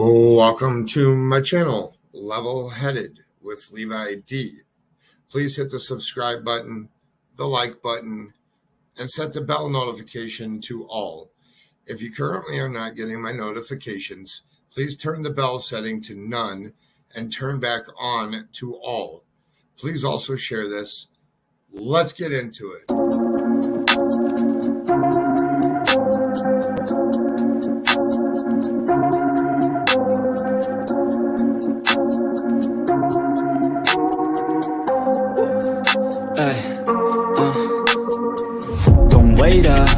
Welcome to my channel, Level Headed with Levi D. Please hit the subscribe button, the like button, and set the bell notification to all. If you currently are not getting my notifications, please turn the bell setting to none and turn back on to all. Please also share this. Let's get into it. Don't wait up,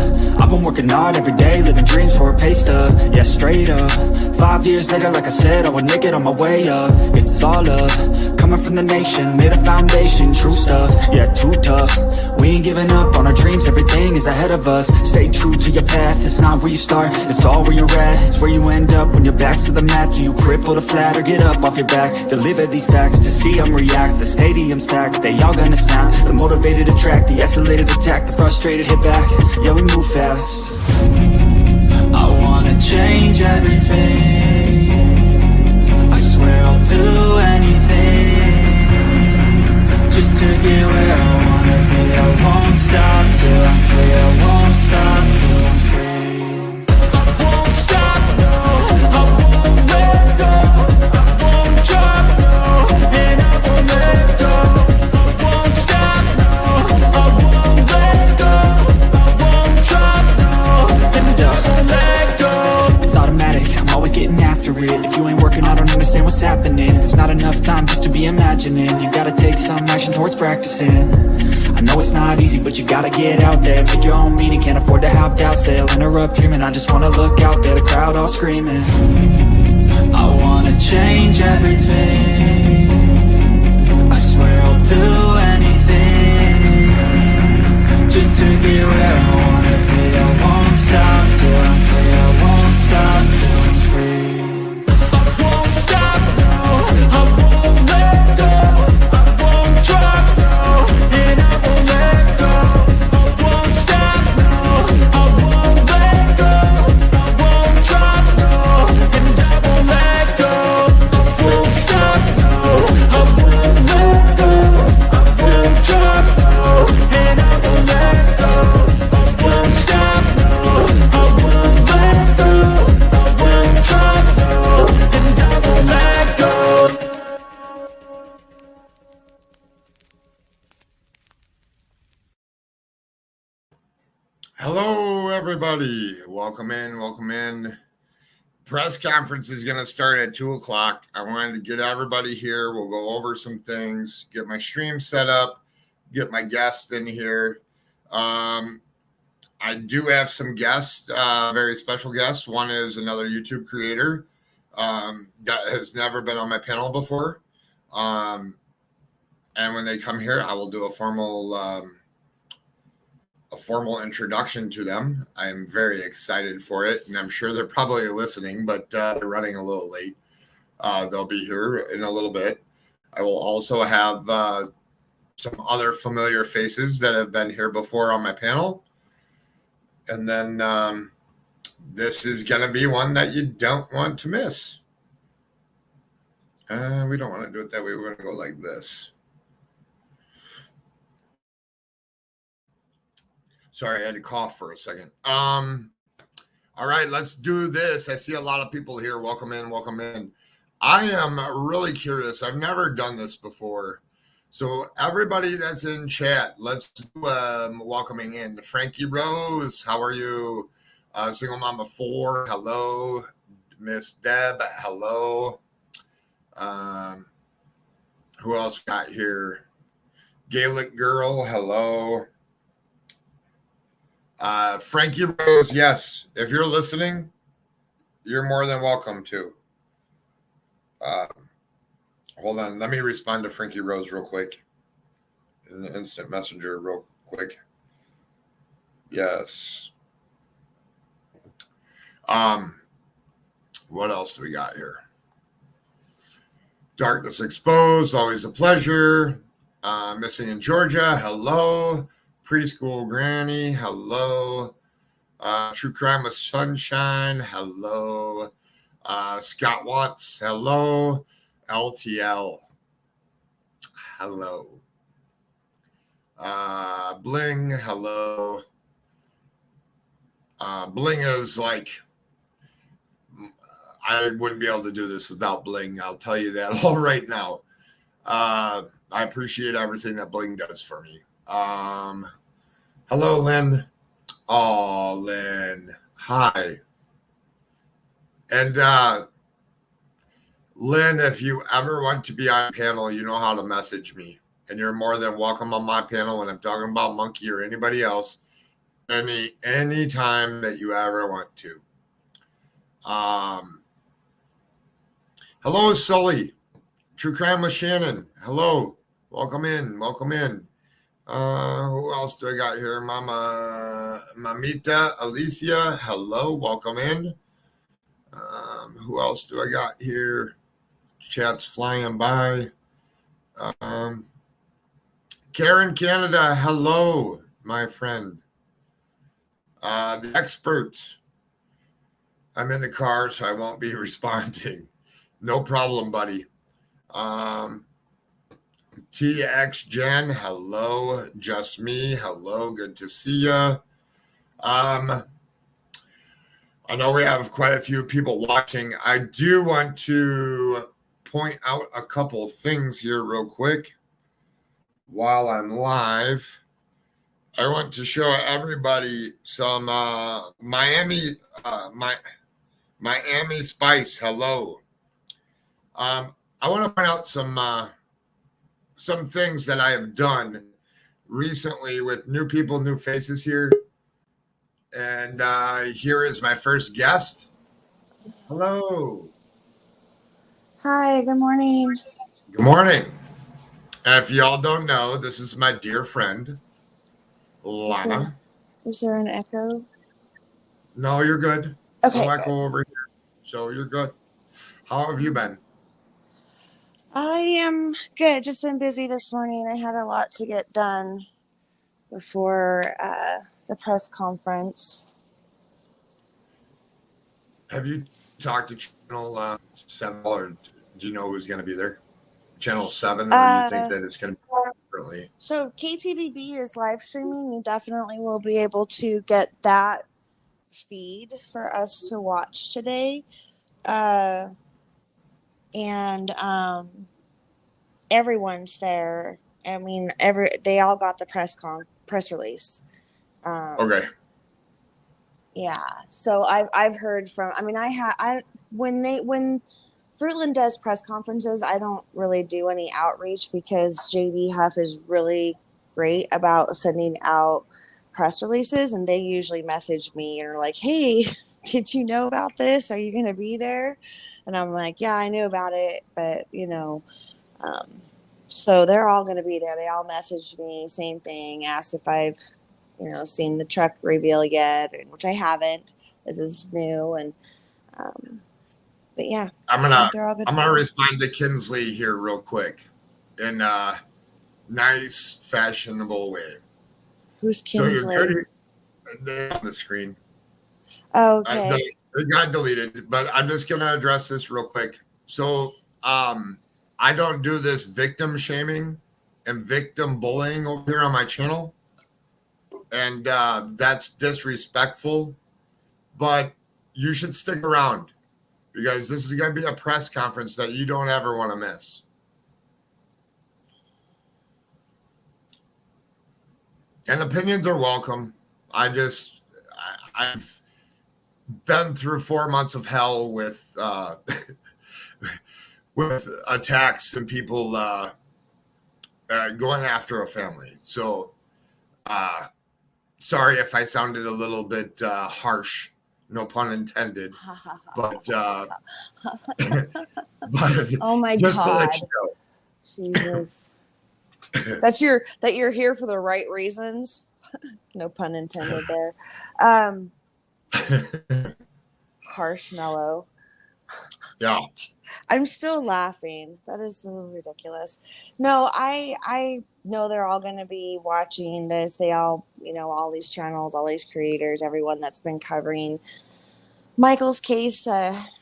I've been working hard every day, living dreams for a pay stub, yeah, straight up. 5 years later, like I said, I would make it on my way up. It's all up, coming from the nation, made a foundation, true stuff, yeah, too tough. We ain't giving up on our dreams, everything is ahead of us. Stay true to your path, it's not where you start, it's all where you're at. It's where you end up when your back's to the mat. Do you cripple the flat or get up off your back? Deliver these facts to see them react. The stadium's packed, they all gonna snap. The motivated attract, the escalated attack, the frustrated hit back. Yeah, we move fast. I wanna change everything, I swear I'll do anything just to get where I wanna be. I won't stop till I'm free, I won't stop till I'm free. I won't stop, no, I won't let go, I won't drop, no, and I won't let go. I won't stop, no, I won't let go, I won't drop, no, and I won't let go. It's automatic, I'm always getting after it. If you ain't working, I don't understand what's happening. There's not enough time just to be imagining. You gotta take some action towards practicing. I know it's not easy, but you gotta get out there. Make your own meaning, can't afford to have doubts. They'll interrupt dreaming, I just wanna look out there. The crowd all screaming. I wanna change everything, I swear I'll do anything just to get where I wanna be. I won't stop till I'm free, I won't stop till I'm free. I won't stop, no, I won't let go, I won't drop, no, and I won't let go. I won't stop, no, I won't let go, I won't drop, no, and I won't let go. I won't stop, no, I won't let go, I won't drop, no, and I won't let go. I won't stop, no, I won't let go, I won't drop, no, and I won't let go. Hello, everybody. Welcome in. Welcome in. Press conference is going to start at 2 o'clock. I wanted to get everybody here. We'll go over some things, get my stream set up, get my guests in here. I do have some guests, very special guests. One is another YouTube creator that has never been on my panel before. And when they come here, I will do a formal introduction to them. I'm very excited for it, and I'm sure they're probably listening, but they're running a little late. They'll be here in a little bit. I will also have some other familiar faces that have been here before on my panel. And then this is going to be one that you don't want to miss. We don't want to do it that way. We're going to go like this. Sorry, I had to cough for a second. All right, let's do this. I see a lot of people here. Welcome in, welcome in. I am really curious. I've never done this before. So everybody that's in chat, let's do welcoming in. Frankie Rose, how are you? Single Mama 4, hello. Miss Deb, hello. Who else got here? Gaelic Girl, hello. Frankie Rose, yes. If you're listening, you're more than welcome to. Hold on. Let me respond to Frankie Rose real quick. In the instant messenger real quick. Yes. What else do we got here? Darkness Exposed, always a pleasure. Missing in Georgia, hello. Preschool Granny, hello. True Crime with Sunshine, hello. Scott Watts, hello. LTL, hello. Bling, hello. Bling is like, I wouldn't be able to do this without Bling. I'll tell you that all right now. I appreciate everything that Bling does for me. Hello, Lynn. Oh, Lynn. Hi. And Lynn, if you ever want to be on a panel, you know how to message me. And you're more than welcome on my panel when I'm talking about Monkey or anybody else. Any time that you ever want to. Hello, Sully. True Crime with Shannon. Hello. Welcome in. Welcome in. Who else do I got here? Mamita, Alicia. Hello. Welcome in. Who else do I got here? Chat's flying by. Karen Canada. Hello, my friend. The expert. I'm in the car, so I won't be responding. No problem, buddy. TX Jen, hello. Just me, hello. Good to see ya. I know we have quite a few people watching. I do want to point out a couple things here real quick while I'm live. I want to show everybody some Miami Spice. Hello. I want to point out some things that I have done recently with new people, new faces here. And here is my first guest. Hello. Hi, good morning. Good morning. And if y'all don't know, this is my dear friend, Lana. Is there an echo? No, you're good. Okay. No echo over here. So you're good. How have you been? I am good. Just been busy this morning. I had a lot to get done before the press conference. Have you talked to Channel 7, or do you know who's going to be there? Channel 7, or do you think that it's going to be differently? So KTVB is live streaming. You definitely will be able to get that feed for us to watch today. And everyone's there. I mean, they all got the press release. Okay. Yeah. So I've heard from. I mean, when Fruitland does press conferences, I don't really do any outreach because JD Huff is really great about sending out press releases, and they usually message me and are like, "Hey, did you know about this? Are you going to be there?" And I'm like, "Yeah, I knew about it, but so they're all going to be there." They all messaged me, same thing, asked if I've seen the truck reveal yet, which I haven't. This is new, and but yeah, I'm gonna respond to Kinsley here real quick in a nice, fashionable way. Who's Kinsley? So you're on the screen. Oh, okay. It got deleted, but I'm just gonna address this real quick. So I don't do this victim shaming and victim bullying over here on my channel. And that's disrespectful, but you should stick around because this is going to be a press conference that you don't ever want to miss. And opinions are welcome. I've been through 4 months of hell with with attacks and people going after a family. So sorry if I sounded a little bit harsh, no pun intended. But oh my just God, to let you know. Jesus, that you're here for the right reasons. No pun intended there. Harshmallow. Yeah. I'm still laughing. That is so ridiculous. No, I know they're all going to be watching this. They all, all these channels, all these creators, everyone that's been covering Michael's case,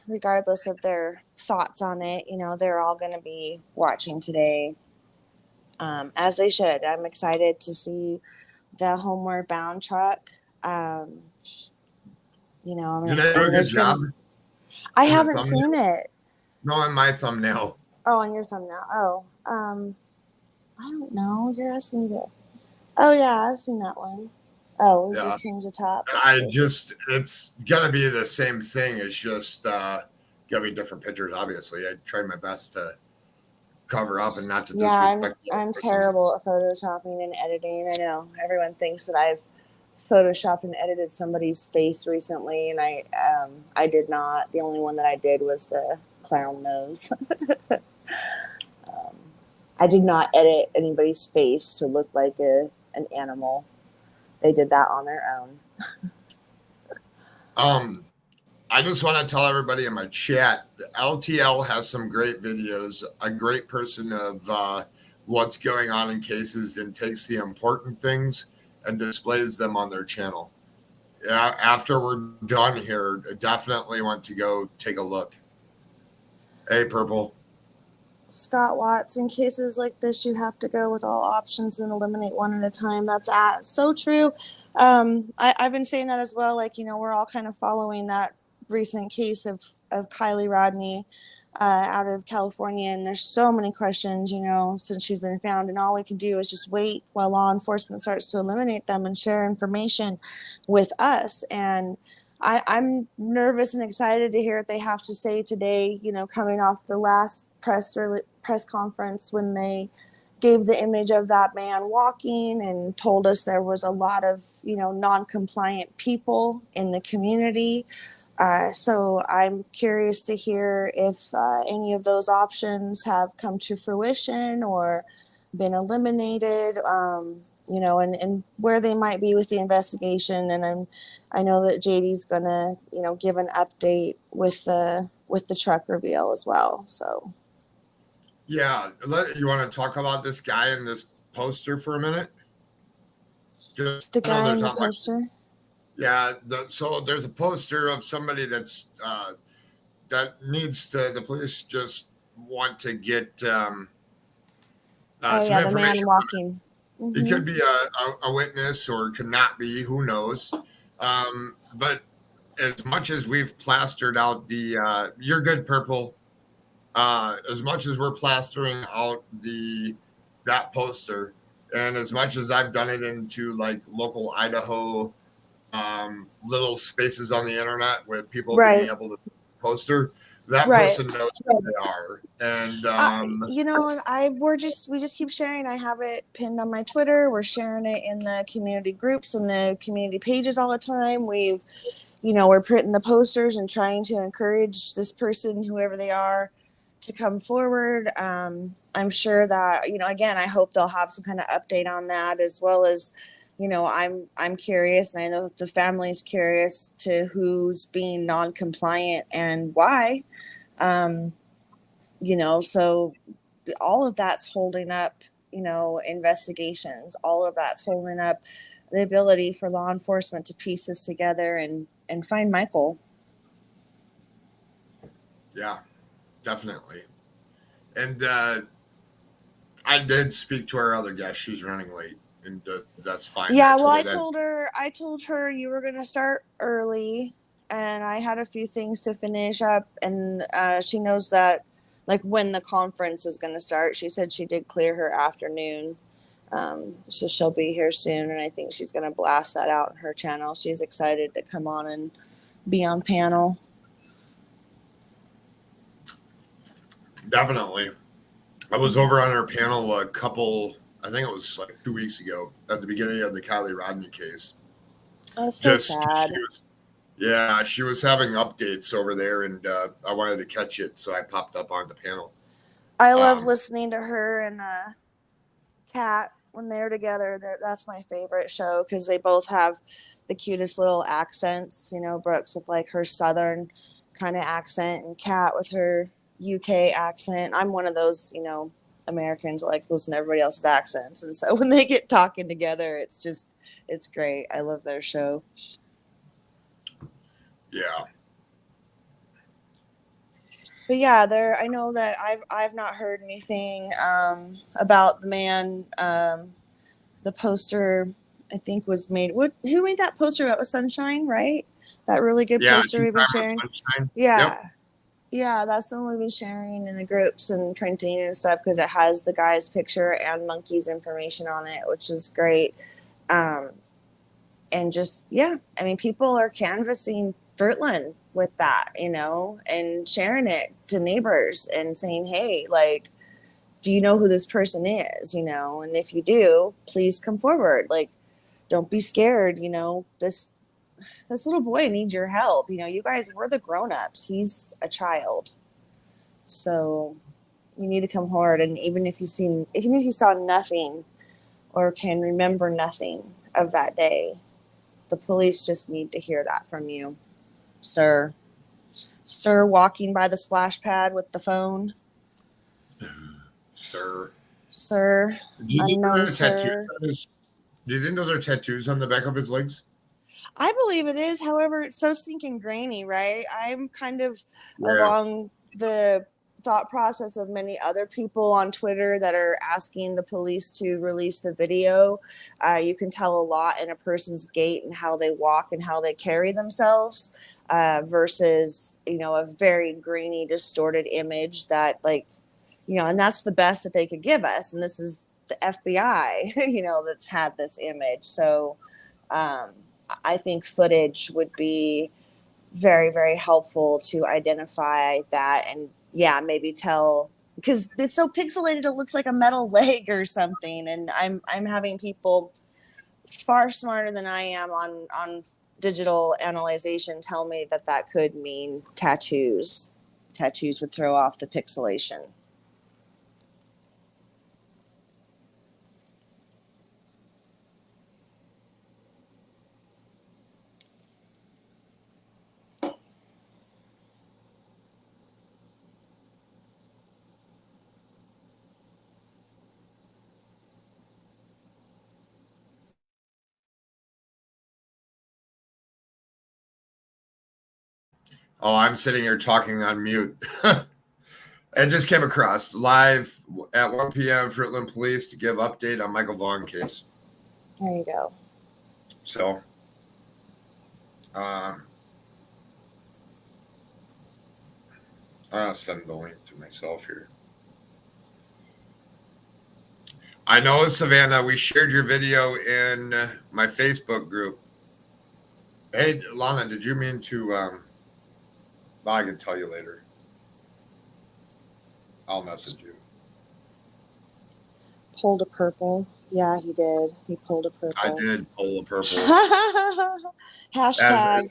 regardless of their thoughts on it, they're all going to be watching today, as they should. I'm excited to see the Homeward Bound truck. I'm Did I do a excited. good job I in the haven't thumbnail? seen it. No, in my thumbnail. Oh, on your thumbnail. Oh, I don't know. You're asking me to. Oh yeah, I've seen that one. Oh, we Yeah. just changed the top. It's gonna be the same thing. It's just gonna be different pictures. Obviously, I tried my best to cover up and not to disrespect. I'm terrible at photoshopping and editing. I know everyone thinks that I've photoshopped and edited somebody's face recently, and I did not. The only one that I did was the clown nose. I did not edit anybody's face to look like an animal. They did that on their own. I just want to tell everybody in my chat, LTL has some great videos, a great person of what's going on in cases and takes the important things and displays them on their channel. Yeah, after we're done here, I definitely want to go take a look. Hey, Purple. Scott Watts, in cases like this, you have to go with all options and eliminate one at a time. That's so true. I've been saying that as well. Like, we're all kind of following that recent case of Kylie Rodney out of California. And there's so many questions, since she's been found. And all we can do is just wait while law enforcement starts to eliminate them and share information with us. And I'm nervous and excited to hear what they have to say today, coming off the last press conference when they gave the image of that man walking and told us there was a lot of, non-compliant people in the community. So I'm curious to hear if any of those options have come to fruition or been eliminated. And where they might be with the investigation. And I know that JD's gonna, give an update with the truck reveal as well. So. Yeah, you want to talk about this guy in this poster for a minute? The guy in the poster? So there's a poster of somebody that needs to, the police just want to get some information. The man walking. Mm-hmm. It could be a witness or could not be, who knows. But as much as we've plastered out the, you're good, Purple. As much as we're plastering out that poster, and as much as I've done it into like local Idaho little spaces on the internet with people being able to poster, that person knows who they are. And we just keep sharing. I have it pinned on my Twitter. We're sharing it in the community groups and the community pages all the time. We're printing the posters and trying to encourage this person, whoever they are, to come forward. I'm sure that, again, I hope they'll have some kind of update on that, as well as, I'm curious, and I know the family's curious to who's being non-compliant and why. So all of that's holding up, investigations. All of that's holding up the ability for law enforcement to piece this together and find Michael. Yeah, definitely. And I did speak to our other guest. She's running late, and that's fine. Yeah, I told her you were going to start early, and I had a few things to finish up, and she knows that, like, when the conference is going to start. She said she did clear her afternoon, so she'll be here soon, and I think she's going to blast that out in her channel. She's excited to come on and be on panel. Definitely. I was over on her panel I think it was like 2 weeks ago at the beginning of the Kylie Rodney case. That's so sad. She was having updates over there, and I wanted to catch it, so I popped up on the panel. I love listening to her and Kat when they're together. That's my favorite show because they both have the cutest little accents. Brooks with like her southern kind of accent, and Kat with her UK accent. I'm one of those, Americans that like to listen to everybody else's accents, and so when they get talking together, it's great. I love their show. Yeah, But yeah, there. I know that I've not heard anything about the man. The poster I think was made. Who made that poster? That was Sunshine, right? That really good Yeah, poster Two we've been Time with sharing. Sunshine. Yep. Yeah, yeah, that's the one we've been sharing in the groups and printing and stuff because it has the guy's picture and Monkey's information on it, which is great. Um, and just yeah, I mean, people are canvassing Fruitland with that, and sharing it to neighbors and saying, "Hey, like, do you know who this person is? And if you do, please come forward. Like, don't be scared. This little boy needs your help. You guys, we're the grown-ups. He's a child, so you need to come forward. And even if you saw nothing or can remember nothing of that day, the police just need to hear that from you, sir. Sir, walking by the splash pad with the phone. Sir. Sir, Do you think unknown those are tattoos sir. on his? Do you think those are tattoos on the back of his legs? I believe it is. However, it's so stinking grainy, right? I'm kind of Yeah. along the thought process of many other people on Twitter that are asking the police to release the video. You can tell a lot in a person's gait and how they walk and how they carry themselves versus, a very grainy, distorted image that, like, and that's the best that they could give us. And this is the FBI, that's had this image. So, I think footage would be very, very helpful to identify that and yeah, maybe tell because it's so pixelated it looks like a metal leg or something. And I'm having people far smarter than I am on digital analyzation tell me that could mean tattoos. Tattoos would throw off the pixelation. Oh, I'm sitting here talking on mute. It just came across live at 1 p.m. Fruitland Police to give update on Michael Vaughan case. There you go. So, I'll send the link to myself here. I know, Savannah, we shared your video in my Facebook group. Hey, Lana, did you mean to? Well, I can tell you later. I'll message you. Pulled a purple. Yeah, he did. He pulled a purple. I did pull a purple. Hashtag.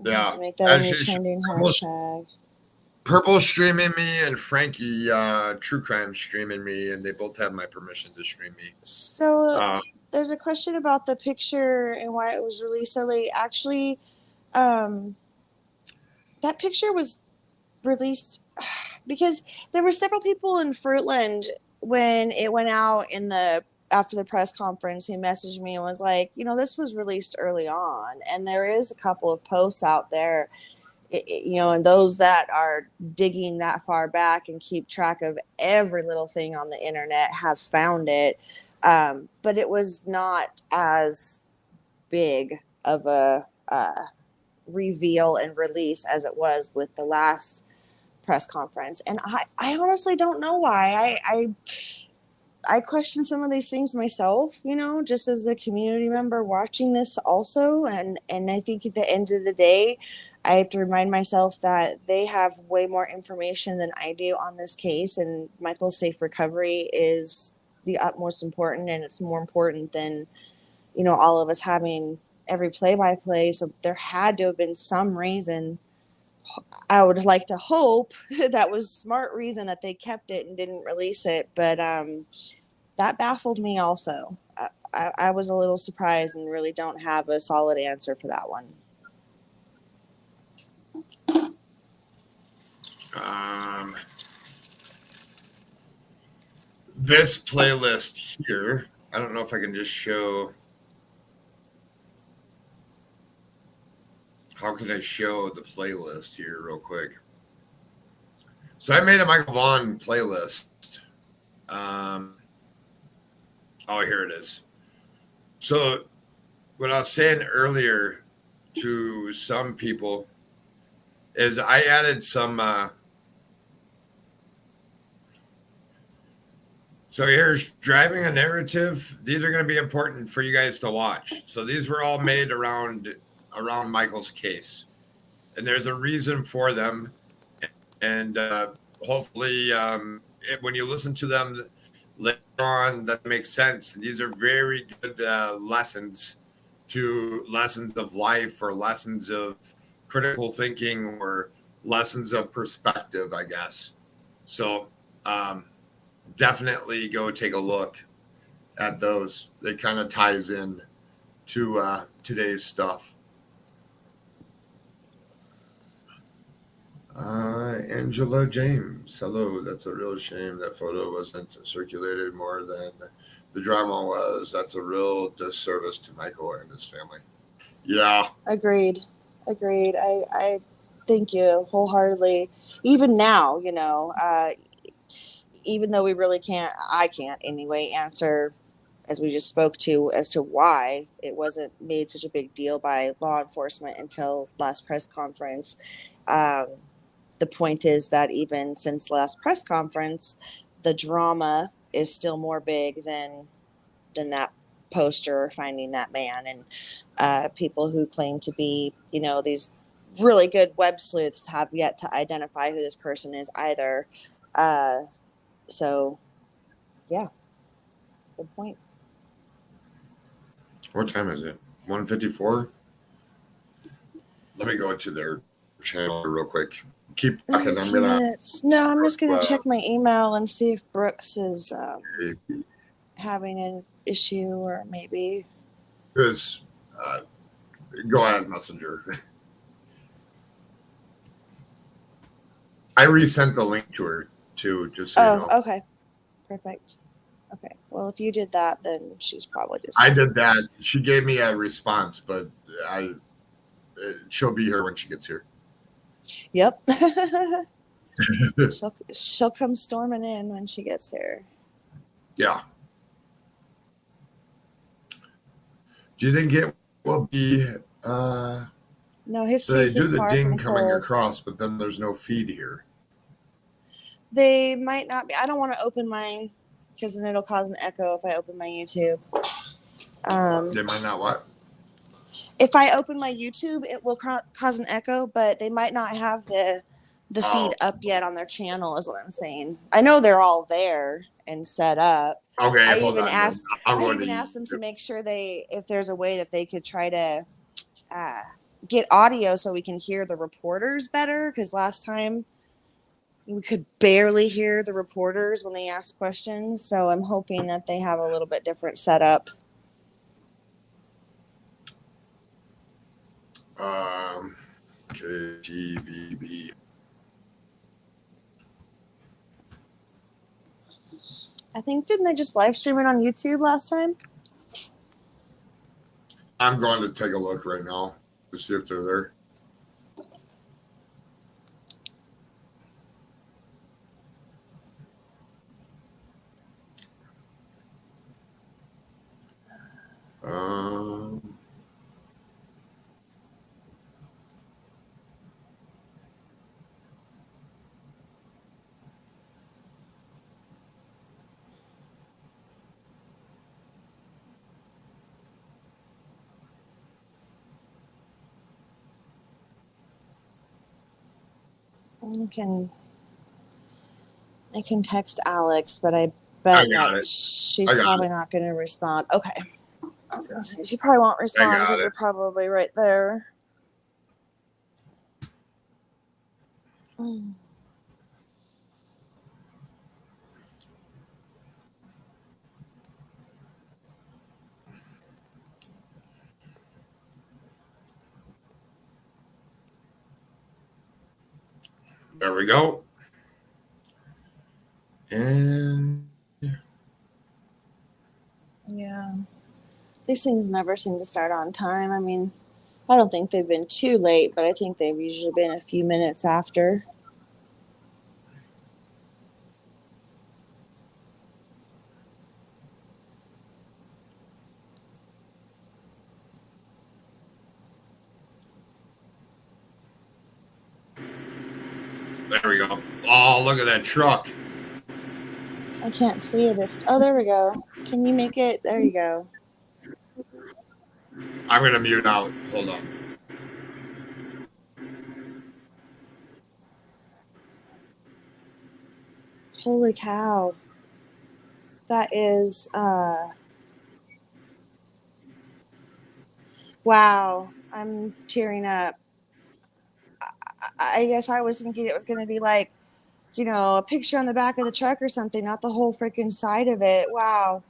Yeah. To make that a new trending hashtag. Purple streaming me and Frankie True Crime streaming me, and they both have my permission to stream me. So there's a question about the picture and why it was released so late. Actually, that picture was released because there were several people in Fruitland when it went out after the press conference who messaged me and was like, this was released early on, and there is a couple of posts out there. And those that are digging that far back and keep track of every little thing on the internet have found it. But it was not as big of a reveal and release as it was with the last press conference. And I honestly don't know why. I question some of these things myself, just as a community member watching this also. And I think at the end of the day, I have to remind myself that they have way more information than I do on this case. And Michael's safe recovery is the utmost important. And it's more important than, all of us having every play-by-play. So there had to have been some reason. I would like to hope that was smart reason that they kept it and didn't release it. But that baffled me also. I was a little surprised and really don't have a solid answer for that one. This playlist here, I don't know if I can just show. How can I show the playlist here real quick? So I made a Michael Vaughan playlist. Here it is. So what I was saying earlier to some people is I added some. So here's driving a narrative. These are going to be important for you guys to watch. So these were all made around Michael's case, and there's a reason for them. And hopefully, when you listen to them later on, that makes sense. These are very good lessons of life, or lessons of critical thinking, or lessons of perspective, I guess. So definitely go take a look at those. It kind of ties in to today's stuff. Angela James, hello. That's a real shame that photo wasn't circulated more than the drama was. That's a real disservice to Michael and his family. Yeah. Agreed. I thank you wholeheartedly. Even now, even though we really I can't anyway answer, as we just spoke to, as to why it wasn't made such a big deal by law enforcement until last press conference. The point is that even since the last press conference, the drama is still more big than that poster finding that man. And people who claim to be, these really good web sleuths have yet to identify who this person is either. So, yeah, that's a good point. What time is it? 1:54? Let me go to their channel real quick. Keep talking. I'm just gonna check my email and see if Brooks is having an issue, or maybe. Because go ahead, Messenger. I resent the link to her too, just so you know. Okay, perfect. Okay, well, if you did that, then she's probably just. I did that. She gave me a response, but she'll be here when she gets here. Yep. she'll come storming in when she gets here. Yeah. Do you think it will be? No, his so case they do is the far ding from coming cold. across, but then there's no feed here. They might not be. I don't want to open mine because then it'll cause an echo if I open my YouTube. They might not what? If I open my YouTube, it will cause an echo, but they might not have the feed up yet on their channel, is what I'm saying. I know they're all there and set up. Okay, I hold even on. asked them to make sure if there's a way that they could try to get audio so we can hear the reporters better, because last time we could barely hear the reporters when they asked questions. So I'm hoping that they have a little bit different setup. KTVB. I think, didn't they just live stream it on YouTube last time? I'm going to take a look right now to see if they're there. I can text Alex, but I bet that she's probably not going to respond. Okay. I was going to say, she probably won't respond because they're probably right there. There we go. And yeah, these things never seem to start on time. I mean, I don't think they've been too late, but I think they've usually been a few minutes after. There we go. Oh, look at that truck. I can't see it. Oh, there we go. Can you make it? There you go. I'm going to mute out. Hold on. Holy cow. That is, wow. I'm tearing up. I guess I was thinking it was going to be like, you know, a picture on the back of the truck or something, not the whole freaking side of it. Wow.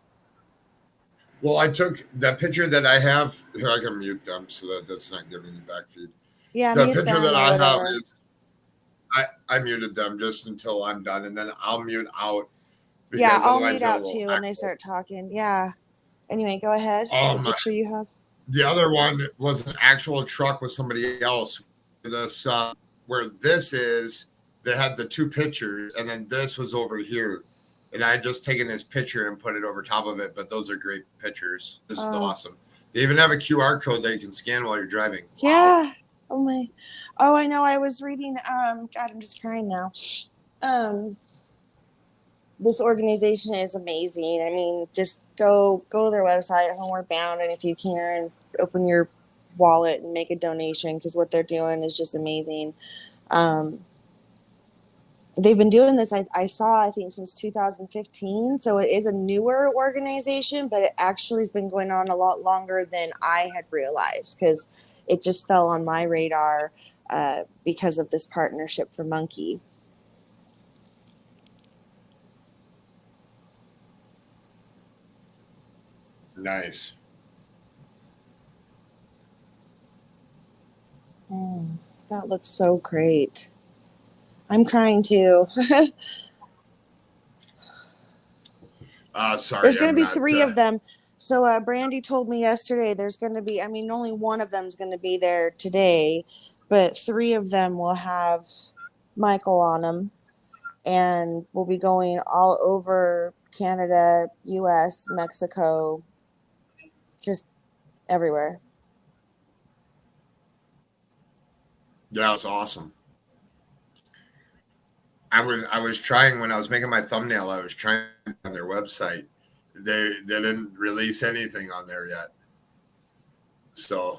Well, I took that picture that I have. Here, I can mute them so that that's not giving you back feed. Yeah, The mute picture them that or I have whatever. is I muted them just until I'm done, and then I'll mute out. Yeah, I'll Otherwise mute it out will too when they start talking. Yeah. Anyway, go ahead. Oh The my! picture you have. The other one was an actual truck with somebody else. This where this is, they had the two pictures, and then this was over here, and I had just taken this picture and put it over top of it. But those are great pictures. This is awesome. They even have a QR code that you can scan while you're driving. Wow. Yeah. Oh my. Oh, I know. I was reading. God, I'm just crying now. This organization is amazing. I mean, just go to their website, Homeward Bound, and if you can, open your wallet and make a donation because what they're doing is just amazing. They've been doing this, I saw, I think, since 2015. So it is a newer organization, but it actually has been going on a lot longer than I had realized because it just fell on my radar because of this partnership for Monkey. Nice. That looks so great. I'm crying too. Sorry. There's going to be three of them. So Brandy told me yesterday there's going to be, I mean, only one of them is going to be there today, but three of them will have Michael on them. And we'll be going all over Canada, US, Mexico, just everywhere. Yeah, it's awesome. I was trying when I was making my thumbnail. I was trying on their website. They didn't release anything on there yet. So,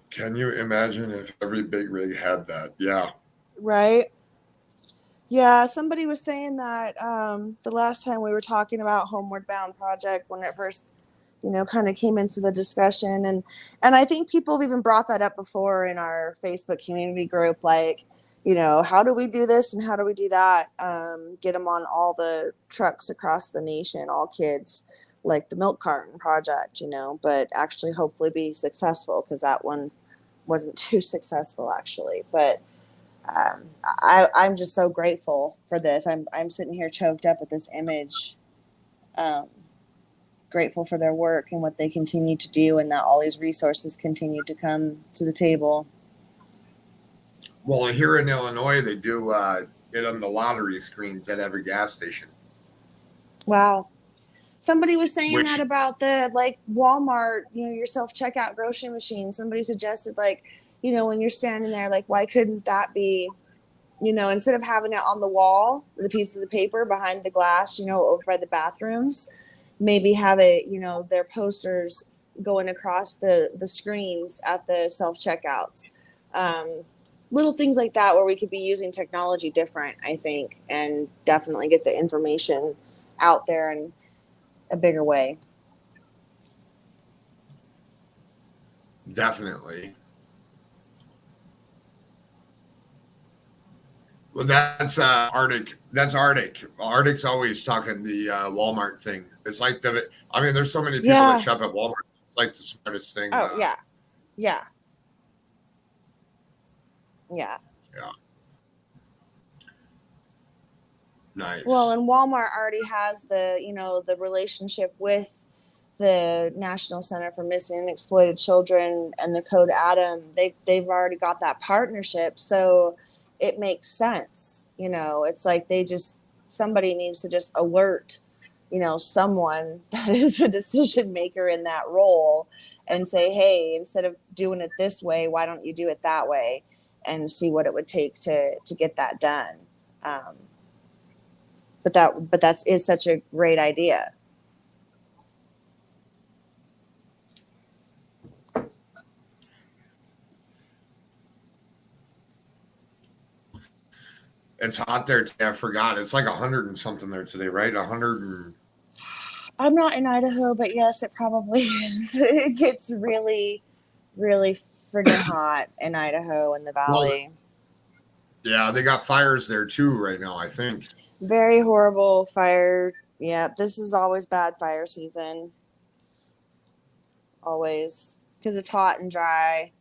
can you imagine if every big rig had that? Yeah. Right. Yeah, somebody was saying that the last time we were talking about Homeward Bound project when it first, you know, kind of came into the discussion, and I think people have even brought that up before in our Facebook community group, like, you know, how do we do this and how do we do that? Get them on all the trucks across the nation, all kids, like the milk carton project, you know, but actually hopefully be successful because that one wasn't too successful actually, but. I'm just so grateful for this. I'm sitting here choked up at this image. Grateful for their work and what they continue to do, and that all these resources continue to come to the table. Well, here in Illinois, they do it on the lottery screens at every gas station. Wow. Somebody was saying that about the like Walmart, you know, your self-checkout grocery machine. Somebody suggested, like, you know, when you're standing there, like, why couldn't that be, you know, instead of having it on the wall, the pieces of paper behind the glass, you know, over by the bathrooms, maybe have it, you know, their posters going across the screens at the self-checkouts. Little things like that where we could be using technology different, I think, and definitely get the information out there in a bigger way. Definitely. Well, that's Arctic. That's Arctic. Arctic's always talking the Walmart thing. It's like I mean, there's so many people that shop at Walmart. It's like the smartest thing. Oh, yeah. Yeah. Yeah. Nice. Well, and Walmart already has the, you know, the relationship with the National Center for Missing and Exploited Children and the Code Adam. They've already got that partnership. So it makes sense. You know, it's like somebody needs to just alert, you know, someone that is a decision maker in that role and say, hey, instead of doing it this way, why don't you do it that way? and see what it would take to get that done. But that is such a great idea. It's hot there today. I forgot. It's like 100 and something there today, right? 100 and... I'm not in Idaho, but yes, it probably is. It gets really, really friggin' hot in Idaho in the valley. Well, yeah, they got fires there too right now, I think. Very horrible fire. Yep, this is always bad fire season. Always. Because it's hot and dry.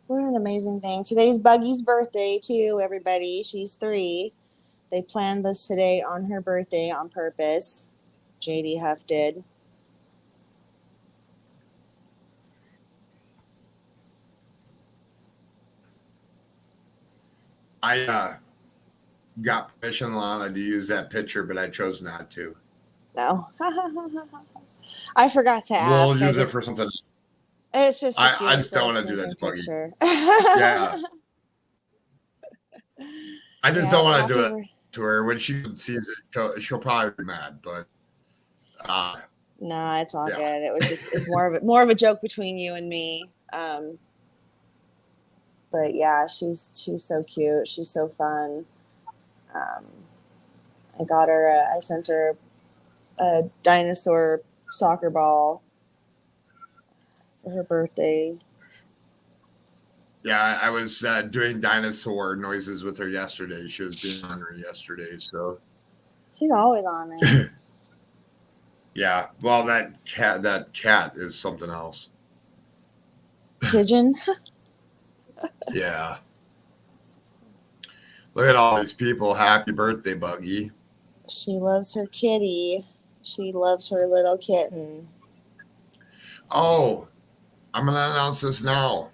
What an amazing thing. Today's Buggy's birthday, too, everybody. She's 3. They planned this today on her birthday on purpose. JD Huff did. I got permission, Lana, to use that picture, but I chose not to. No. I forgot to ask. We'll use it for something. It's just the I just don't want to do that to Buggy. Yeah. I just don't want to do it to her. When she sees it, she'll probably be mad, but no, it's all good. It was just it's more of a joke between you and me. But yeah, she's so cute. She's so fun. I sent her a dinosaur soccer ball for her birthday. Yeah, I was doing dinosaur noises with her yesterday. She was being on her yesterday, so she's always on it. Yeah, well, that cat is something else. Pigeon. Yeah. Look at all these people. Happy birthday, Buggy. She loves her kitty. She loves her little kitten. Oh, I'm gonna announce this now.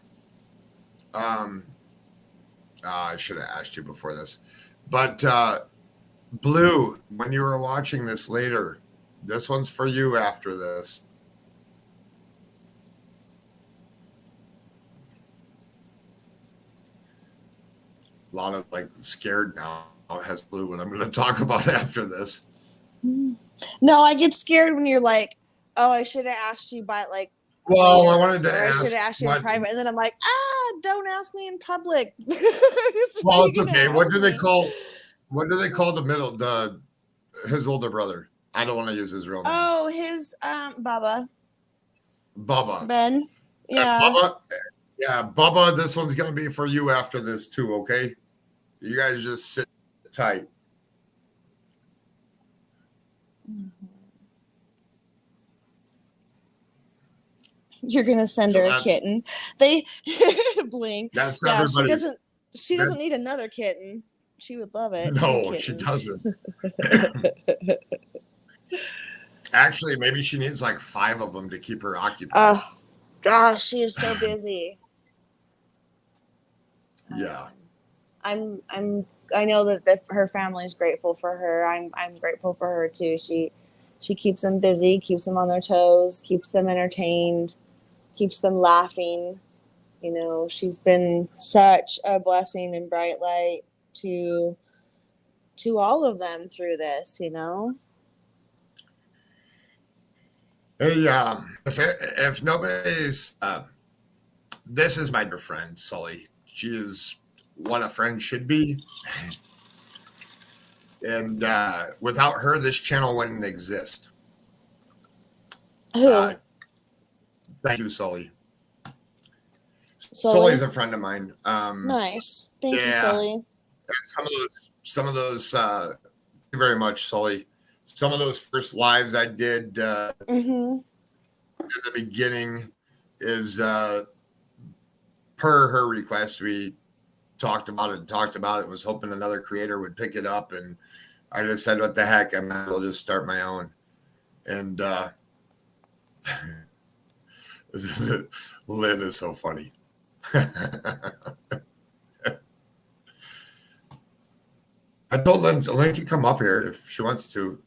I should have asked you before this, but Blue, when you were watching this later, this one's for you after this. Lana's like scared now. Has Blue what I'm going to talk about after this. No, I get scared when you're like, oh, I should have asked you by like. Well, later, I wanted to ask. I should have asked you in private, and then I'm like, don't ask me in public. Well, it's okay. What do they call his older brother? I don't want to use his real name. Oh, his Bubba. Ben. Yeah. Bubba. Yeah, Bubba. This one's gonna be for you after this too. Okay, you guys just sit tight. You're gonna send her a kitten. They bling. That's yeah, everybody. She doesn't need another kitten. She would love it. No, she doesn't. Actually, maybe she needs like 5 of them to keep her occupied. Oh, gosh, she is so busy. Yeah. I know that her family is grateful for her. I'm grateful for her too. She keeps them busy, keeps them on their toes, keeps them entertained, keeps them laughing. You know, she's been such a blessing and bright light to all of them through this, you know. Hey, if nobody's, this is my dear friend, Sully. She is what a friend should be. And without her, this channel wouldn't exist. Who? Thank you, Sully. Sully's a friend of mine. Nice. Thank you, Sully. Some of those, thank you very much, Sully. Some of those first lives I did in the beginning is per her request. We talked about it, was hoping another creator would pick it up. And I just said, what the heck, I'll just start my own. And Lynn is so funny. I told Lynn can come up here if she wants to.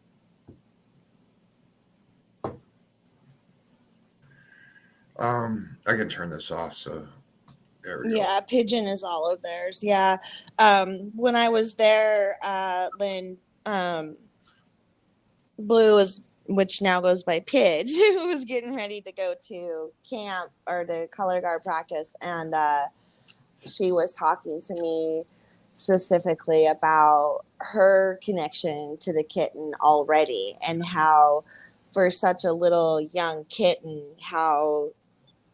I can turn this off. So there we go. Yeah, Pigeon is all of theirs. Yeah. When I was there, Lynn, Blue was, which now goes by Pidge, was getting ready to go to camp or to color guard practice, and she was talking to me specifically about her connection to the kitten already, and how for such a little young kitten, how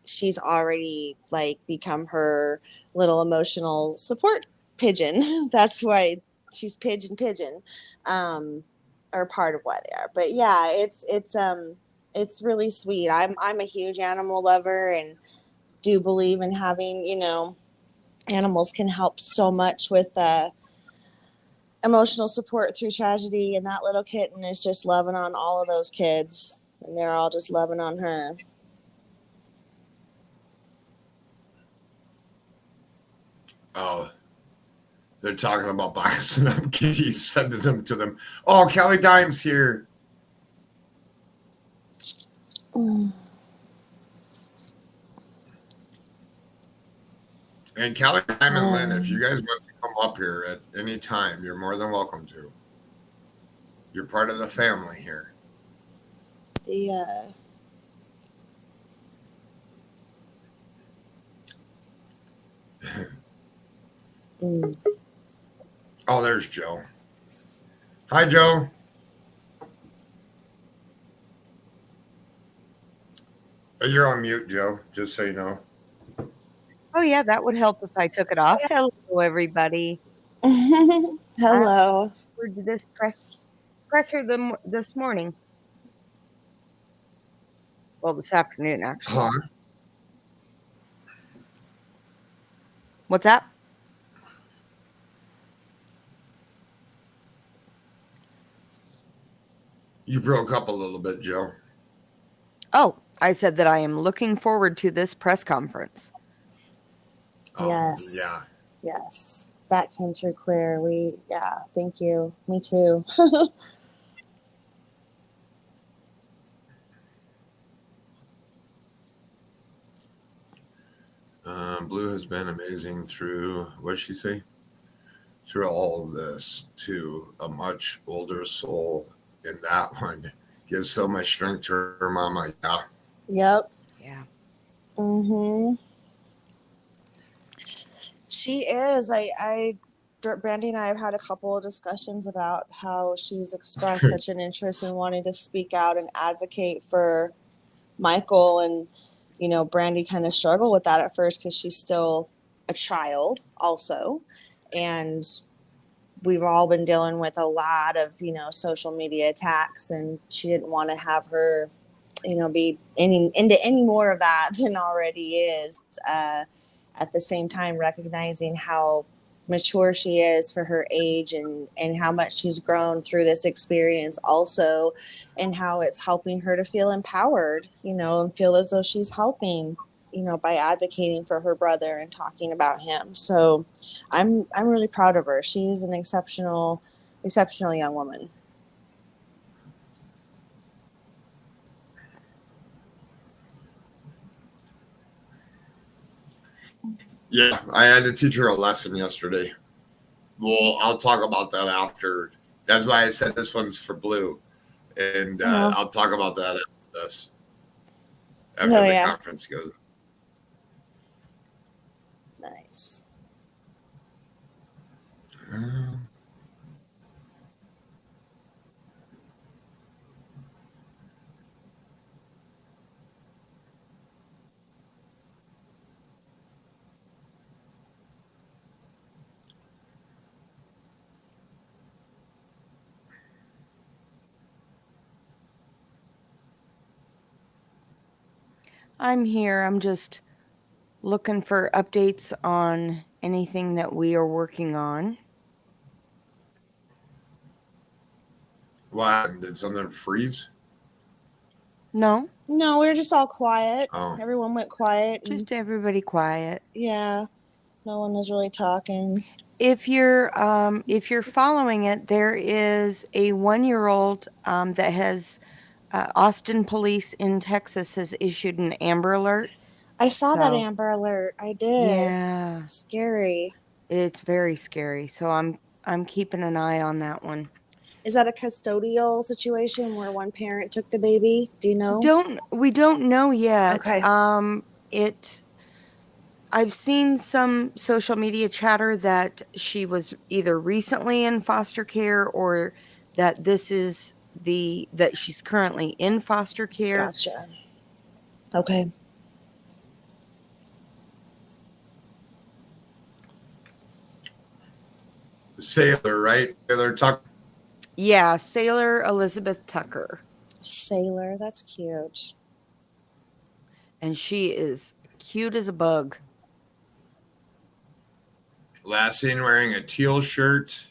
she's already like become her little emotional support pigeon. That's why she's pigeon, or part of why they are. But yeah, it's really sweet. I'm a huge animal lover and do believe in having, animals can help so much with emotional support through tragedy. And that little kitten is just loving on all of those kids, and they're all just loving on her. Oh, they're talking about boxing up kitties, sending them to them. Oh, Kelly Dime's here. And Kelly Dime and Lynn, if you guys want to come up here at any time, you're more than welcome to. You're part of the family here. Yeah. Oh, there's Joe. Hi, Joe. You're on mute, Joe, just so you know. Oh, yeah, that would help if I took it off. Hello, everybody. Hello. Where did this presser this morning? Well, this afternoon, actually. Huh? What's that? You broke up a little bit, Joe. Oh, I said that I am looking forward to this press conference. Oh, Yes. Yeah. Yes. That came through clear. Thank you. Me too. Blue has been amazing through, what did she say? Through all of this, to a much older soul. And that one gives so much strength to her mama. Yeah. Yep. Yeah. She is. Brandy and I have had a couple of discussions about how she's expressed such an interest in wanting to speak out and advocate for Michael. And, Brandy kind of struggled with that at first because she's still a child also. And we've all been dealing with a lot of, social media attacks, and she didn't want to have her, be into any more of that than already is. At the same time, recognizing how mature she is for her age, and how much she's grown through this experience also, and how it's helping her to feel empowered, and feel as though she's helping, by advocating for her brother and talking about him. So I'm really proud of her. She's an exceptional young woman. Yeah, I had to teach her a lesson yesterday. Well, I'll talk about that after. That's why I said this one's for Blue. And I'll talk about that after this. After the conference goes. Nice. I'm here. I'm just looking for updates on anything that we are working on. What happened? Did something freeze? No, No, we were just all quiet. Oh. Everyone went quiet. And, just everybody quiet. yeah, no one was really talking. If you're following it, there is a 1-year-old that has Austin police in Texas has issued an Amber Alert. I saw that So, Amber Alert. I did. yeah, Scary. it's very scary. So I'm keeping an eye on that one. Is that a custodial situation where one parent took the baby? Do you know? We don't know yet. Okay. I've seen some social media chatter that she was either recently in foster care or that that she's currently in foster care. Gotcha. Okay. Sailor, right? Sailor Tuck. Yeah, Sailor Elizabeth Tucker. Sailor, that's cute. And she is cute as a bug. Last seen wearing a teal shirt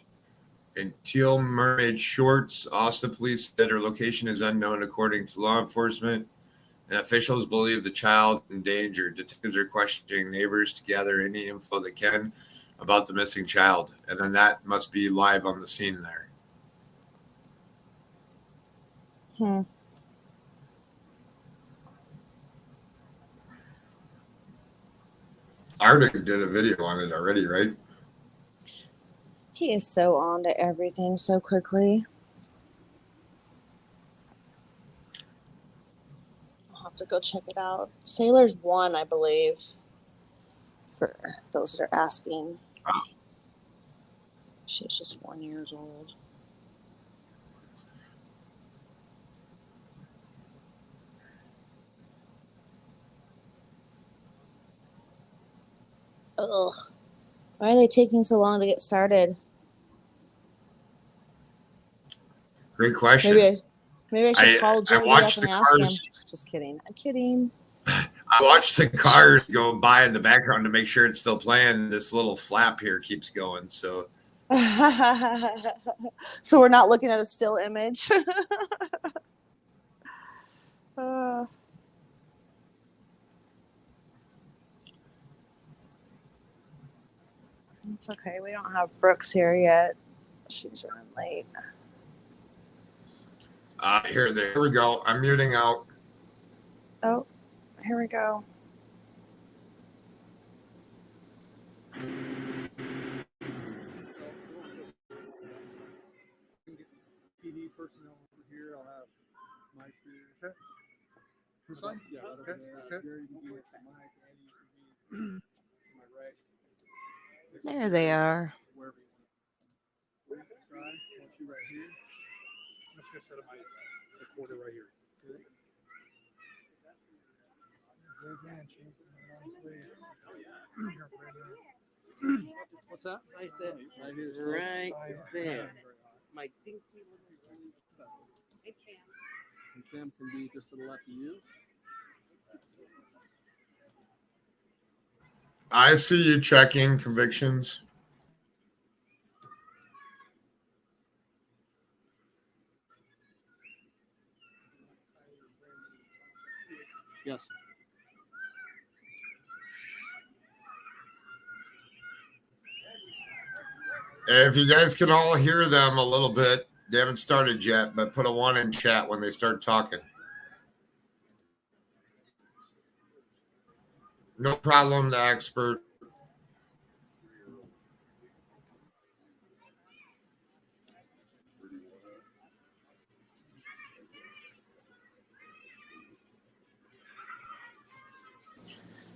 and teal mermaid shorts. Austin police said her location is unknown according to law enforcement, and officials believe the child in danger. Detectives are questioning neighbors to gather any info they can about the missing child, and then that must be live on the scene there. Arctic did a video on it already, right? He is so on to everything so quickly. I'll have to go check it out. Sailor's 1, I believe, for those that are asking. Wow. She's just 1 year old. Ugh. Why are they taking so long to get started? Great question. Maybe I should call Jody up and ask him. Just kidding. I'm kidding. I watched the cars go by in the background to make sure it's still playing. This little flap here keeps going. So so we're not looking at a still image. It's okay. We don't have Brooks here yet. She's running late. Here we go. I'm muting out. Oh, here we go. PD personnel over here. I'll have Mike here. Okay. This one? Yeah. Okay. Gary, you can be with Mike, and you can be to my right. There they are. Wherever you want. Side, I want you right here. I'm just gonna set up my recorder right here. Okay. Good man, Chief. What's that? Right there. Right there. My dinky little And Cam can be just to the left of you. I see you checking convictions. Yes. If you guys can all hear them a little bit, they haven't started yet, but put a 1 in chat when they start talking. No problem, the expert.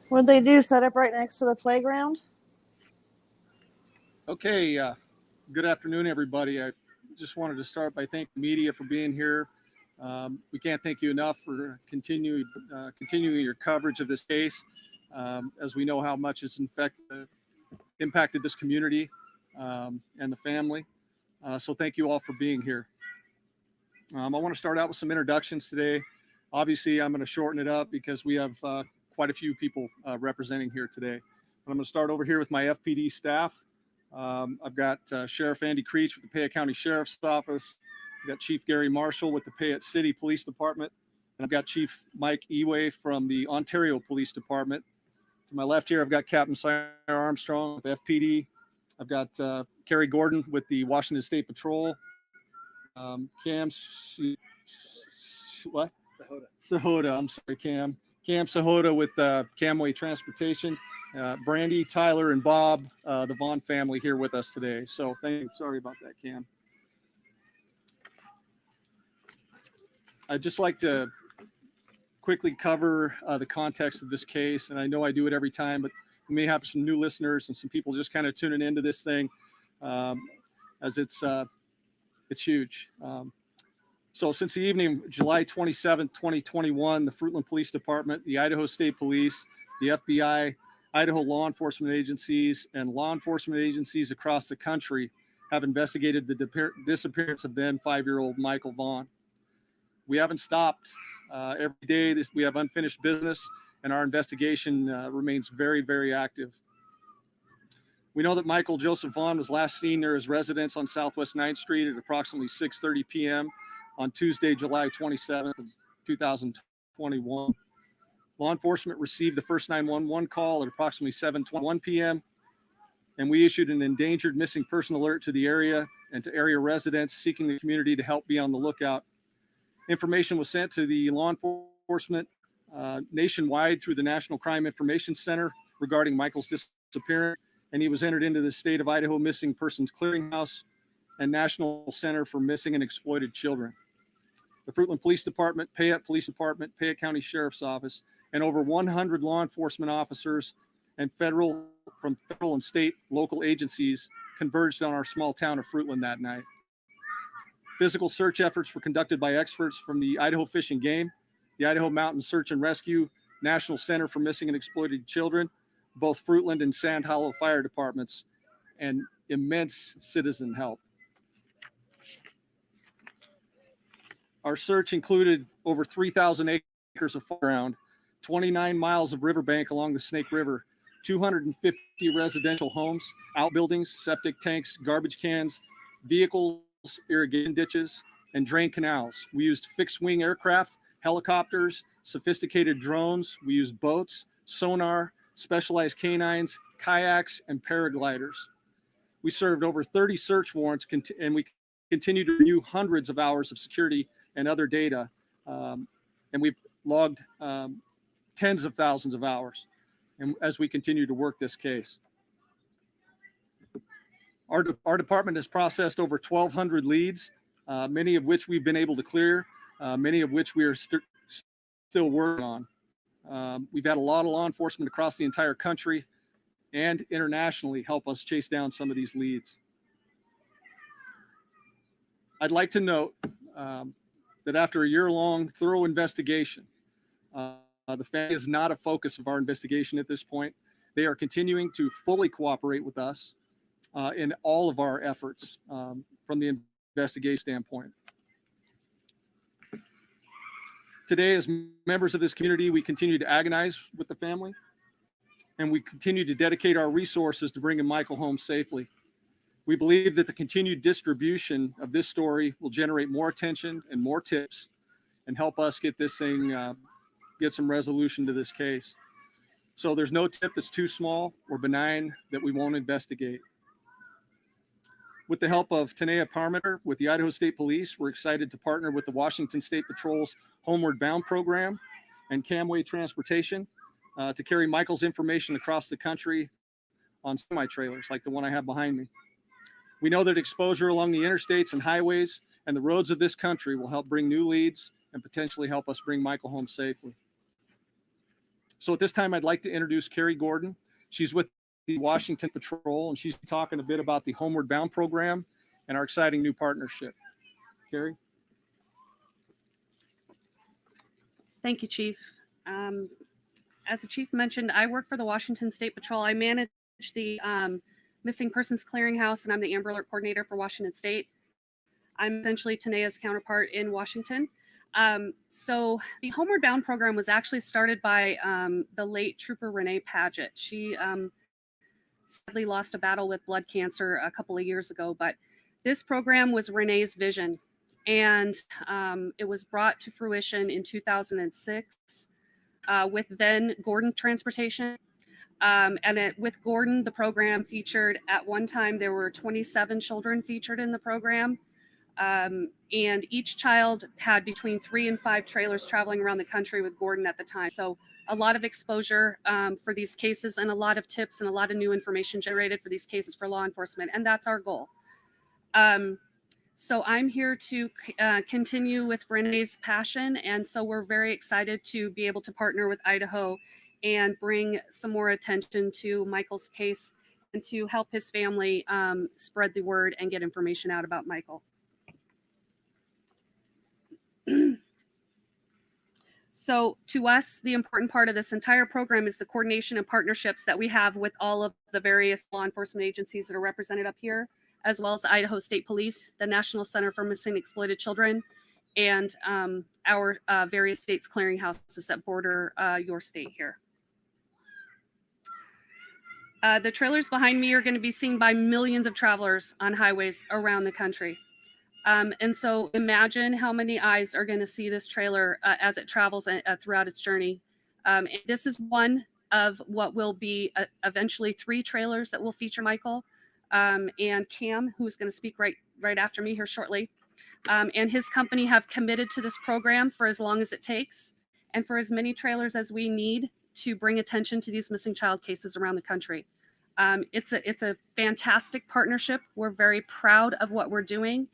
What'd they do? Set up right next to the playground? Okay. Good afternoon, everybody. I just wanted to start by thanking the media for being here. We can't thank you enough for continuing your coverage of this case, as we know how much it's impacted this community and the family. So thank you all for being here. I want to start out with some introductions today. Obviously, I'm going to shorten it up because we have quite a few people representing here today. But I'm going to start over here with my FPD staff. I've got Sheriff Andy Creech with the Payette County Sheriff's Office. I've got Chief Gary Marshall with the Payette City Police Department, And I've got Chief Mike Eway from the Ontario Police Department. To my left here, I've got Captain Simon Armstrong of FPD. I've got Kerry Gordon with the Washington State Patrol. Sahota. I'm sorry, Cam Sahota with Camway Transportation. Brandy, Tyler, and Bob, the Vaughan family here with us today. So thank you. Sorry about that, Cam. I'd just like to quickly cover the context of this case. And I know I do it every time, but we may have some new listeners and some people just kind of tuning into this thing as it's huge. So since the evening of July 27, 2021, the Fruitland Police Department, the Idaho State Police, the FBI, Idaho law enforcement agencies, and law enforcement agencies across the country have investigated the disappearance of then 5-year-old Michael Vaughan. We haven't stopped. Every day we have unfinished business, and our investigation remains very, very active. We know that Michael Joseph Vaughan was last seen near his residence on Southwest 9th Street at approximately 6:30 p.m. on Tuesday, July 27th, 2021. Law enforcement received the first 911 call at approximately 7:21 p.m., and we issued an endangered missing person alert to the area and to area residents seeking the community to help be on the lookout. Information was sent to the law enforcement nationwide through the National Crime Information Center regarding Michael's disappearance, and he was entered into the State of Idaho Missing Persons Clearinghouse and National Center for Missing and Exploited Children. The Fruitland Police Department, Payette Police Department, Payette County Sheriff's Office, and over 100 law enforcement officers and federal and state local agencies converged on our small town of Fruitland that night. Physical search efforts were conducted by experts from the Idaho Fish and Game, the Idaho Mountain Search and Rescue, National Center for Missing and Exploited Children, both Fruitland and Sand Hollow Fire Departments, and immense citizen help. Our search included over 3,000 acres of ground, 29 miles of riverbank along the Snake River, 250 residential homes, outbuildings, septic tanks, garbage cans, vehicles, irrigation ditches, and drain canals. We used fixed-wing aircraft, helicopters, sophisticated drones. We used boats, sonar, specialized canines, kayaks, and paragliders. We served over 30 search warrants, and we continue to review hundreds of hours of security and other data. And we've logged tens of thousands of hours as we continue to work this case. Our department has processed over 1,200 leads, many of which we've been able to clear, many of which we are still working on. We've had a lot of law enforcement across the entire country and internationally help us chase down some of these leads. I'd like to note that after a year-long thorough investigation, the family is not a focus of our investigation at this point. They are continuing to fully cooperate with us in all of our efforts from the investigation standpoint. Today, as members of this community, we continue to agonize with the family, and we continue to dedicate our resources to bringing Michael home safely. We believe that the continued distribution of this story will generate more attention and more tips and help us get this thing, get some resolution to this case. So there's no tip that's too small or benign that we won't investigate. With the help of Tanea Parmenter with the Idaho State Police, we're excited to partner with the Washington State Patrol's Homeward Bound program and Camway Transportation to carry Michael's information across the country on semi-trailers like the one I have behind me. We know that exposure along the interstates and highways and the roads of this country will help bring new leads and potentially help us bring Michael home safely. So at this time, I'd like to introduce Kerry Gordon. She's with the Washington Patrol, and she's talking a bit about the Homeward Bound program and our exciting new partnership. Kerry? Thank you, Chief. As the Chief mentioned, I work for the Washington State Patrol. I manage the Missing Persons Clearinghouse, and I'm the Amber Alert Coordinator for Washington State. I'm essentially Tanea's counterpart in Washington. So the Homeward Bound program was actually started by the late Trooper Renee Paget. She sadly lost a battle with blood cancer a couple of years ago, but this program was Renee's vision. And it was brought to fruition in 2006 with then Gordon Transportation. With Gordon, the program featured, at one time, there were 27 children featured in the program. And each child had between 3 and 5 trailers traveling around the country with Gordon at the time. So a lot of exposure for these cases, and a lot of tips and a lot of new information generated for these cases for law enforcement. And that's our goal. So I'm here to continue with Renee's passion. And so we're very excited to be able to partner with Idaho and bring some more attention to Michael's case and to help his family spread the word and get information out about Michael. So to us, the important part of this entire program is the coordination and partnerships that we have with all of the various law enforcement agencies that are represented up here, as well as the Idaho State Police, the National Center for Missing and Exploited Children, and our various states' clearinghouses that border your state here. The trailers behind me are going to be seen by millions of travelers on highways around the country. And so imagine how many eyes are going to see this trailer as it travels throughout its journey. And this is one of what will be eventually 3 trailers that will feature Michael and Cam, who's going to speak right after me here shortly. And his company have committed to this program for as long as it takes and for as many trailers as we need to bring attention to these missing child cases around the country. It's a fantastic partnership. We're very proud of what we're doing.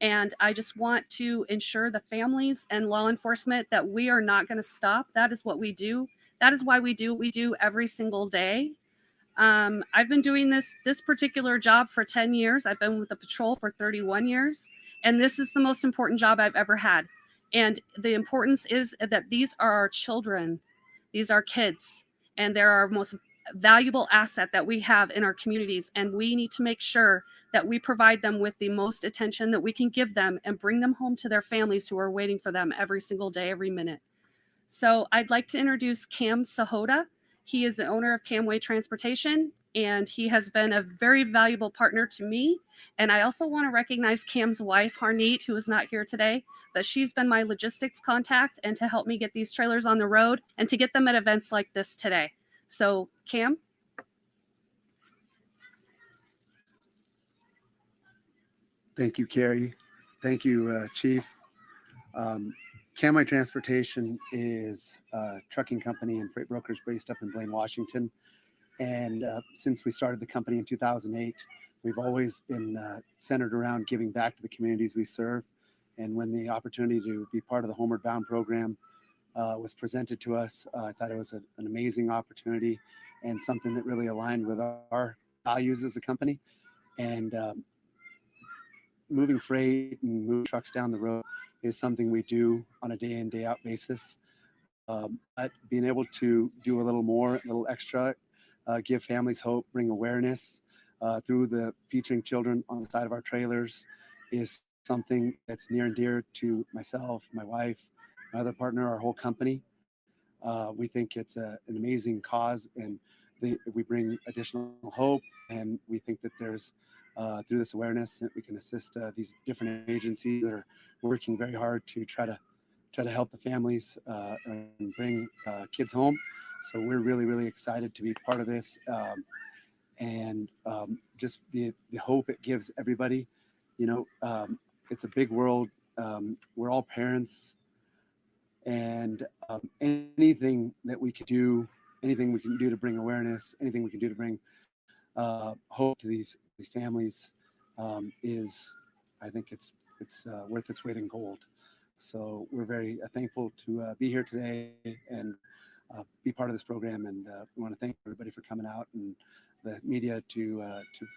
And I just want to ensure the families and law enforcement that we are not going to stop. That is what we do. That is why we do what we do every single day. I've been doing this particular job for 10 years. I've been with the patrol for 31 years. And this is the most important job I've ever had. And the importance is that these are our children. These are kids. And they're our most valuable asset that we have in our communities. And we need to make sure that we provide them with the most attention that we can give them and bring them home to their families who are waiting for them every single day, every minute. So I'd like to introduce Cam Sahota. He is the owner of Camway Transportation, and he has been a very valuable partner to me. And I also want to recognize Cam's wife, Harneet, who is not here today, but she's been my logistics contact and to help me get these trailers on the road and to get them at events like this today. So Cam. Thank you, Carrie. Thank you, Chief. Camway Transportation is a trucking company and freight brokers based up in Blaine, Washington. And since we started the company in 2008, we've always been centered around giving back to the communities we serve. And when the opportunity to be part of the Homeward Bound program was presented to us, I thought it was an amazing opportunity and something that really aligned with our values as a company. And moving freight and moving trucks down the road is something we do on a day in, day out basis. But being able to do a little more, a little extra, give families hope, bring awareness through the featuring children on the side of our trailers is something that's near and dear to myself, my wife, my other partner, our whole company. We think it's an amazing cause, and we bring additional hope, and we think that there's through this awareness that we can assist these different agencies that are working very hard to try to help the families and bring kids home. So we're really, really excited to be part of this, and just the hope it gives everybody. You know, it's a big world. We're all parents, and anything that we can do, anything we can do to bring awareness, anything we can do to bring hope to these families is, I think it's worth its weight in gold. So we're very thankful to be here today and be part of this program. And we want to thank everybody for coming out and the media to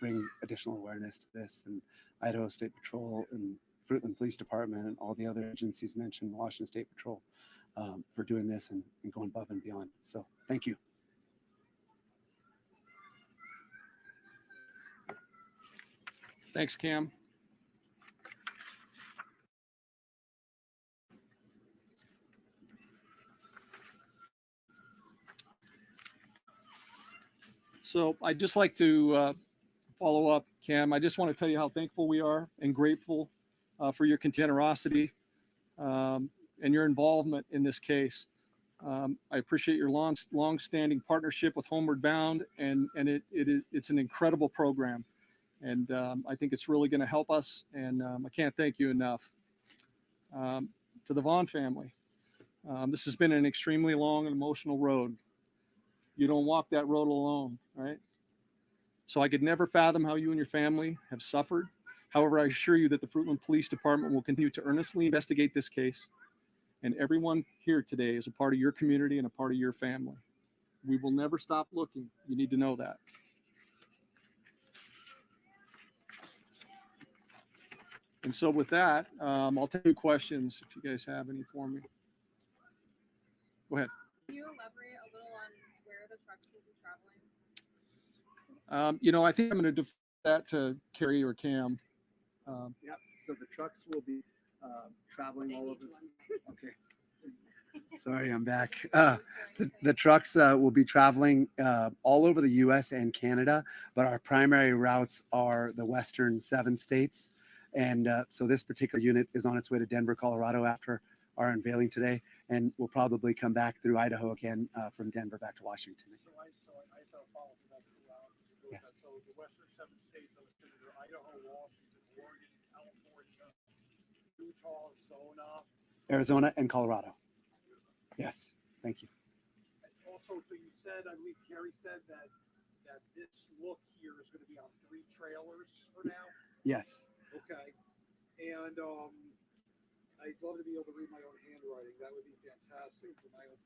bring additional awareness to this, and Idaho State Patrol and Fruitland Police Department and all the other agencies mentioned, Washington State Patrol, for doing this and going above and beyond. So thank you. Thanks, Cam. So I'd just like to follow up, Cam. I just want to tell you how thankful we are and grateful for your generosity and your involvement in this case. I appreciate your long-standing partnership with Homeward Bound, and it's an incredible program, and I think it's really going to help us, and I can't thank you enough. To the Vaughan family, this has been an extremely long and emotional road. You don't walk that road alone, right? So I could never fathom how you and your family have suffered. However, I assure you that the Fruitland Police Department will continue to earnestly investigate this case. And everyone here today is a part of your community and a part of your family. We will never stop looking. You need to know that. And so with that, I'll take your questions if you guys have any for me. Go ahead. Can you elaborate a little on where the trucks will be traveling? I think I'm going to defer that to Carrie or Cam. Yep. So the trucks will be traveling all over. Okay. Sorry, I'm back. The trucks will be traveling all over the U.S. and Canada, but our primary routes are the western 7 states. And so this particular unit is on its way to Denver, Colorado after our unveiling today, and we'll probably come back through Idaho again from Denver back to Washington. So I saw a follow-up to that. Yes. So the western 7 states, I was thinking they're Idaho, Washington, Oregon, California, Utah, Arizona, and Colorado. Yes, thank you. Also, so you said, I believe Carrie said that this look here is going to be on 3 trailers for now. Yes. Okay. And I'd love to be able to read my own handwriting. That would be fantastic for my own.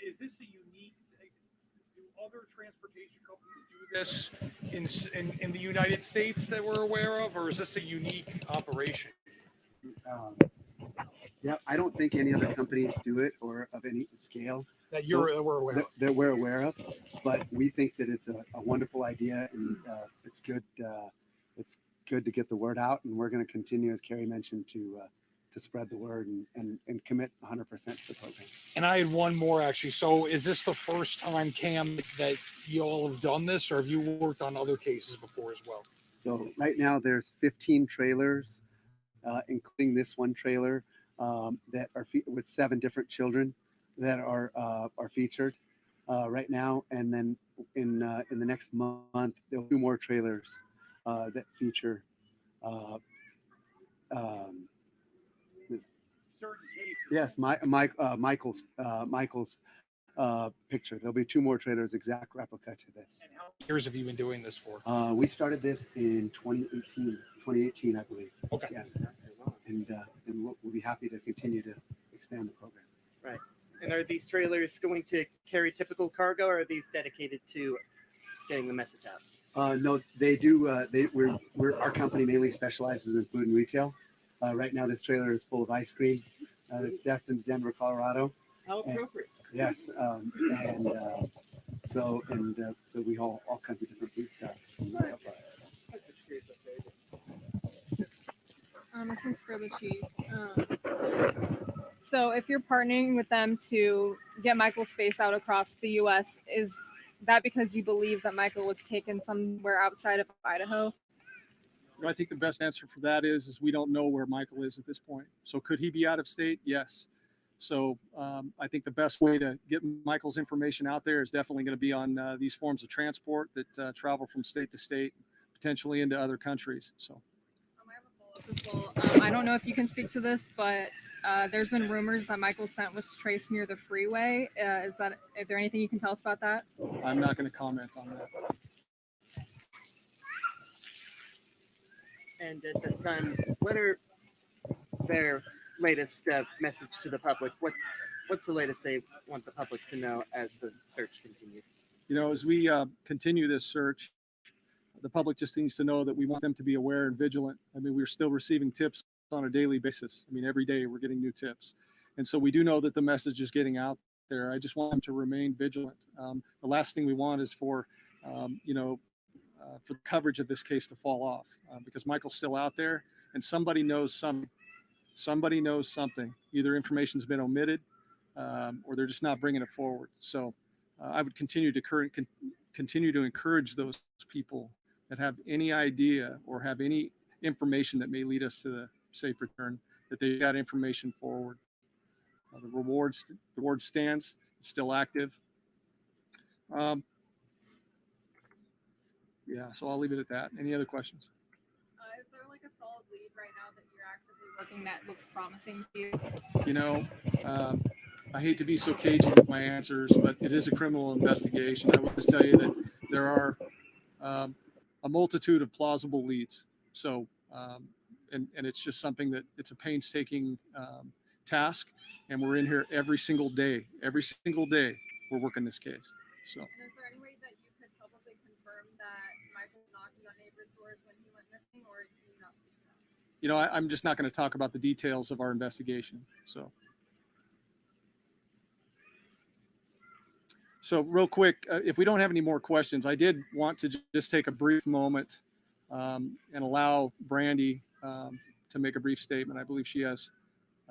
Is this a unique? Do other transportation companies do this in the United States that we're aware of, or is this a unique operation? Yeah, I don't think any other companies do it or of any scale That we're aware of. that we're aware of, but we think that it's a wonderful idea, and it's good. It's good to get the word out, and we're going to continue, as Carrie mentioned, to spread the word and commit 100% to the program. And I had one more actually. So is this the first time, Cam, that you all have done this, or have you worked on other cases before as well? So right now there's 15 trailers, including this one trailer that are with 7 different children that are featured right now, and then in the next month there'll be 2 more trailers that feature Certain cases. yes, Michael's picture. There'll be 2 more trailers, exact replica to this. And how many years have you been doing this for? We started this in 2018, I believe. Okay. Yes, and we'll be happy to continue to expand the program. Right. And are these trailers going to carry typical cargo, or are these dedicated to getting the message out? No, they do. Our company mainly specializes in food and retail. Right now, this trailer is full of ice cream. It's destined to Denver, Colorado. How appropriate. Yes, so we haul all kinds of different food stuff. This one's for the chief. So if you're partnering with them to get Michael's face out across the U.S., is that because you believe that Michael was taken somewhere outside of Idaho? I think the best answer for that is we don't know where Michael is at this point. So could he be out of state? Yes. So I think the best way to get Michael's information out there is definitely going to be on these forms of transport that travel from state to state, potentially into other countries. So. I have a follow-up as well. I don't know if you can speak to this, but there's been rumors that Michael's scent was traced near the freeway. Is there anything you can tell us about that? I'm not going to comment on that. And at this time, what are their latest message to the public? What's the latest they want the public to know as the search continues? As we continue this search, the public just needs to know that we want them to be aware and vigilant. I mean, we're still receiving tips on a daily basis. I mean, every day we're getting new tips. And so we do know that the message is getting out there. I just want them to remain vigilant. The last thing we want is for the coverage of this case to fall off because Michael's still out there and somebody knows something. Somebody knows something. Either information's been omitted or they're just not bringing it forward. So I would continue to encourage those people that have any idea or have any information that may lead us to safe return, that they got information forward. The reward stands, it's still active. Yeah, so I'll leave it at that. Any other questions? Is there like a solid lead right now that you're actively working that looks promising to you? You know, I hate to be so cagey with my answers, but it is a criminal investigation. I will just tell you that there are a multitude of plausible leads. So, and it's just something that it's a painstaking task, and we're in here every single day. Every single day, we're working this case. So. And is there any way that you could publicly confirm that Michael knocked on neighbors' doors when he went missing, or do you not speak to that? You know, I'm just not going to talk about the details of our investigation. So real quick, if we don't have any more questions, I did want to just take a brief moment and allow Brandy to make a brief statement. I believe she has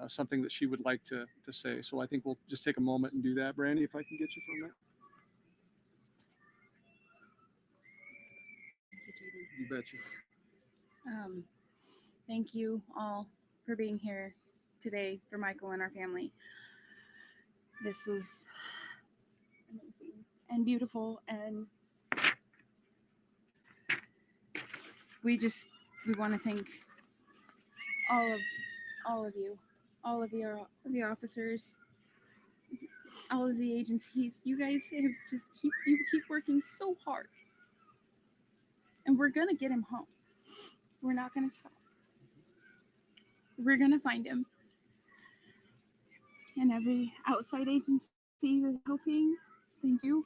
something that she would like to say. So I think we'll just take a moment and do that. Brandy, if I can get you for a minute. You betcha. Thank you all for being here today for Michael and our family. This is amazing and beautiful, and we want to thank all of you, all of your officers, all of the agencies. You guys have keep working so hard, and we're gonna get him home. We're not gonna stop. We're gonna find him. And every outside agency that's helping, thank you.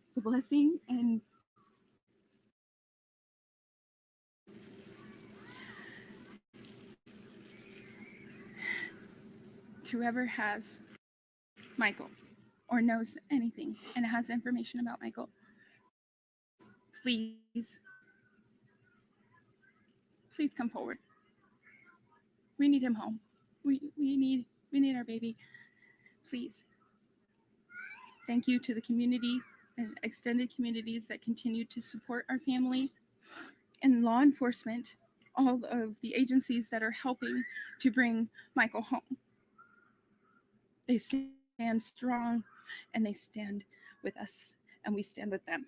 It's a blessing. And whoever has Michael or knows anything and has information about Michael, please come forward. We need him home. We need our baby. Please. Thank you to the community and extended communities that continue to support our family, and law enforcement, all of the agencies that are helping to bring Michael home. They stand strong, and they stand with us, and we stand with them.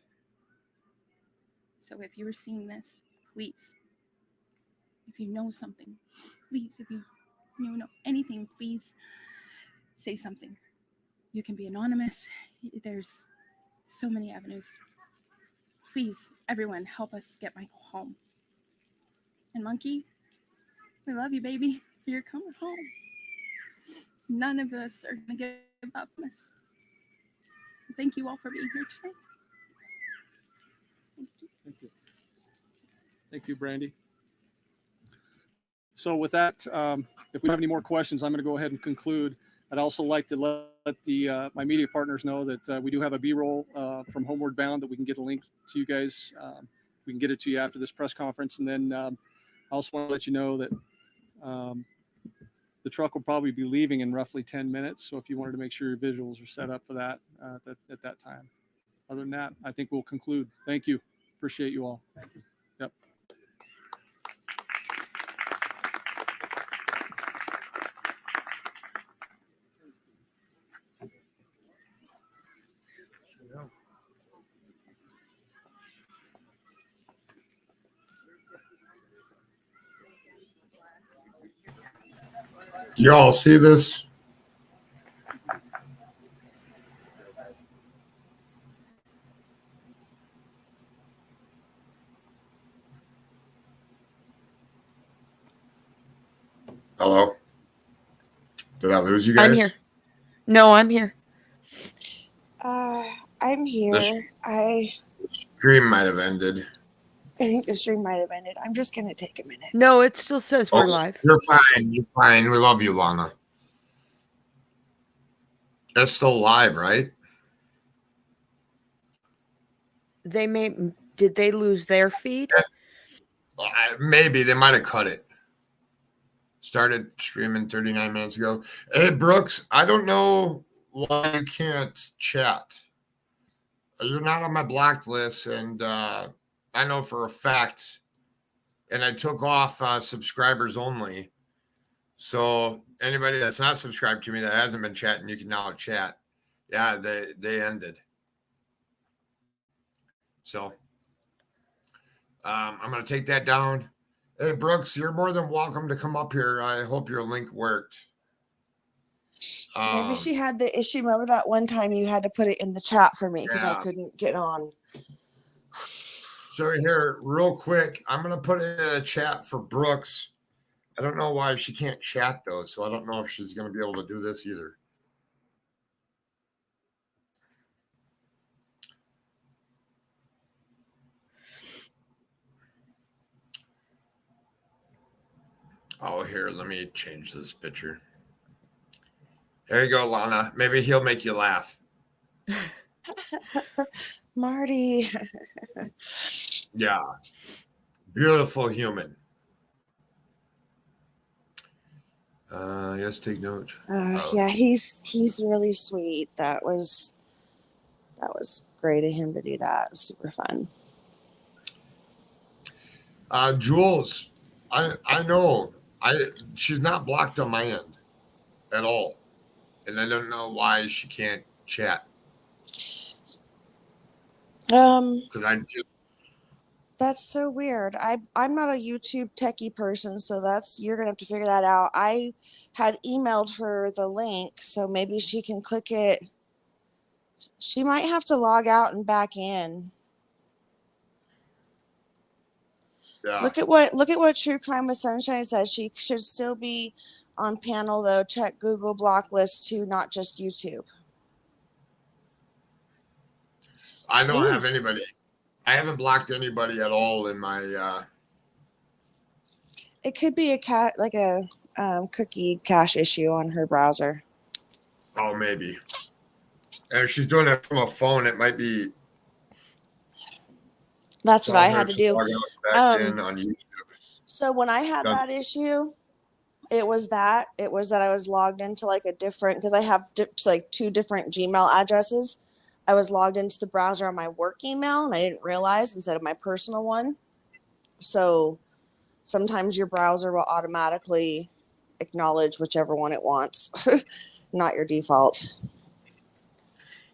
So if you are seeing this, please, if you know something, please, if you know anything, please say something. You can be anonymous. There's so many avenues. Please, everyone, help us get Michael home. And Monkey, we love you, baby. You're coming home. None of us are going to give up on us. Thank you all for being here today. Thank you. Thank you, Brandy. So with that, if we don't have any more questions, I'm going to go ahead and conclude. I'd also like to let my media partners know that we do have a B-roll from Homeward Bound that we can get a link to you guys. We can get it to you after this press conference. And then I also want to let you know that the truck will probably be leaving in roughly 10 minutes. So if you wanted to make sure your visuals are set up for that at that time. Other than that, I think we'll conclude. Thank you. Appreciate you all. Thank you. Yep. Y'all see this? Hello? Did I lose you guys? I'm here. No, I'm here. I'm here. I Stream might have ended. think the stream might have ended. I'm just gonna take a minute. No, it still says we're live. You're fine. You're fine. We love you, Lana. It's still live, right? Did they lose their feed? Maybe they might have cut it. Started streaming 39 minutes ago. Hey, Brooks, I don't know why you can't chat. You're not on my blocked list, and I know for a fact and I took off subscribers only. So anybody that's not subscribed to me that hasn't been chatting, you can now chat. Yeah, they ended. So I'm going to take that down. Hey, Brooks, you're more than welcome to come up here. I hope your link worked. Maybe she had the issue. Remember that one time you had to put it in the chat for me because I Yeah. couldn't get on. So here, real quick, I'm going to put it in a chat for Brooks. I don't know why she can't chat, though, so I don't know if she's going to be able to do this either. Oh, here, let me change this picture. There you go, Lana. Maybe he'll make you laugh. Marty. Yeah. Beautiful human. Yes, take note. Yeah, he's really sweet. That was great of him to do that. It was super fun. Jules, I know she's not blocked on my end at all, and I don't know why she can't chat. Because That's so weird. I'm not a YouTube techie person, so you're gonna have to figure that out. I had emailed her the link, so maybe she can click it. She might have to log out and back in. Yeah. Look at what True Crime with Sunshine says. She should still be on panel though. Check Google block list too, not just YouTube. I don't have anybody. I haven't blocked anybody at all in my. It could be a cookie cache issue on her browser. Oh, maybe. And if she's doing it from a phone, it might be. That's what I had to do. On YouTube. So when I had that issue, it was that I was logged into like a different, because I have like 2 different Gmail addresses. I was logged into the browser on my work email, and I didn't realize, instead of my personal one. So sometimes your browser will automatically acknowledge whichever one it wants, not your default.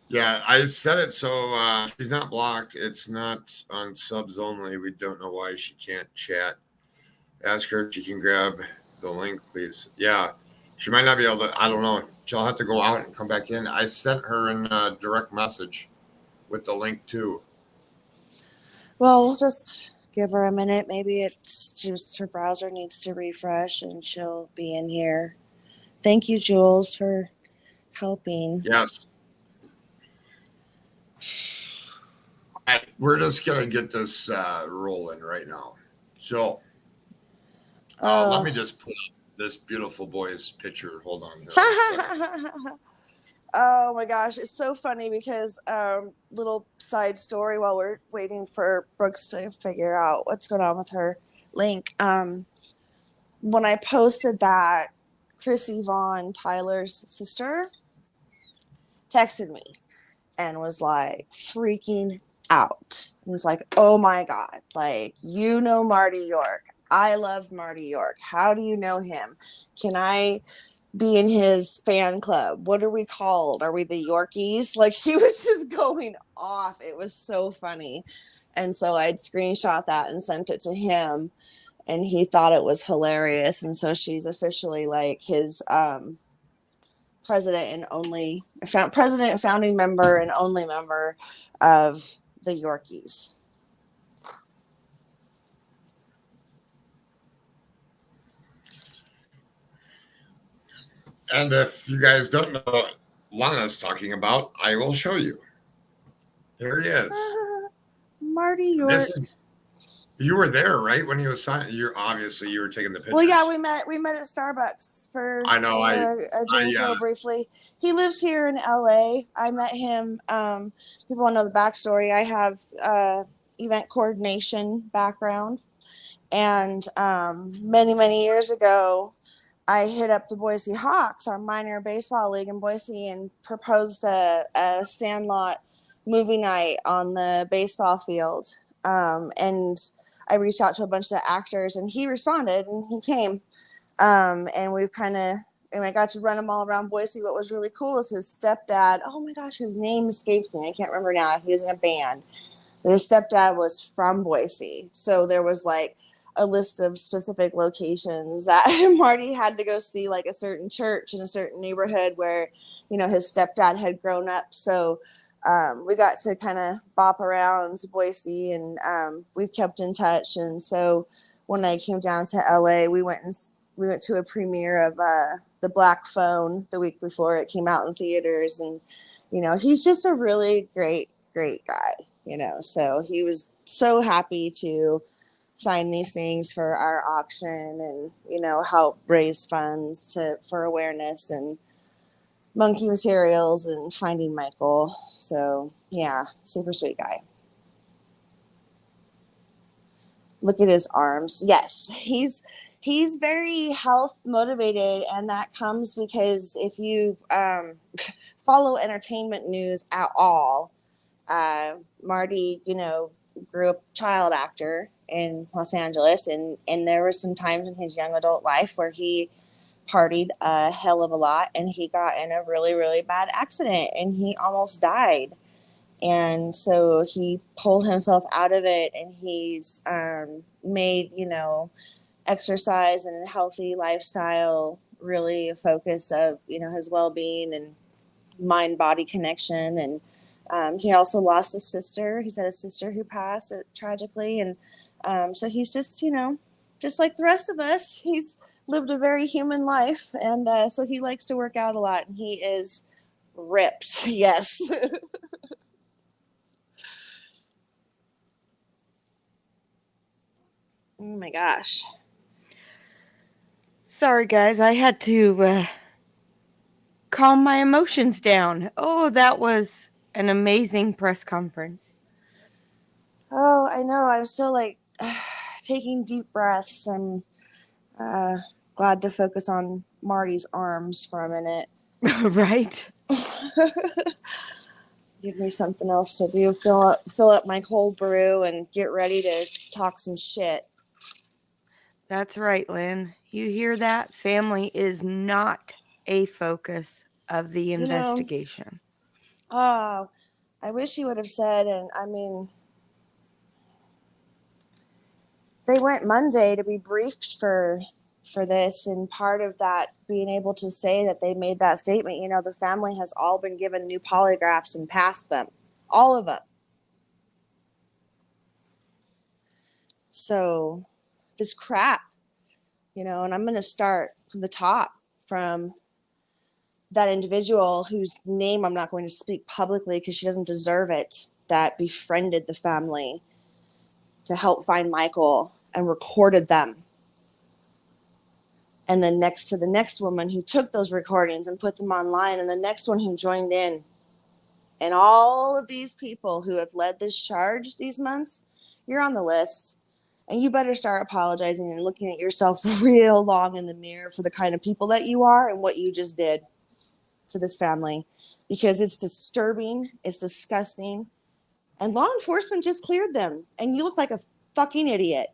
Yeah, I set it so she's not blocked. It's not on subs only. We don't know why she can't chat. Ask her if she can grab the link, please. Yeah, she might not be able to. I don't know. She'll have to go out and come back in. I sent her in a direct message with the link too. Well, we'll just give her a minute. Maybe it's just her browser needs to refresh and she'll be in here. Thank you, Jules, for helping. Yes. All right, we're just going to get this rolling right now. So let me just put up this beautiful boy's picture. Hold on here. Oh my gosh, it's so funny because little side story while we're waiting for Brooks to figure out what's going on with her link. When I posted that, Chrissy Vaughan, Tyler's sister, texted me and was like freaking out. And was like, oh my God, like, you know Marty York. I love Marty York. How do you know him? Can I be in his fan club? What are we called? Are we the Yorkies? Like, she was just going off. It was so funny. And so I'd screenshot that and sent it to him, and he thought it was hilarious. And so she's officially like his president, founding member, and only member of the Yorkies. And if you guys don't know what Lana's talking about, I will show you. Here he is. Marty York. You were there, right, when he was signing? You were taking the picture. Well, yeah, we met at Starbucks for I know a drink briefly. He lives here in LA. I met him. People want to know the backstory. I have event coordination background, and many years ago, I hit up the Boise Hawks, our minor baseball league in Boise, and proposed a Sandlot movie night on the baseball field. And I reached out to a bunch of the actors, and he responded, and he came. And we've and I got to run them all around Boise. What was really cool is his stepdad. Oh my gosh, his name escapes me. I can't remember now. He was in a band, but his stepdad was from Boise. So there was like a list of specific locations that Marty had to go see, like a certain church in a certain neighborhood where, his stepdad had grown up. So we got to kind of bop around Boise, and we've kept in touch. And so when I came down to LA, we went to a premiere of The Black Phone the week before it came out in theaters. And, he's just a really great, great guy, so he was so happy to sign these things for our auction and, help raise funds for awareness and monkey materials and finding Michael. So yeah, super sweet guy. Look at his arms. Yes, he's very health motivated, and that comes because if you follow entertainment news at all, Marty, grew up child actor in Los Angeles, and there were some times in his young adult life where he partied a hell of a lot, and he got in a really, really bad accident, and he almost died. And so he pulled himself out of it, and he's made, exercise and a healthy lifestyle really a focus of, his well-being and mind-body connection. And he also lost a sister. He's had a sister who passed tragically. And so he's just, just like the rest of us, he's lived a very human life. And so he likes to work out a lot, and he is ripped. Yes. Oh my gosh. Sorry, guys. I had to calm my emotions down. Oh, that was an amazing press conference. Oh, I know. I'm still like taking deep breaths. I'm glad to focus on Marty's arms for a minute. Right? Give me something else to do. Fill up my cold brew and get ready to talk some shit. That's right, Lynn. You hear that? Family is not a focus of the investigation. Oh, I wish he would have said, and I mean, they went Monday to be briefed for this, and part of that being able to say that they made that statement, the family has all been given new polygraphs and passed them, all of them. So this crap, and I'm going to start from the top, from that individual whose name I'm not going to speak publicly because she doesn't deserve it, that befriended the family to help find Michael and recorded them. And then next to the next woman who took those recordings and put them online, and the next one who joined in. And all of these people who have led this charge these months, you're on the list. And you better start apologizing and looking at yourself real long in the mirror for the kind of people that you are and what you just did to this family. Because it's disturbing, it's disgusting. And law enforcement just cleared them. And you look like a fucking idiot.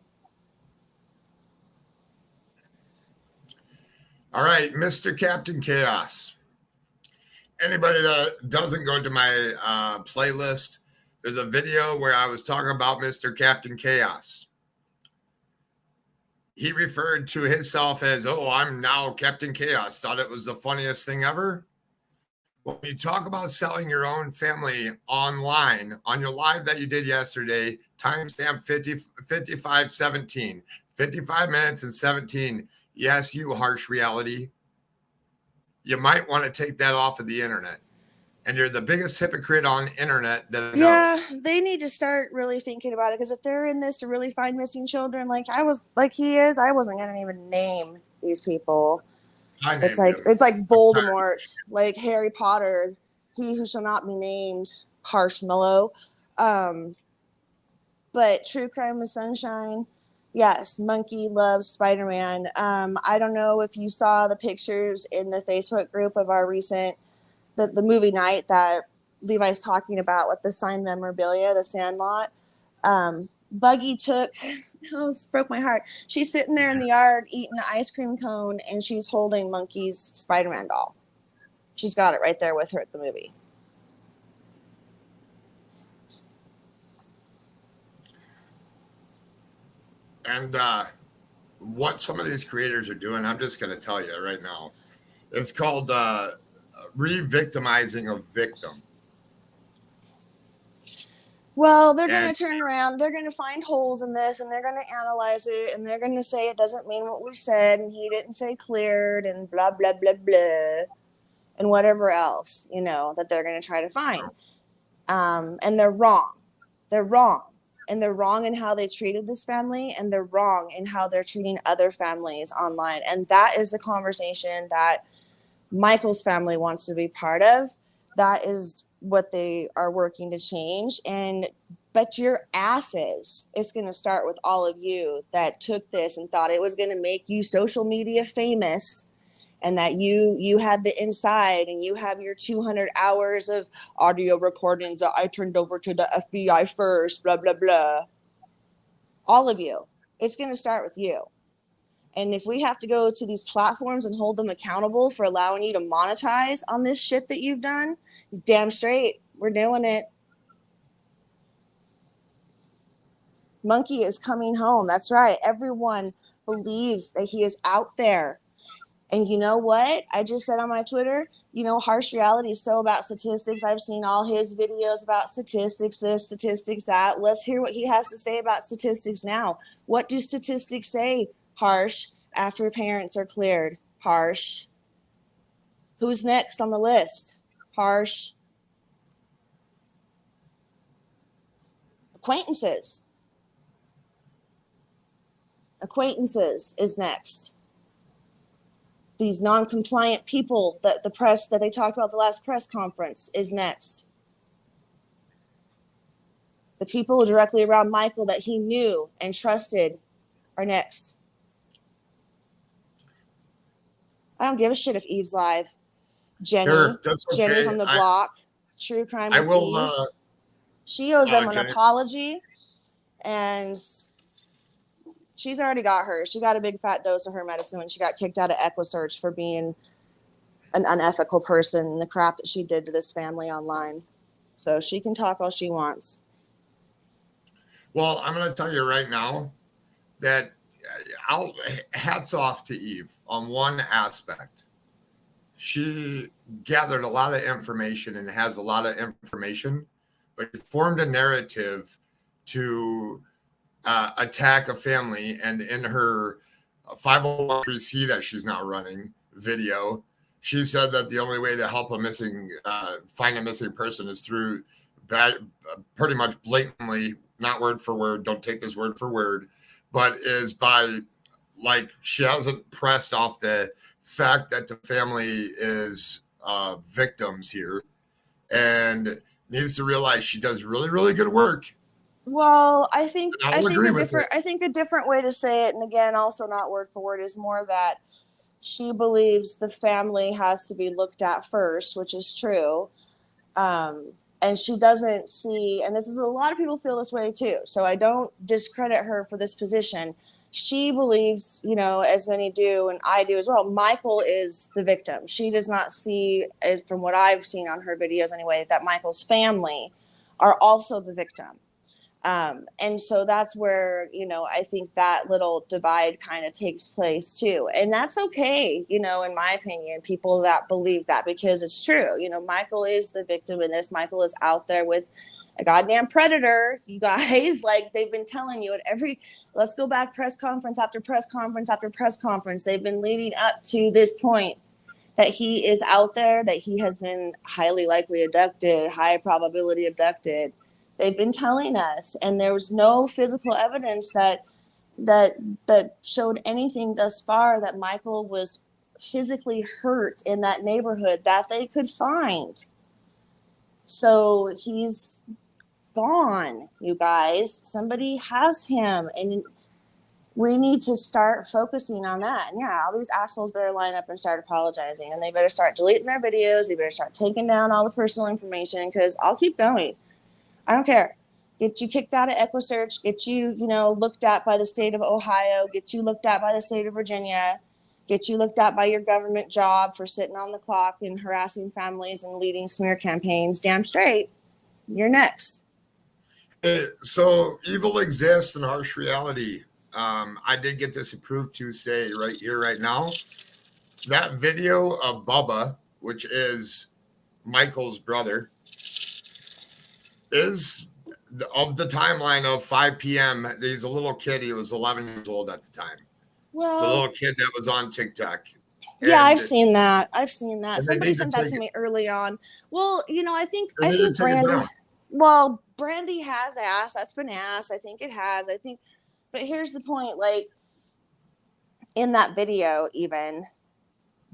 All right, Mr. Captain Chaos. Anybody that doesn't go to my playlist, there's a video where I was talking about Mr. Captain Chaos. He referred to himself as, I'm now Captain Chaos. Thought it was the funniest thing ever. When you talk about selling your own family online on your live that you did yesterday, timestamp 55:17, 55 minutes and 17. Yes, you harsh reality. You might want to take that off of the internet. And you're the biggest hypocrite on internet that I know. Yeah, they need to start really thinking about it, because if they're in this to really find missing children, like he is, I wasn't gonna even name these people. It's like Voldemort, like Harry Potter, he who shall not be named, Marshmallow. But True Crime with Sunshine, yes, Monkey loves Spider-Man. I don't know if you saw the pictures in the Facebook group of our recent the movie night that Levi's talking about with the signed memorabilia, the Sandlot. Buggy took Oh, it broke my heart. She's sitting there in the yard eating an ice cream cone, and she's holding Monkey's Spider-Man doll. She's got it right there with her at the movie. And what some of these creators are doing, I'm just going to tell you right now. It's called re-victimizing a victim. Well, they're going to turn around. They're going to find holes in this, and they're going to analyze it, and they're going to say it doesn't mean what we said, and he didn't say cleared, and blah, blah, blah, blah, and whatever else, that they're going to try to find. And they're wrong. They're wrong. And they're wrong in how they treated this family, and they're wrong in how they're treating other families online. And that is the conversation that Michael's family wants to be part of. That is what they are working to change. And bet your asses it's going to start with all of you that took this and thought it was going to make you social media famous, and that you had the inside, and you have your 200 hours of audio recordings that I turned over to the FBI first, blah, blah, blah. All of you. It's going to start with you. And if we have to go to these platforms and hold them accountable for allowing you to monetize on this shit that you've done, damn straight, we're doing it. Monkey is coming home. That's right. Everyone believes that he is out there. And you know what? I just said on my Twitter, Harsh Reality is so about statistics. I've seen all his videos about statistics, this, statistics, that. Let's hear what he has to say about statistics now. What do statistics say, Harsh, after parents are cleared? Harsh. Who's next on the list? Harsh. Acquaintances. Acquaintances is next. These non-compliant people that they talked about the last press conference is next. The people directly around Michael that he knew and trusted are next. I don't give a shit if Eve's live. Jenny from the block, True Crime with Eve. She owes them an apology, and she's already got hers. She got a big fat dose of her medicine when she got kicked out of EquiSearch for being an unethical person and the crap that she did to this family online. So she can talk all she wants. Well, I'm going to tell you right now that hats off to Eve on one aspect. She gathered a lot of information and has a lot of information, but formed a narrative to attack a family. And in her 501c that she's now running video, she said that the only way to help find a missing person is through pretty much blatantly, not word for word, don't take this word for word, but is by, she hasn't pressed off the fact that the family is victims here, and needs to realize she does really, really good work. Well, I think a different way to say it, and again, also not word for word, is more that she believes the family has to be looked at first, which is true. And she doesn't see, and this is a lot of people feel this way too. So I don't discredit her for this position. She believes, as many do, and I do as well, Michael is the victim. She does not see, from what I've seen on her videos anyway, that Michael's family are also the victim. And so that's where, I think that little divide kind of takes place too. And that's okay, in my opinion, people that believe that, because it's true. Michael is the victim in this. Michael is out there with a goddamn predator, you guys. They've been telling you at let's go back, press conference after press conference after press conference. They've been leading up to this point that he is out there, that he has been highly likely abducted, high probability abducted. They've been telling us, and there was no physical evidence that showed anything thus far that Michael was physically hurt in that neighborhood that they could find. So he's gone, you guys. Somebody has him, and we need to start focusing on that. And yeah, all these assholes better line up and start apologizing, and they better start deleting their videos. They better start taking down all the personal information, because I'll keep going. I don't care. get you kicked out of EquiSearch, get you, looked at by the state of Ohio, get you looked at by the state of Virginia, get you looked at by your government job for sitting on the clock and harassing families and leading smear campaigns. Damn straight, you're next. So evil exists in harsh reality. I did get this approved to say right here, right now, that video of Bubba, which is Michael's brother, is of the timeline of 5 p.m. He's a little kid. He was 11 years old at the time. Well, the little kid that was on TikTok. Yeah, And I've seen that. Somebody sent that to take me early on. Well, I think They need to take it Brandy. down. Well, Brandy has asked. That's been asked. I think it has. But here's the point. Like in that video, even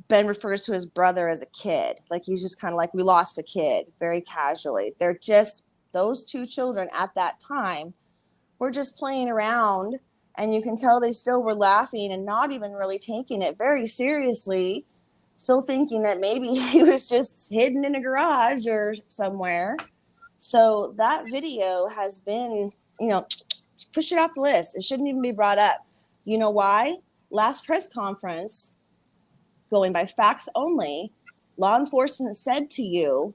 Ben refers to his brother as a kid. Like he's just kind of like, we lost a kid, very casually. They're just those two children at that time were just playing around. And you can tell they still were laughing and not even really taking it very seriously, still thinking that maybe he was just hidden in a garage or somewhere. So that video has been, push it off the list. It shouldn't even be brought up. You know why? Last press conference, going by facts only, law enforcement said to you,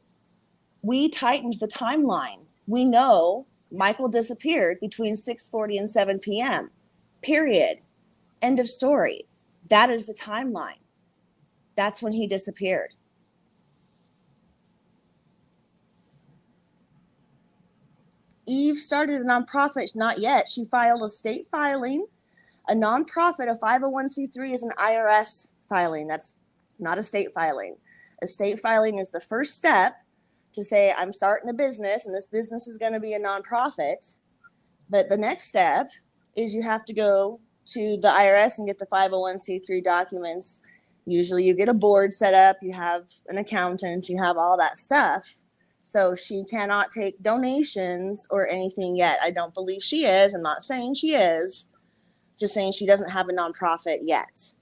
we tightened the timeline. We know Michael disappeared between 6:40 and 7 p.m. Period. End of story. That is the timeline. That's when he disappeared. Eve started a nonprofit, not yet. She filed a state filing. A nonprofit, a 501c3 is an IRS filing. That's not a state filing. A state filing is the first step to say, I'm starting a business and this business is going to be a nonprofit. But the next step is you have to go to the IRS and get the 501c3 documents. Usually you get a board set up, you have an accountant, you have all that stuff. So she cannot take donations or anything yet. I don't believe she is. I'm not saying she is. Just saying she doesn't have a nonprofit yet.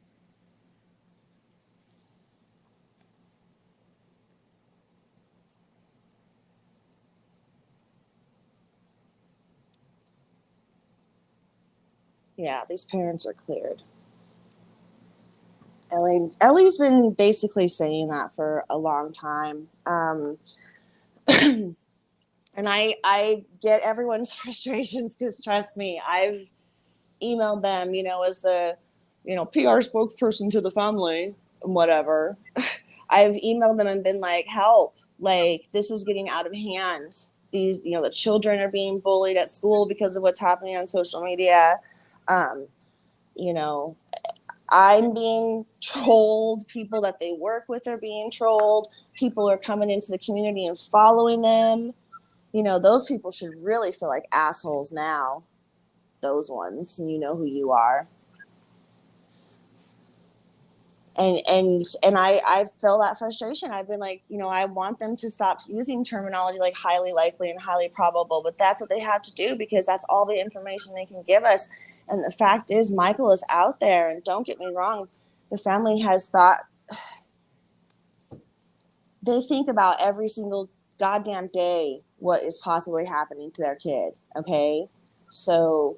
Yeah, these parents are cleared. Ellie's been basically saying that for a long time. And I get everyone's frustrations because trust me, I've emailed them, as the, PR spokesperson to the family and whatever. I've emailed them and been like, help, like this is getting out of hand. These, the children are being bullied at school because of what's happening on social media. I'm being trolled. People that they work with are being trolled. People are coming into the community and following them. Those people should really feel like assholes now. Those ones, and you know who you are. And I feel that frustration. I've been like, I want them to stop using terminology like highly likely and highly probable, but that's what they have to do because that's all the information they can give us. And the fact is, Michael is out there, and don't get me wrong, the family has thought, they think about every single goddamn day what is possibly happening to their kid, okay? So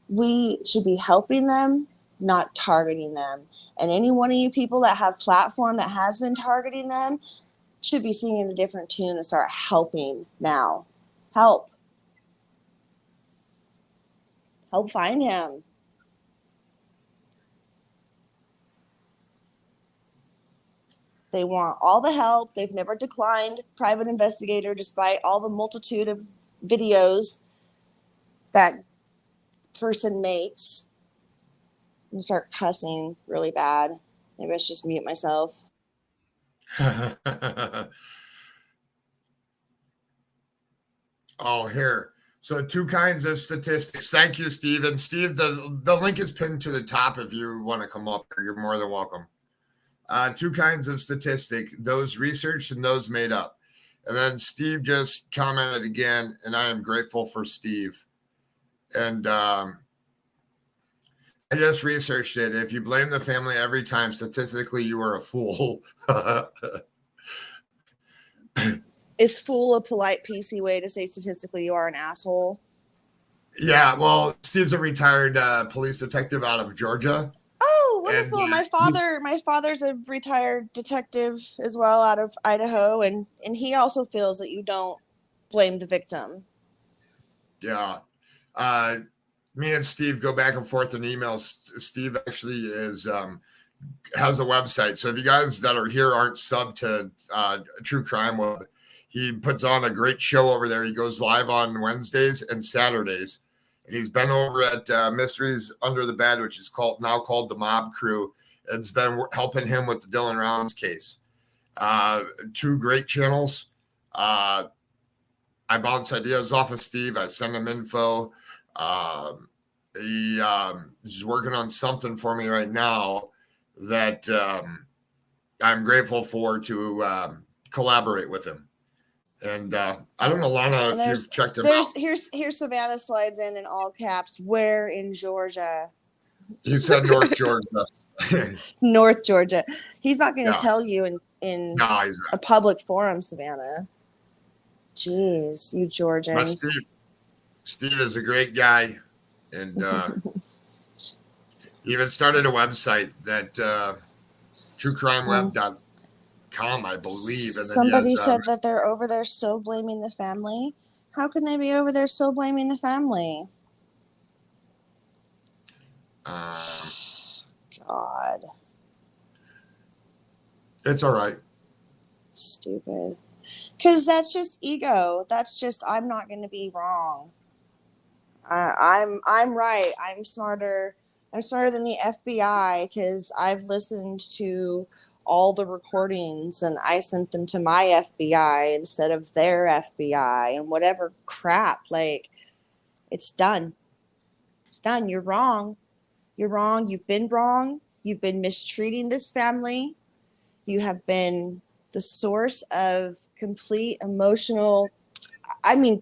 we should be helping them, not targeting them. And any one of you people that have platform that has been targeting them should be singing a different tune and start helping now. Help find him. They want all the help. They've never declined private investigator despite all the multitude of videos that person makes. I'm gonna start cussing really bad. Maybe I should just mute myself. Oh, here. So 2 kinds of statistics. Thank you, Steve. And Steve, the link is pinned to the top if you want to come up. You're more than welcome. 2 kinds of statistic, those researched and those made up. And then Steve just commented again, and I am grateful for Steve. And I just researched it. If you blame the family every time, statistically, you are a fool. Is fool a polite, PC way to say statistically you are an asshole? Yeah, well, Steve's a retired police detective out of Georgia. Oh, And wonderful! My father's a retired detective as well, out of Idaho, and he also feels that you don't blame the victim. yeah, me and Steve go back and forth in emails. Steve actually has a website, so if you guys that are here aren't subbed to True Crime Web, he puts on a great show over there. He goes live on Wednesdays and Saturdays. And he's been over at Mysteries Under the Bed, which is now called The Mob Crew. It's been helping him with the Dylan Rounds case. Two great channels. I bounce ideas off of Steve. I send him info. He's working on something for me right now that I'm grateful for to collaborate with him. And I don't know, Lana, if you've checked him out. Here's Savannah slides in all caps. Where in Georgia? He said North Georgia. North Georgia. He's not going to Yeah. tell you in No, he's a not. public forum, Savannah. Jeez, you But Georgians. Steve is a great guy. And he even started a website that truecrimeweb.com, I believe. And then Somebody said that they're over there still blaming the family. How can they be over there still blaming the family? God. It's all right. Stupid. Because that's just ego. That's just, I'm not going to be wrong. I'm right. I'm smarter. I'm smarter than the FBI because I've listened to all the recordings and I sent them to my FBI instead of their FBI and whatever crap. Like, it's done. It's done. You're wrong. You're wrong. You've been wrong. You've been mistreating this family. You have been the source of complete emotional,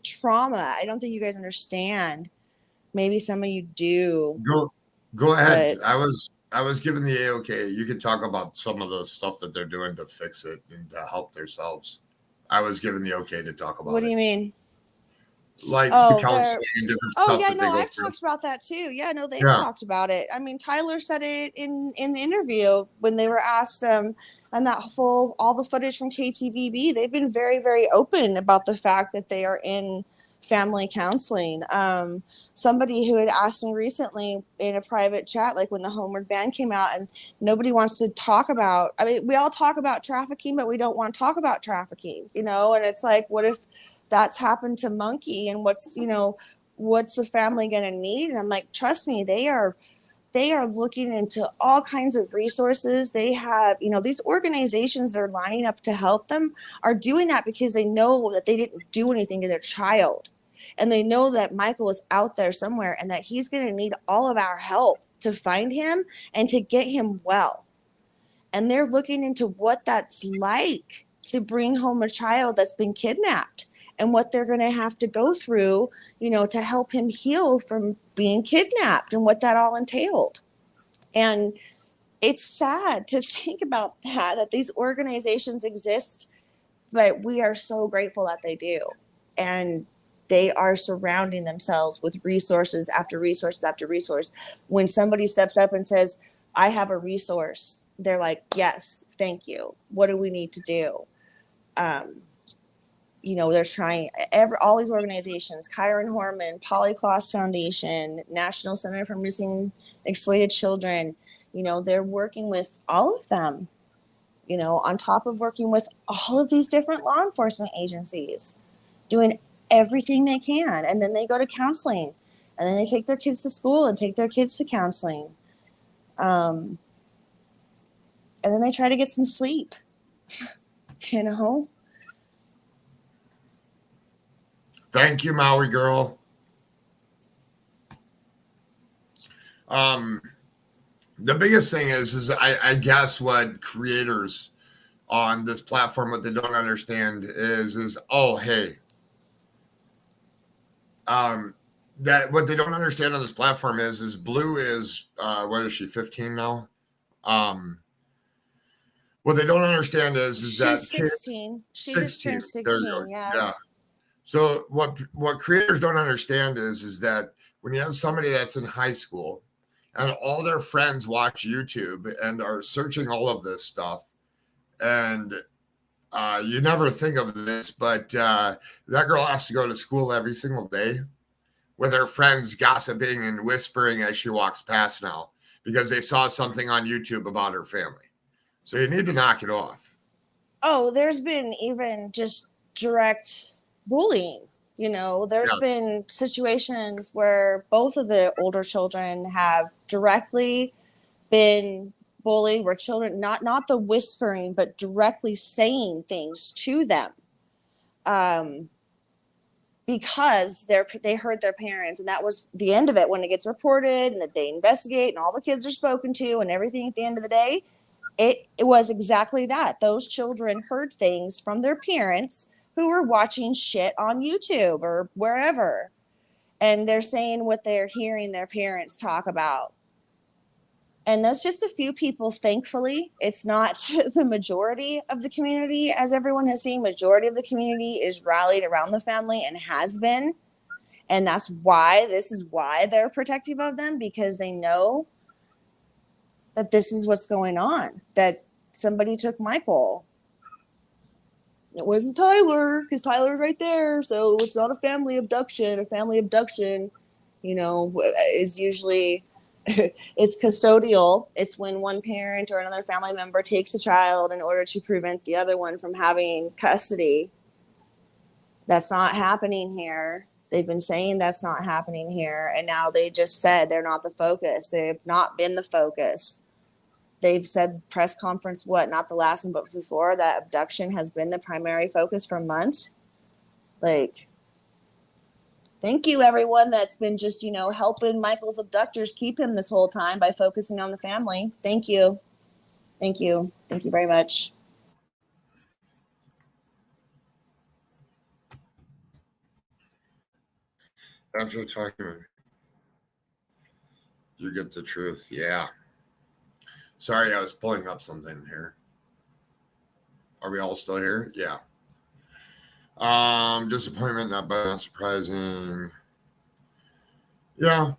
trauma. I don't think you guys understand. Maybe some of you do. Go ahead. But I was given the A-OK. You could talk about some of the stuff that they're doing to fix it and to help themselves. I was given the OK to talk about it. what do you mean? Like the counseling and different stuff yeah, that they no, go I've through. talked about that too. Yeah, no, they've Yeah. talked about it. I mean, Tyler said it in the interview when they were asked and that all the footage from KTVB, they've been very, very open about the fact that they are in family counseling. Somebody who had asked me recently in a private chat, like when the Homeward Bound came out, and nobody wants to talk about, we all talk about trafficking, but we don't want to talk about trafficking, and it's like, what if that's happened to Monkey, and what's the family going to need? And I'm like, trust me, they are looking into all kinds of resources. They have, these organizations that are lining up to help them are doing that because they know that they didn't do anything to their child. And they know that Michael is out there somewhere and that he's going to need all of our help to find him and to get him well. And they're looking into what that's like to bring home a child that's been kidnapped and what they're going to have to go through, to help him heal from being kidnapped and what that all entailed. And it's sad to think about that these organizations exist, but we are so grateful that they do. And they are surrounding themselves with resources after resources after resource. When somebody steps up and says, I have a resource, they're like, yes, thank you. What do we need to do? They're trying all these organizations, Kyron Horman, Polycloss Foundation, National Center for Missing Exploited Children, they're working with all of them, on top of working with all of these different law enforcement agencies, doing everything they can. And then they go to counseling, and then they take their kids to school and take their kids to counseling. And then they try to get some sleep, Thank you, Maui girl. The biggest thing is I guess what creators on this platform, what they don't understand is oh, hey, that what they don't understand on this platform is Blue is what is she, 15 now? What they don't understand is that She's kids 16. She just 16. turned There you go. 16. Yeah. Yeah. So what creators don't understand is that when you have somebody that's in high school and all their friends watch YouTube and are searching all of this stuff, and you never think of this, but that girl has to go to school every single day with her friends gossiping and whispering as she walks past now because they saw something on YouTube about her family. So you need to knock it off. Oh, there's been even just direct bullying. There's Yes. been situations where both of the older children have directly been bullied, where children, not the whispering, but directly saying things to them, because they heard their parents, and that was the end of it. When it gets reported and that they investigate and all the kids are spoken to and everything, at the end of the day, it was exactly that. Those children heard things from their parents who were watching shit on YouTube or wherever, and they're saying what they're hearing their parents talk about. And that's just a few people, thankfully. It's not the majority of the community. As everyone has seen, majority of the community is rallied around the family and has been. And this is why they're protective of them, because they know that this is what's going on, that somebody took Michael. It wasn't Tyler, because Tyler's right there. So it's not a family abduction. A family abduction, is usually... it's custodial. It's when one parent or another family member takes a child in order to prevent the other one from having custody. That's not happening here. They've been saying that's not happening here, and now they just said they're not the focus. They've not been the focus. They've said press conference, not the last one, but before, that abduction has been the primary focus for months. Thank you, everyone that's been just, helping Michael's abductors keep him this whole time by focusing on the family. Thank you. Thank you. Thank you very much. After talking, you get the truth. Yeah. Sorry, I was pulling up something here. Are we all still here? Yeah. Disappointment, not surprising. Yeah.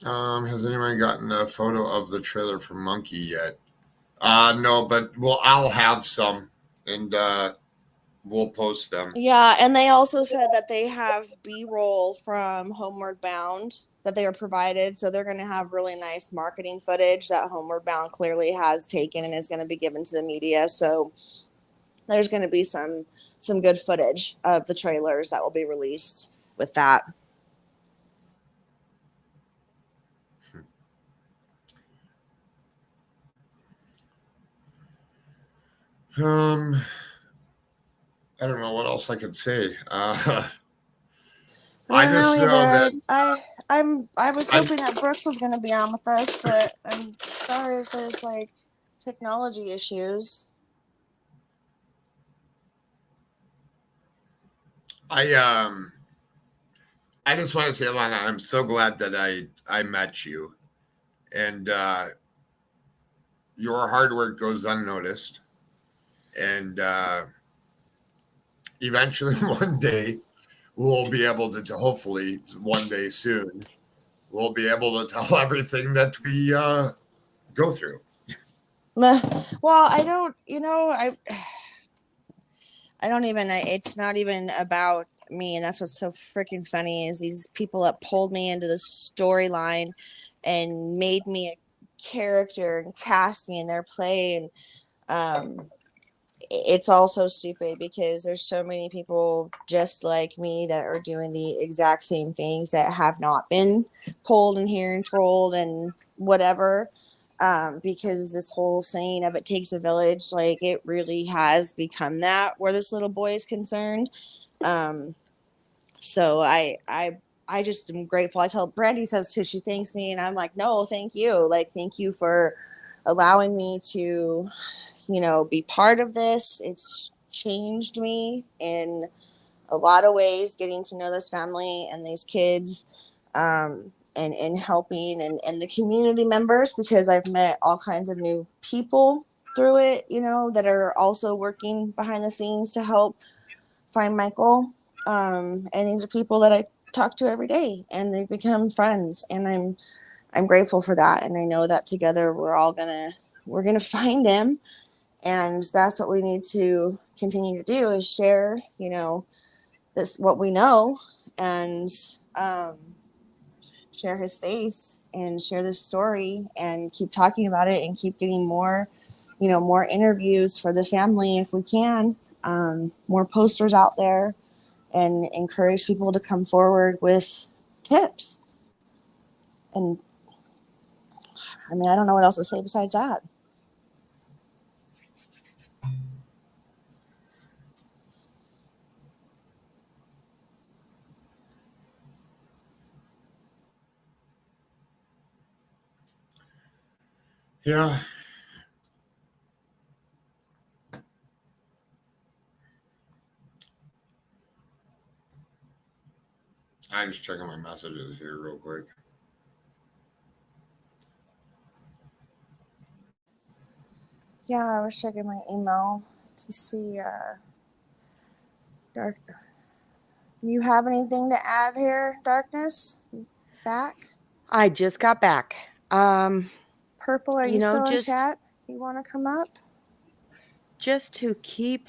Has anyone gotten a photo of the trailer for Monkey yet? No, but I'll have some, and we'll post them. Yeah, and they also said that they have B-roll from Homeward Bound that they are provided, so they're going to have really nice marketing footage that Homeward Bound clearly has taken and is going to be given to the media. So there's going to be some good footage of the trailers that will be released with that. I don't know what else I could say. I just know that I was hoping that Brooks was going to be on with us, but I'm sorry if there's technology issues. I just want to say, Alana, I'm so glad that I met you, and your hard work goes unnoticed, and eventually one day we'll be able to hopefully one day soon we'll be able to tell everything that we go through. Well, I don't even, it's not even about me, and that's what's so freaking funny is these people that pulled me into the storyline and made me a character and cast me in their play, and it's all so stupid because there's so many people just like me that are doing the exact same things that have not been pulled in here and trolled and whatever, because this whole saying of it takes a village, it really has become that where this little boy is concerned. So I just am grateful. I tell Brandy says too, she thanks me, and I'm like, no, thank you. Thank you for allowing me to, be part of this. It's changed me in a lot of ways, getting to know this family and these kids, and helping and the community members, because I've met all kinds of new people through it, you know, that are also working behind the scenes to help find Michael. And these are people that I talk to every day, and they've become friends, and I'm grateful for that. And I know that together we're gonna find him, and that's what we need to continue to do, is share, you know, this what we know, and share his face and share this story and keep talking about it and keep getting more, you know, more interviews for the family if we can, more posters out there, and encourage people to come forward with tips. And I mean, I don't know what else to say besides that. Yeah. I'm just checking my messages here real quick. Yeah, I was checking my email to see. Dark. You have anything to add here, Darkness? Back? I just got back. Purple, are you still in just chat? You want to come up? just to keep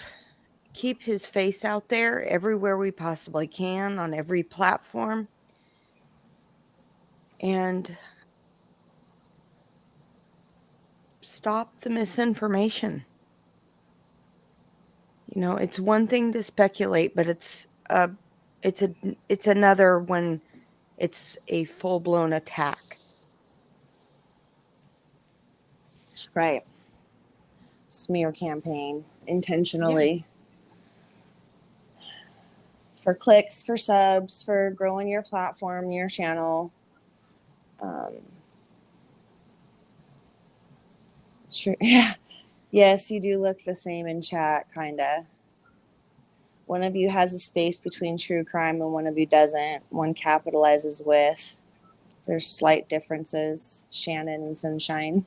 his face out there everywhere we possibly can on every platform, and stop the misinformation. You know, it's one thing to speculate, but it's another when it's a full-blown attack. Right. Smear campaign intentionally. For clicks, for subs, for growing your platform, your channel. True. Yeah. Yes, you do look the same in chat, kinda. One of you has a space between true crime and one of you doesn't. One capitalizes with. There's slight differences. Shannon and Sunshine.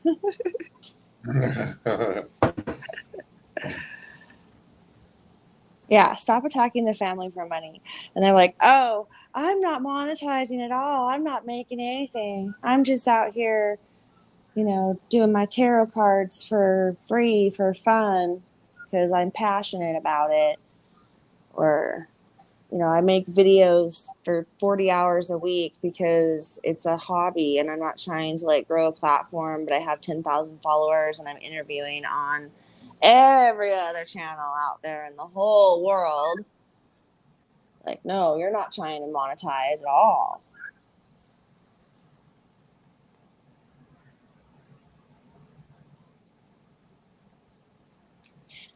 Yeah, stop attacking the family for money. And they're like, oh, I'm not monetizing at all. I'm not making anything. I'm just out here, you know, doing my tarot cards for free, for fun, because I'm passionate about it. Or, you know, I make videos for 40 hours a week because it's a hobby and I'm not trying to like grow a platform, but I have 10,000 followers and I'm interviewing on every other channel out there in the whole world. Like, no, you're not trying to monetize at all.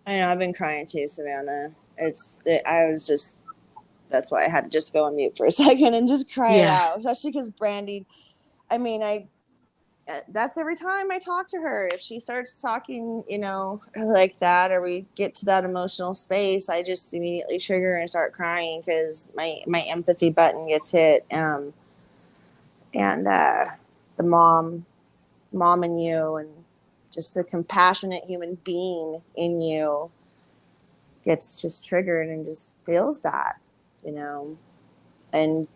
I know, I've been crying too, Savannah. That's why I had to just go on mute for a second and just cry it out. Especially because Brandy, I mean, that's every time I talk to her. If she starts talking, you know, like that, or we get to that emotional space, I just immediately trigger and start crying because my empathy button gets hit. And the mom in you, and just the compassionate human being in you gets just triggered and just feels that, you know. And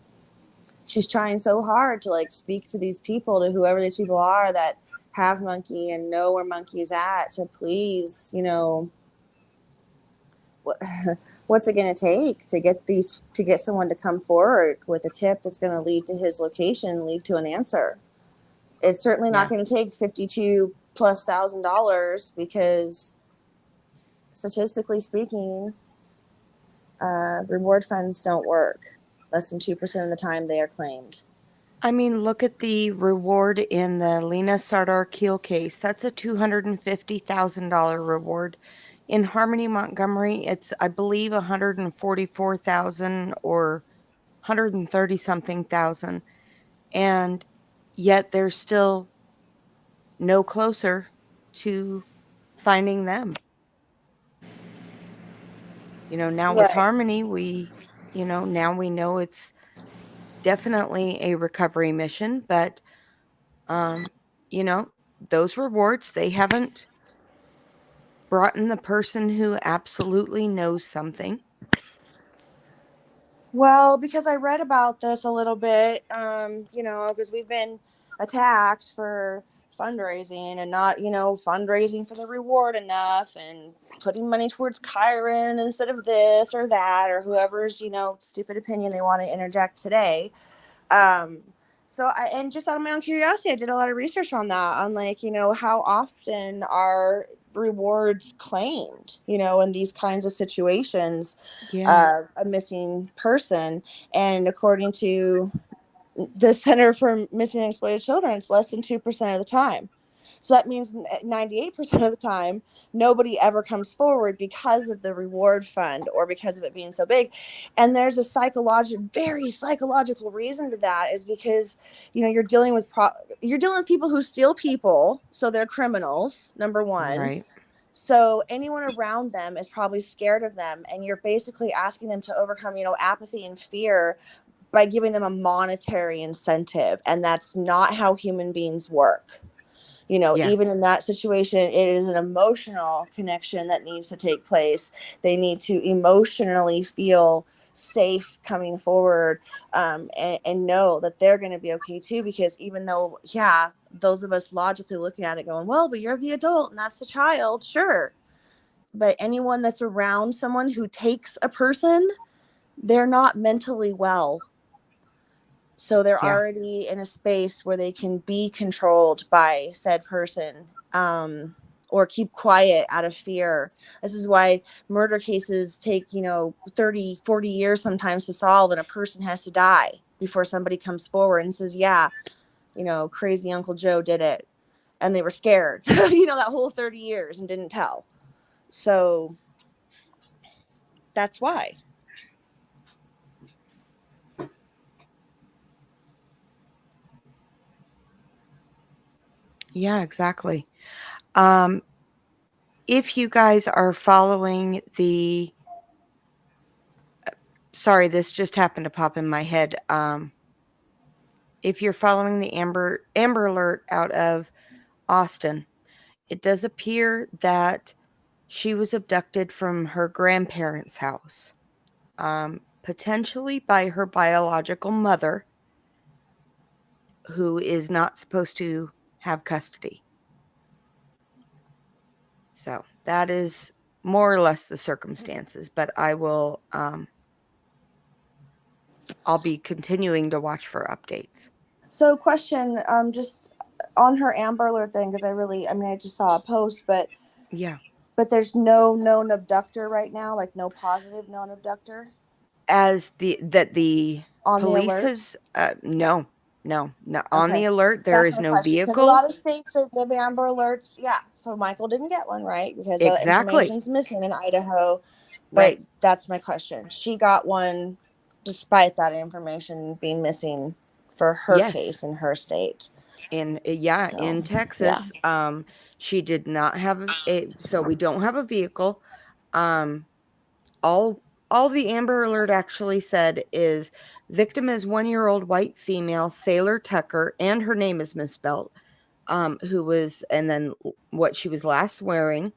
she's trying so hard to like speak to these people, to whoever these people are that have Monkey and know where Monkey's at, to please, you know, what's it going to take to get someone to come forward with a tip that's going to lead to his location, lead to an answer. It's certainly not going to take $52,000+ because statistically speaking, reward funds don't work. Less than 2% of the time they are claimed. I mean, look at the reward in the Lena Sardar Keel case. That's a $250,000 reward. In Harmony Montgomery, it's, I believe, $144,000 or $130-something thousand. And yet they're still no closer to finding them. You know, now with Harmony, now we know it's definitely a recovery mission, but you know, those rewards, they haven't brought in the person who absolutely knows something? Well, because I read about this a little bit, because we've been attacked for fundraising and not, fundraising for the reward enough and putting money towards Chiron instead of this or that or whoever's, stupid opinion they want to interject today. Um, and just out of my own curiosity, I did a lot of research on that, on how often are rewards claimed, in these kinds of situations Yeah. of a missing person. And according to the Center for Missing and Exploited Children, it's less than 2% of the time. So that means 98% of the time, nobody ever comes forward because of the reward fund or because of it being so big. And there's a very psychological reason to that, is because, you're dealing with people who steal people. So they're criminals, number one. Right. So anyone around them is probably scared of them. And you're basically asking them to overcome, apathy and fear by giving them a monetary incentive. And that's not how human beings work. Yeah. Even in that situation, it is an emotional connection that needs to take place. They need to emotionally feel safe coming forward, and know that they're going to be okay too. Because even though, yeah, those of us logically looking at it going, well, but you're the adult and that's the child. Sure. But anyone that's around someone who takes a person, they're not mentally well. So they're Yeah. already in a space where they can be controlled by said person, or keep quiet out of fear. This is why murder cases take, 30, 40 years sometimes to solve, and a person has to die before somebody comes forward and says, yeah, crazy Uncle Joe did it. And they were scared, that whole 30 years and didn't tell. So that's why. Yeah, exactly. If you guys are following the, sorry, this just happened to pop in my head. If you're following the Amber Alert out of Austin, it does appear that she was abducted from her grandparents' house, potentially by her biological mother, who is not supposed to have custody. So that is more or less the circumstances, but I'll be continuing to watch for updates. So question, just on her Amber Alert thing, because I just saw a post, but Yeah. there's no known abductor right now, like no positive known abductor As the on the police alert. has no on the Okay, alert, there that's is my no question, because a vehicle. lot of states that give Amber Alerts, yeah. So Michael didn't get one, right? Because Exactly. information's missing in Idaho. But Right. that's my question. She got one despite that information being missing for her Yes. case in her state. In So yeah. Texas, she did not have so we don't have a vehicle. All the Amber Alert actually said is victim is 1-year-old white female Sailor Tucker, and her name is misspelled. Who was, and then what she was last wearing.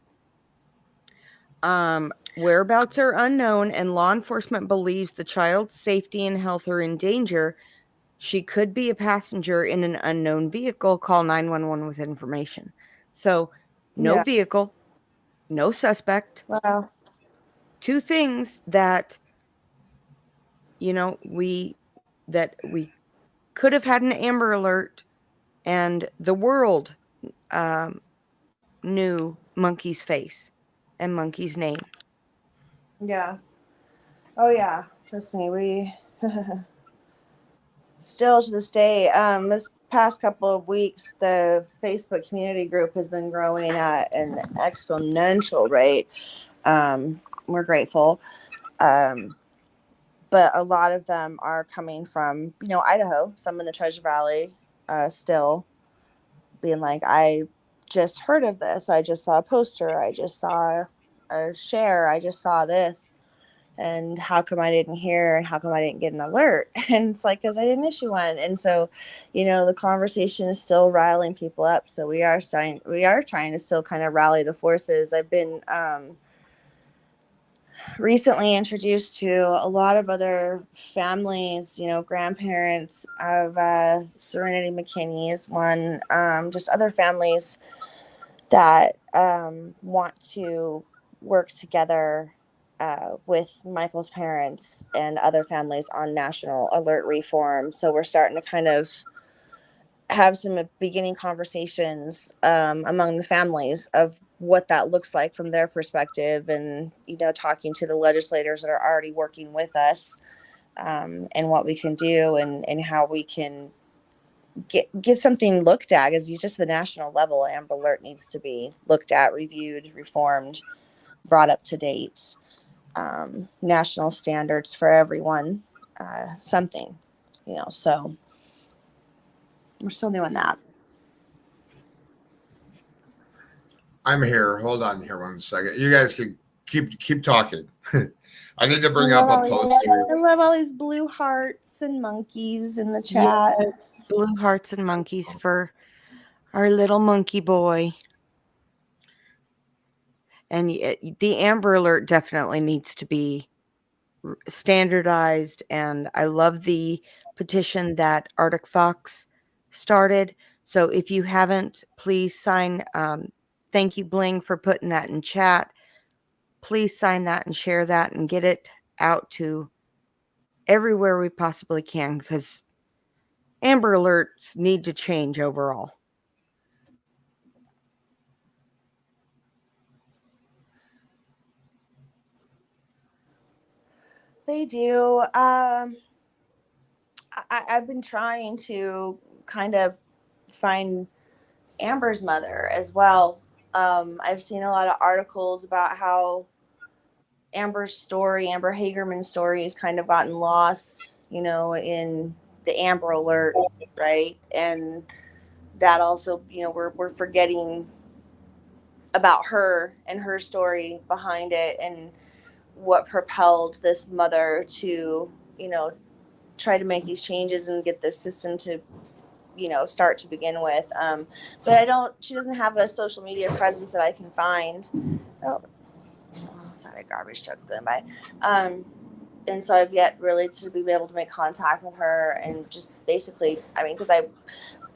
Whereabouts are unknown, and law enforcement believes the child's safety and health are in danger. She could be a passenger in an unknown vehicle. Call 911 with information. So, no Yeah. vehicle, no suspect. Wow. Two things that we could have had an Amber Alert, and the world knew Monkey's face and Monkey's name. Yeah. Oh yeah. Trust me, we still to this day, this past couple of weeks, the Facebook community group has been growing at an exponential rate. We're grateful. But a lot of them are coming from, Idaho, some in the Treasure Valley, still being like, I just heard of this. I just saw a poster. I just saw a share. I just saw this. And how come I didn't hear, and how come I didn't get an alert? And it's like, because I didn't issue one. And so, the conversation is still riling people up. So we are trying to still kind of rally the forces. I've been recently introduced to a lot of other families, grandparents of Serenity McKinney is one, just other families that want to work together with Michael's parents and other families on national alert reform. So we're starting to kind of have some beginning conversations among the families of what that looks like from their perspective, and talking to the legislators that are already working with us, and what we can do, and how we can get something looked at, because just the national level Amber Alert needs to be looked at, reviewed, reformed, brought up to date, national standards for everyone, something, so we're still doing that. I'm here. Hold on here 1 second. You guys can keep talking. I need to I bring up a love, post. I love all these blue hearts and monkeys in the chat. Yes, blue hearts and monkeys for our little monkey boy. And the Amber Alert definitely needs to be standardized. And I love the petition that ArcticFox started. So if you haven't, please sign. Thank you, Bling, for putting that in chat. Please sign that and share that and get it out to everywhere we possibly can, because Amber Alerts need to change overall. They do. I've been trying to kind of find Amber's mother as well. I've seen a lot of articles about how Amber Hagerman's story has kind of gotten lost, in the Amber Alert, right? And that also, we're forgetting about her and her story behind it, and what propelled this mother to, try to make these changes and get this system to, start to begin with. But she doesn't have a social media presence that I can find. Oh, sorry, garbage truck's going by. And so I've yet really to be able to make contact with her, and just basically, because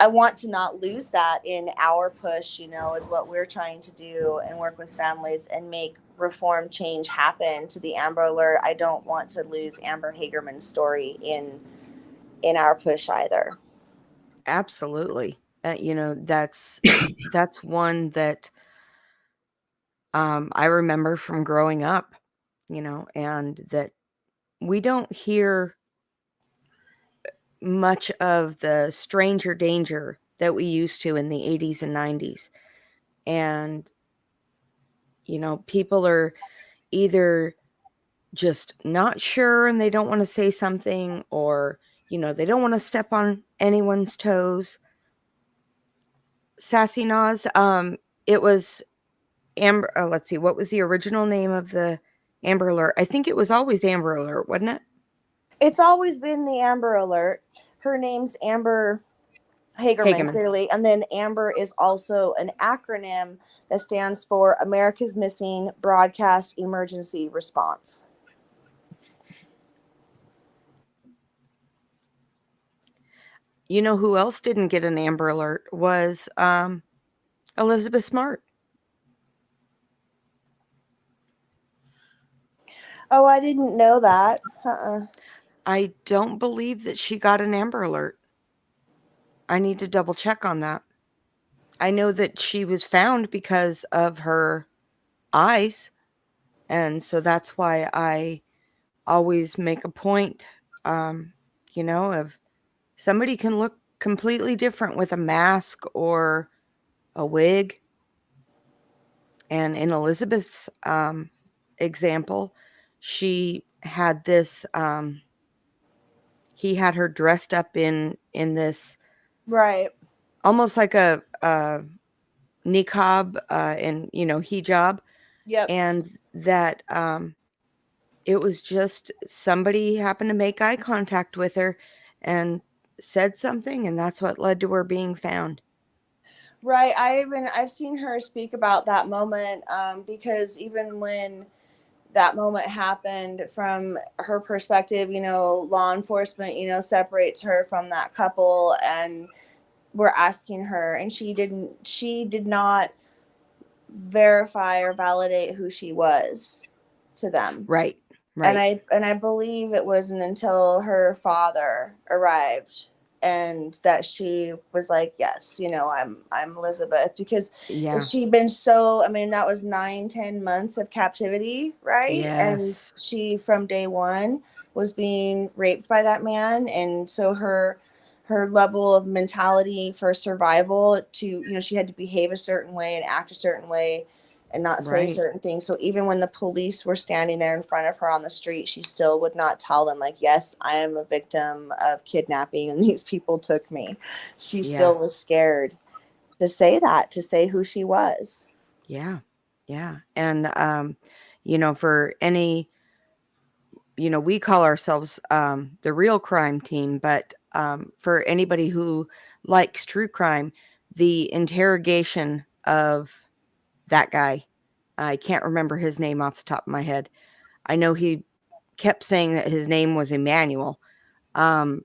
I want to not lose that in our push, is what we're trying to do, and work with families and make reform change happen to the Amber Alert. I don't want to lose Amber Hagerman's story in our push either. Absolutely. That's one that I remember from growing up, and that we don't hear much of the stranger danger that we used to in the 80s and 90s. And, people are either just not sure and they don't want to say something, or, they don't want to step on anyone's toes. Sassy Nas, it was Amber. Let's see, what was the original name of the Amber Alert? I think it was always Amber Alert, wasn't it? It's always been the Amber Alert. Her name's Amber Hagerman, clearly. And then Amber is also an acronym that stands for America's Missing Broadcast Emergency Response. You know who else didn't get an Amber Alert was Elizabeth Smart. Oh, I didn't know that. I don't believe that she got an Amber Alert. I need to double check on that. I know that she was found because of her eyes, and so that's why I always make a point, of somebody can look completely different with a mask or a wig. And in Elizabeth's example, she had this, he had her dressed up in this, right, almost like a niqab and hijab. Yep. And that It was just somebody happened to make eye contact with her and said something, and that's what led to her being found. Right. I've seen her speak about that moment, because even when that moment happened, from her perspective, law enforcement, separates her from that couple, and we're asking her, and she did not verify or validate who she was to them. Right. And Right. I believe it wasn't until her father arrived and that she was like, yes, I'm Elizabeth, because Yeah. she'd been so, I mean, that was 9-10 months of captivity, right? And Yes. she, from day one, was being raped by that man. And so her level of mentality for survival, to, she had to behave a certain way and act a certain way and not say Right. certain things. So even when the police were standing there in front of her on the street, she still would not tell them, like, yes, I am a victim of kidnapping and these people took me. She still was scared to say that, to say who she was. Yeah. Yeah. And, for any, we call ourselves the Real Crime Team, but for anybody who likes true crime, the interrogation of that guy, I can't remember his name off the top of my head. I know he kept saying that his name was Emmanuel. But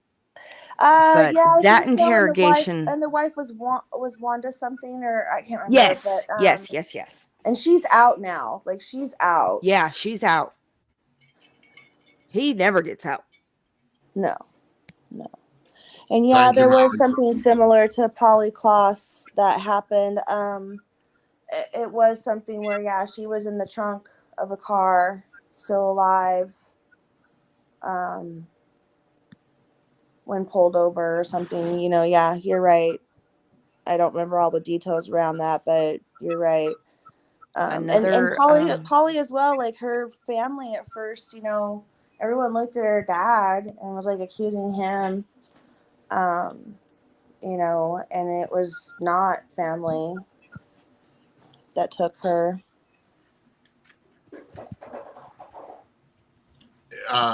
Yeah, I that think so. interrogation. And the wife was Wanda something, or I can't remember. Yes. But Yes. and she's out now. Like, she's out. Yeah, she's out. He never gets out. No. And yeah, there was something similar to Polly Kloss that happened. It was something where, yeah, she was in the trunk of a car, still alive, when pulled over or something. Yeah, you're right. I don't remember all the details around that, but you're right. And Polly as well, like, her family at first, everyone looked at her dad and was like accusing him, and it was not family that took her.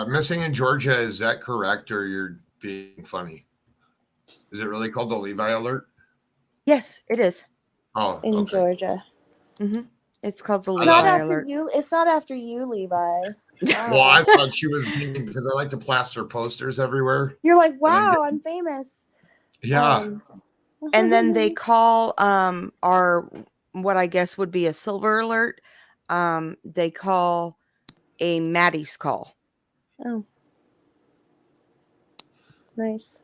Missing in Georgia, is that correct, or you're being funny? Is it really called the Levi alert? Yes, it is. Oh, in Georgia. Mm-hmm. It's called the Not Levi after alert. you. It's not after you, Levi. Wow. Well, I thought she was being, because I like to plaster posters everywhere. You're like, wow, I'm famous. Yeah. And then they call our, what I guess would be a silver alert. They call a Maddie's call. Oh, nice.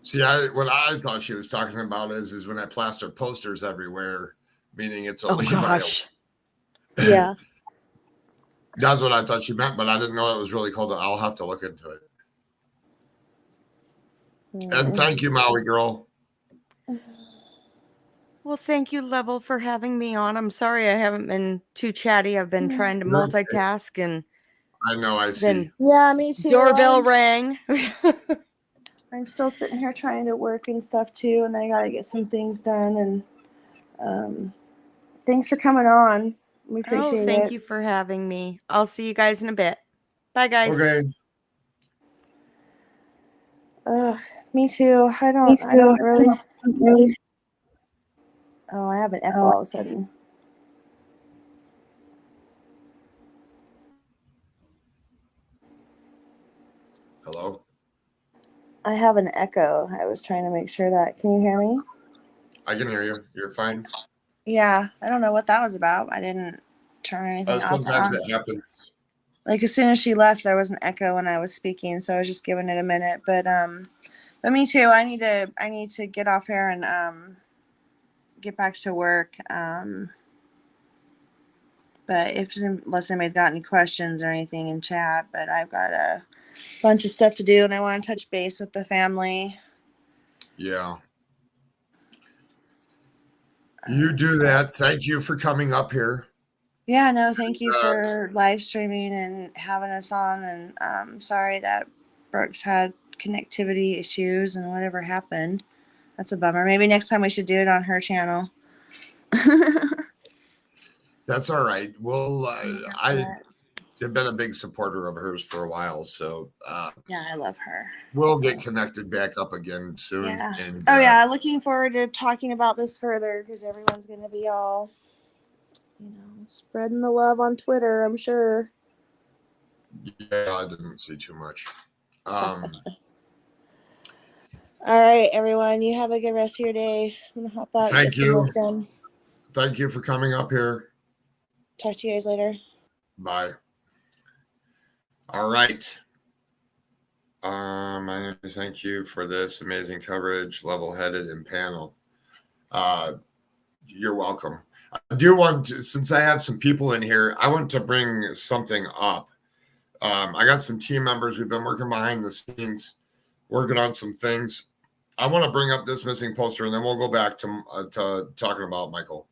See, what I thought she was talking about is when I plaster posters everywhere, meaning it's a Levi alert. Yeah. That's what I thought she meant, but I didn't know it was really called. I'll have to look into it. And thank you, Maui girl. Well, thank you, Level, for having me on. I'm sorry I haven't been too chatty. I've been trying to multitask, and I know, I see. Yeah, me too. Doorbell rang. I'm still sitting here trying to work and stuff too, and I gotta get some things done. And thanks for coming on. We appreciate it. Thank you for having me. I'll see you guys in a bit. Bye, guys. Okay. Me too. I don't really. Oh, I have an echo all of a sudden. Hello? I have an echo. I was trying to make sure that. Can you hear me? I can hear you. You're fine. Yeah. I don't know what that was about. I didn't turn anything off. Sometimes it happens. Like, as soon as she left, there was an echo when I was speaking, so I was just giving it a minute. But me too. I need to get off here and get back to work. But unless anybody's got any questions or anything in chat, but I've got a bunch of stuff to do, and I want to touch base with the family. Yeah. You do that. Thank you for coming up here. Yeah, no, thank you for live streaming and having us on. And I'm sorry that Brooks had connectivity issues and whatever happened. That's a bummer. Maybe next time we should do it on her channel. That's all right. Well, I've been a big supporter of hers for a while, so Yeah, I love her. we'll get connected back up again soon. Yeah. And Oh yeah, looking forward to talking about this further because everyone's gonna be all, spreading the love on Twitter, I'm sure. yeah, I didn't see too much. All right, everyone. You have a good rest of your day. I'm gonna hop out and Thank get some work you. done. Thank you for coming up here. Talk to you guys later. Bye. All right. I thank you for this amazing coverage, level-headed and panel. You're welcome. I do want to, since I have some people in here, I want to bring something up. I got some team members. We've been working behind the scenes, working on some things. I want to bring up this missing poster, and then we'll go back to talking about Michael.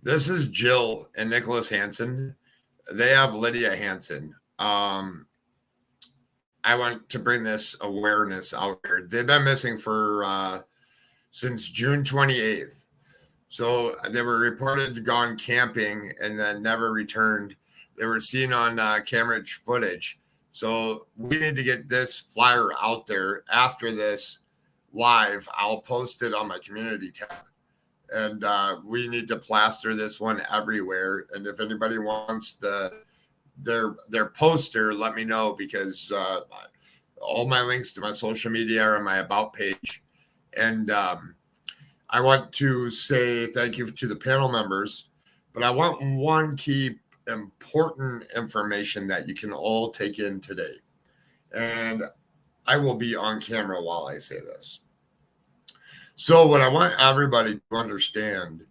This is Jill and Nicholas Hansen. They have Lydia Hansen. I want to bring this awareness out here. They've been missing for since June 28th. So they were reported gone camping and then never returned. They were seen on camera footage. So we need to get this flyer out there. After this live, I'll post it on my community tab. And we need to plaster this one everywhere. And if anybody wants their poster, let me know, because all my links to my social media are on my About page. And I want to say thank you to the panel members, but I want one key important information that you can all take in today. And I will be on camera while I say this. So what I want everybody to understand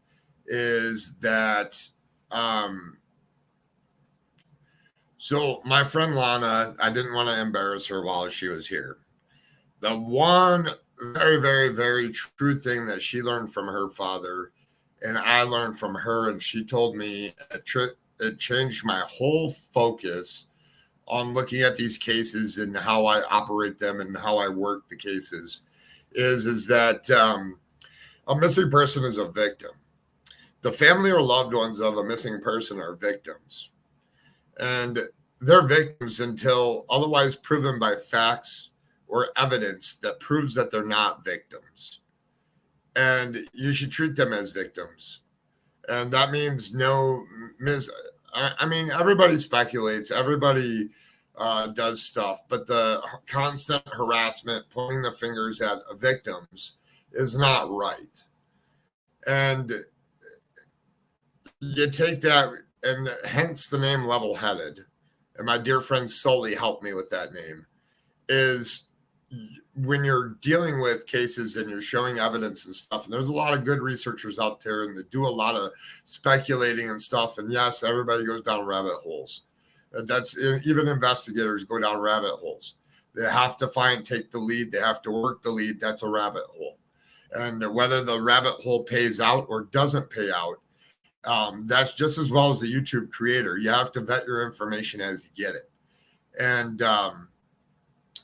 is that, so my friend Lana, I didn't want to embarrass her while she was here. The one very, very, very true thing that she learned from her father, and I learned from her, and she told me it changed my whole focus on looking at these cases and how I operate them and how I work the cases, is that a missing person is a victim. The family or loved ones of a missing person are victims. And they're victims until otherwise proven by facts or evidence that proves that they're not victims. And you should treat them as victims. And that means everybody speculates, everybody does stuff, but the constant harassment, pointing the fingers at victims is not right. And you take that, and hence the name Level-Headed. And my dear friend Sully helped me with that name. Is when you're dealing with cases and you're showing evidence and stuff, and there's a lot of good researchers out there and they do a lot of speculating and stuff. And yes, everybody goes down rabbit holes. That's even investigators go down rabbit holes. They have to take the lead. They have to work the lead. That's a rabbit hole. And whether the rabbit hole pays out or doesn't pay out, that's just as well as the YouTube creator. You have to vet your information as you get it. And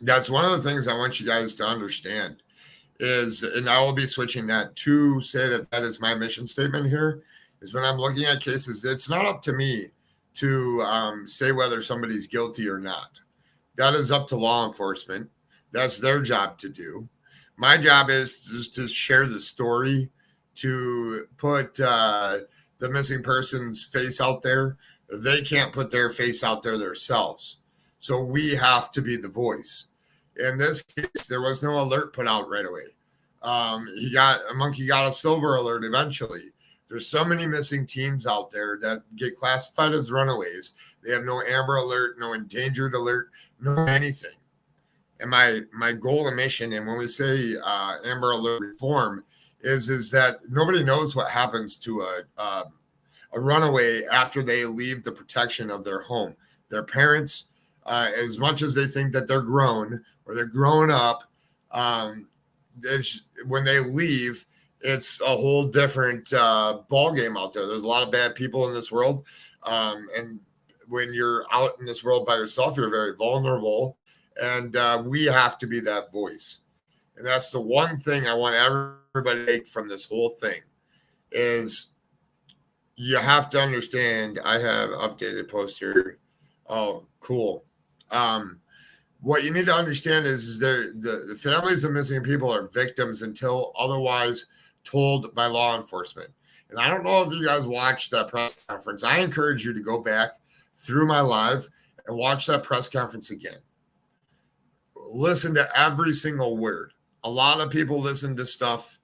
that's one of the things I want you guys to understand is, and I will be switching that to say that is my mission statement here, is when I'm looking at cases, it's not up to me to say whether somebody's guilty or not. That is up to law enforcement. That's their job to do. My job is just to share the story, to put the missing person's face out there. They can't put their face out there themselves. So we have to be the voice. In this case, there was no alert put out right away. A monkey got a silver alert eventually. There's so many missing teens out there that get classified as runaways. They have no Amber Alert, no endangered alert, no anything. And my goal and mission, and when we say Amber Alert reform, is that nobody knows what happens to a runaway after they leave the protection of their home. Their parents, as much as they think that they're grown or they're grown up, when they leave, it's a whole different ball game out there. There's a lot of bad people in this world. And when you're out in this world by yourself, you're very vulnerable. And we have to be that voice. And that's the one thing I want everybody to take from this whole thing is you have to understand, I have updated poster. Oh, cool. What you need to understand is the families of missing people are victims until otherwise told by law enforcement. And I don't know if you guys watched that press conference. I encourage you to go back through my live and watch that press conference again. Listen to every single word. A lot of people listen to stuff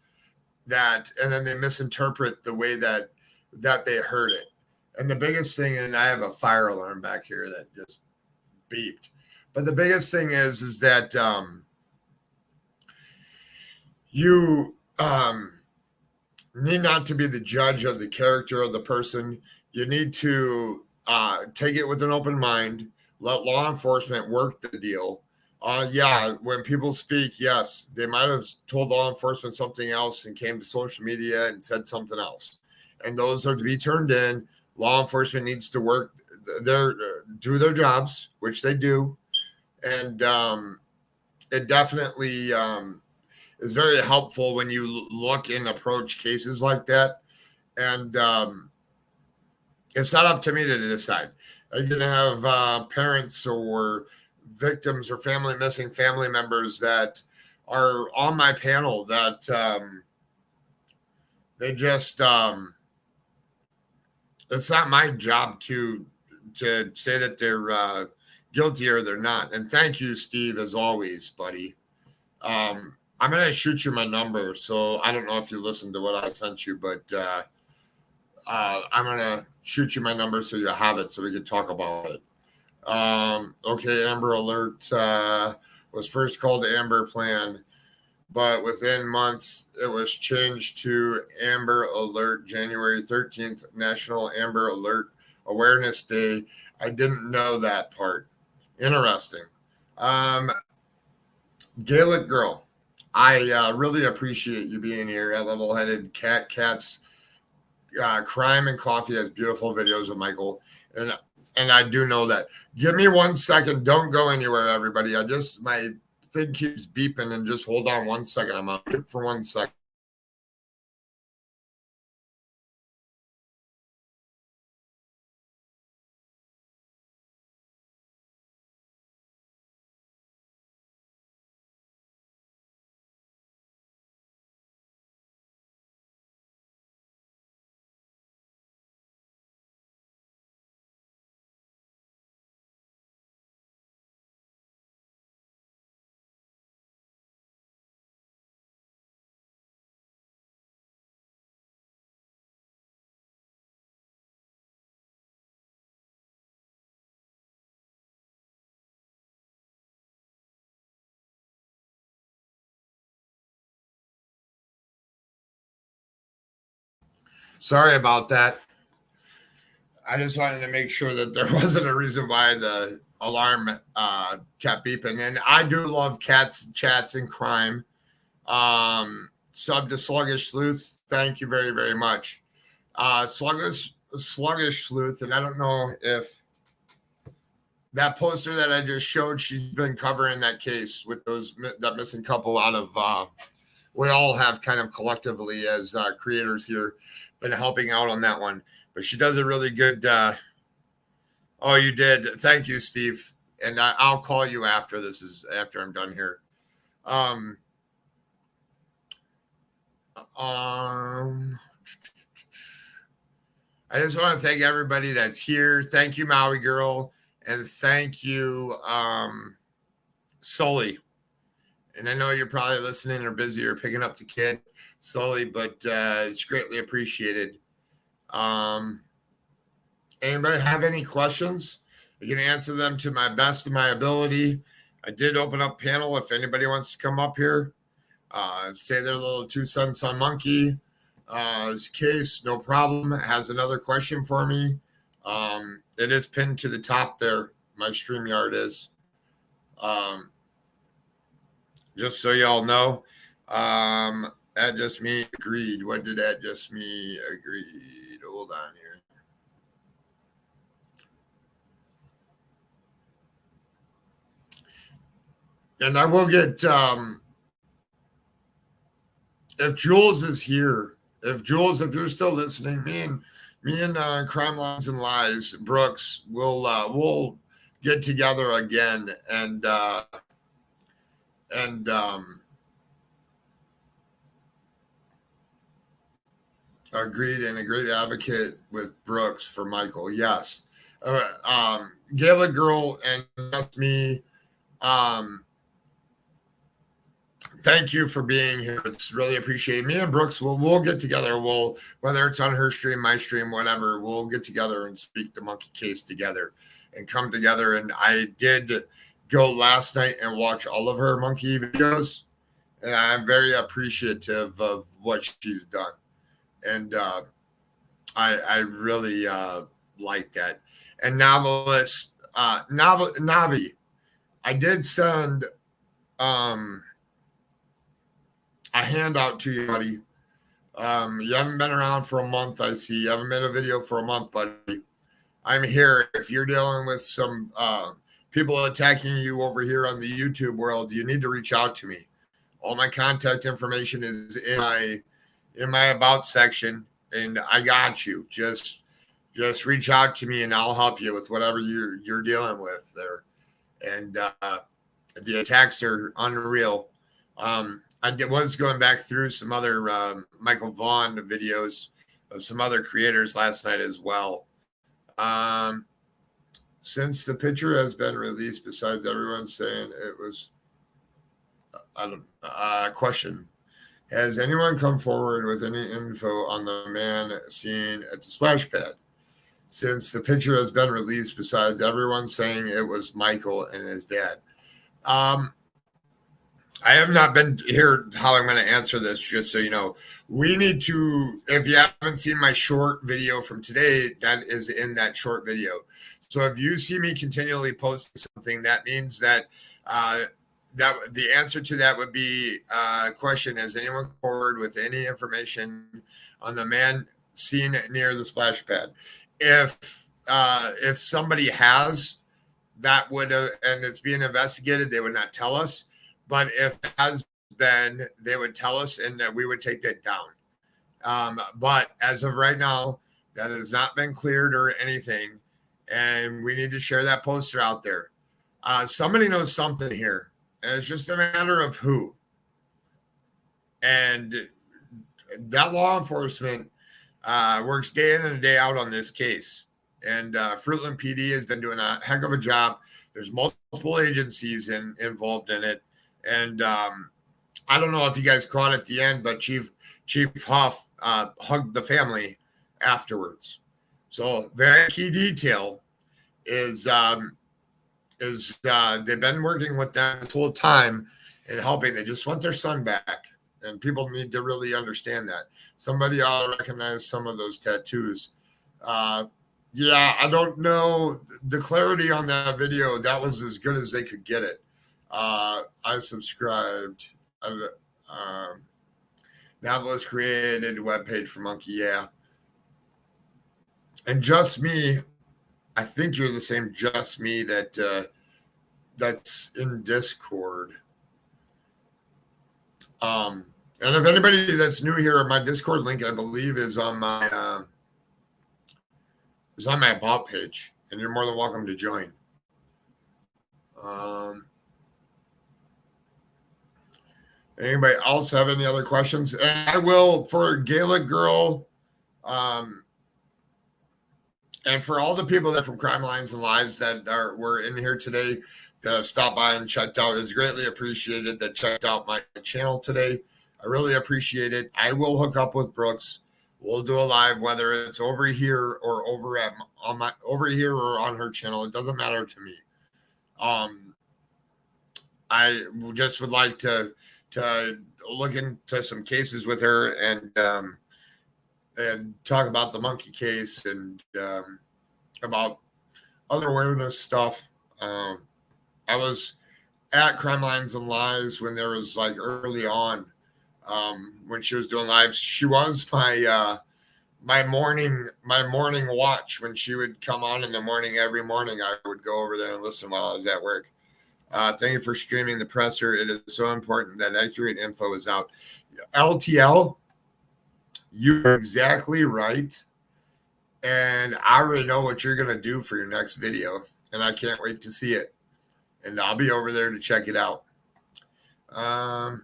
that, and then they misinterpret the way that they heard it. And the biggest thing, and I have a fire alarm back here that just beeped. But the biggest thing is that you need not to be the judge of the character of the person. You need to take it with an open mind. Let law enforcement work the deal. Yeah, when people speak, yes, they might have told law enforcement something else and came to social media and said something else. And those are to be turned in. Law enforcement needs to work do their jobs, which they do. And it definitely is very helpful when you look and approach cases like that. And it's not up to me to decide. I'm going to have parents or victims or missing family members that are on my panel that they just it's not my job to say that they're guilty or they're not. And thank you, Steve, as always, buddy. I'm going to shoot you my number. So I don't know if you listened to what I sent you, but I'm going to shoot you my number so you have it so we can talk about it. Okay, Amber Alert was first called Amber Plan, but within months it was changed to Amber Alert. January 13th, National Amber Alert Awareness Day. I didn't know that part. Interesting. Gaelic Girl, I really appreciate you being here at Level Headed Cats. Crime and Coffee has beautiful videos of Michael, and I do know that. Give me 1 second. Don't go anywhere, everybody. My thing keeps beeping, and just hold on 1 second. I'm on mute for 1 second. Sorry about that. I just wanted to make sure that there wasn't a reason why the alarm kept beeping. And I do love cats, chats, and crime. Sub to Sluggish Sleuth, thank you very, very much. Sluggish Sleuth, and I don't know if that poster that I just showed, she's been covering that case with that missing couple out of, we all have kind of collectively as creators here been helping out on that one. But she does a really good, oh, you did. Thank you, Steve. And I'll call you after after I'm done here. I just want to thank everybody that's here. Thank you, Maui Girl. And thank you, Sully. And I know you're probably listening or busy or picking up the kid, Sully, but it's greatly appreciated. Anybody have any questions? You can answer them to my best of my ability. I did open up panel if anybody wants to come up here. Say their little 2 cents on Monkey. His case, no problem, has another question for me. It is pinned to the top there. My StreamYard is. Just so y'all know. That just me agreed. What did that just me agreed? Hold on here. And I will get, if Jules is here, if you're still listening, me and me and Crime Lines and Lies, Brooks, we'll get together again and agreed, and a great advocate with Brooks for Michael. Yes. Gala Girl and just me. Thank you for being here. It's really appreciated. Me and Brooks, we'll get together. Whether it's on her stream, my stream, whatever, we'll get together and speak the monkey case together and come together. And I did go last night and watch all of her monkey videos, and I'm very appreciative of what she's done. And I really like that. And novelist Navi, I did send a handout to you, buddy. You haven't been around for a month, I see. You haven't made a video for a month, buddy. I'm here. If you're dealing with some people attacking you over here on the YouTube world, you need to reach out to me. All my contact information is in my about section, and I got you. Just reach out to me, and I'll help you with whatever you're dealing with there. And the attacks are unreal. I was going back through some other Michael Vaughan videos of some other creators last night as well. Since the picture has been released, besides everyone saying it was, question. Has anyone come forward with any info on the man seen at the splash pad? Since the picture has been released, besides everyone saying it was Michael and his dad. I have not been here how I'm going to answer this, just so you know. We need to, if you haven't seen my short video from today, that is in that short video. So if you see me continually posting something, that means that that the answer to that would be question: has anyone come forward with any information on the man seen near the splash pad? If somebody has, that would and it's being investigated, they would not tell us. But if it has been, they would tell us, and that we would take that down. But as of right now, that has not been cleared or anything, and we need to share that poster out there. Somebody knows something here, and it's just a matter of who. And that law enforcement works day in and day out on this case. And Fruitland PD has been doing a heck of a job. There's multiple agencies involved in it. And I don't know if you guys caught at the end, but Chief Huff hugged the family afterwards. So very key detail is they've been working with them this whole time and helping. They just want their son back, and people need to really understand that. Somebody ought to recognize some of those tattoos. Yeah, I don't know the clarity on that video. That was as good as they could get it. I subscribed. Novelist created a webpage for Monkey. Yeah. And Just Me, I think you're the same Just Me that's in Discord. And if anybody that's new here, my Discord link, I believe, is on my about page, and you're more than welcome to join. Anybody else have any other questions? And I will, for Gala Girl, and for all the people that from Crime Lines and Lives that were in here today that have stopped by and checked out, it's greatly appreciated that checked out my channel today. I really appreciate it. I will hook up with Brooks. We'll do a live, whether it's over here or over here or on her channel. It doesn't matter to me. I just would like to look into some cases with her and talk about the monkey case and about other awareness stuff. I was at Crime Lines and Lies when there was like early on when she was doing lives. She was my morning watch. When she would come on in the morning, every morning I would go over there and listen while I was at work. Thank you for streaming the presser. It is so important that accurate info is out. LTL, you're exactly right. And I already know what you're going to do for your next video, and I can't wait to see it. And I'll be over there to check it out. I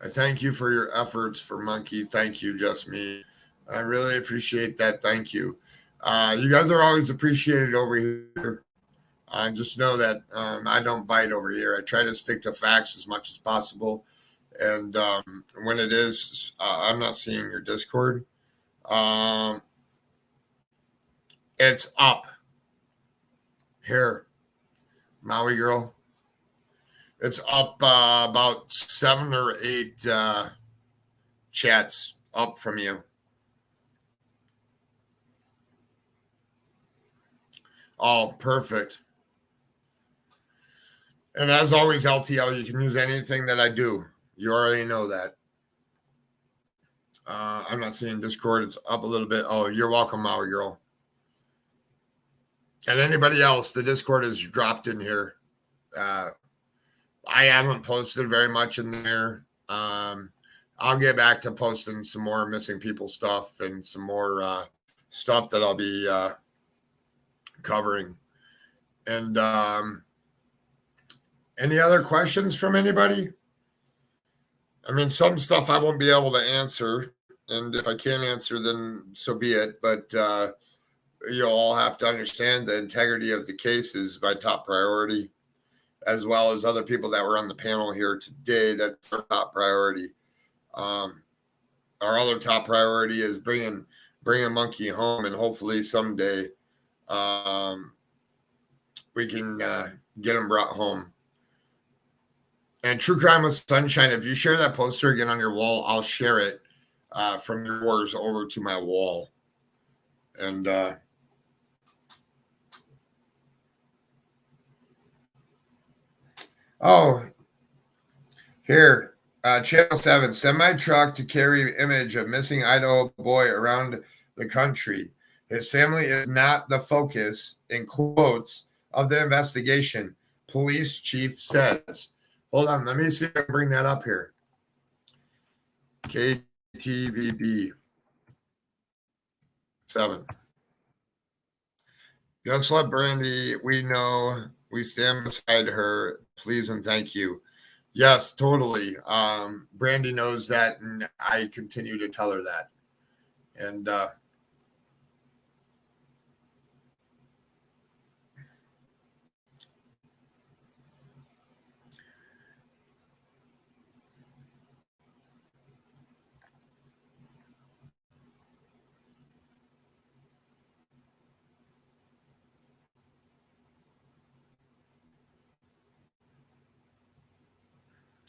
thank you for your efforts for Monkey. Thank you, Just Me. I really appreciate that. Thank you. You guys are always appreciated over here. Just know that I don't bite over here. I try to stick to facts as much as possible. And when it is, I'm not seeing your Discord. It's up here, Maui girl. It's up about 7 or 8 chats up from you. Oh, perfect. And as always, LTL, you can use anything that I do. You already know that. I'm not seeing Discord. It's up a little bit. Oh, you're welcome, Maui girl. And anybody else, the Discord is dropped in here. I haven't posted very much in there. I'll get back to posting some more missing people stuff and some more stuff that I'll be covering. And any other questions from anybody? I mean, some stuff I won't be able to answer. And if I can't answer, then so be it. But you all have to understand the integrity of the case is my top priority, as well as other people that were on the panel here today. That's our top priority. Our other top priority is bringing Monkey home, and hopefully someday we can get him brought home. And True Crime with Sunshine, if you share that poster again on your wall, I'll share it from yours over to my wall. And here, Channel 7, semi-truck to carry image of missing Idaho boy around the country. His family is not the focus, in quotes, of the investigation, police chief says. Hold on, let me see if I can bring that up here. KTVB 7. Just let Brandy, we know we stand beside her. Please and thank you. Yes, totally. Brandy knows that, and I continue to tell her that. And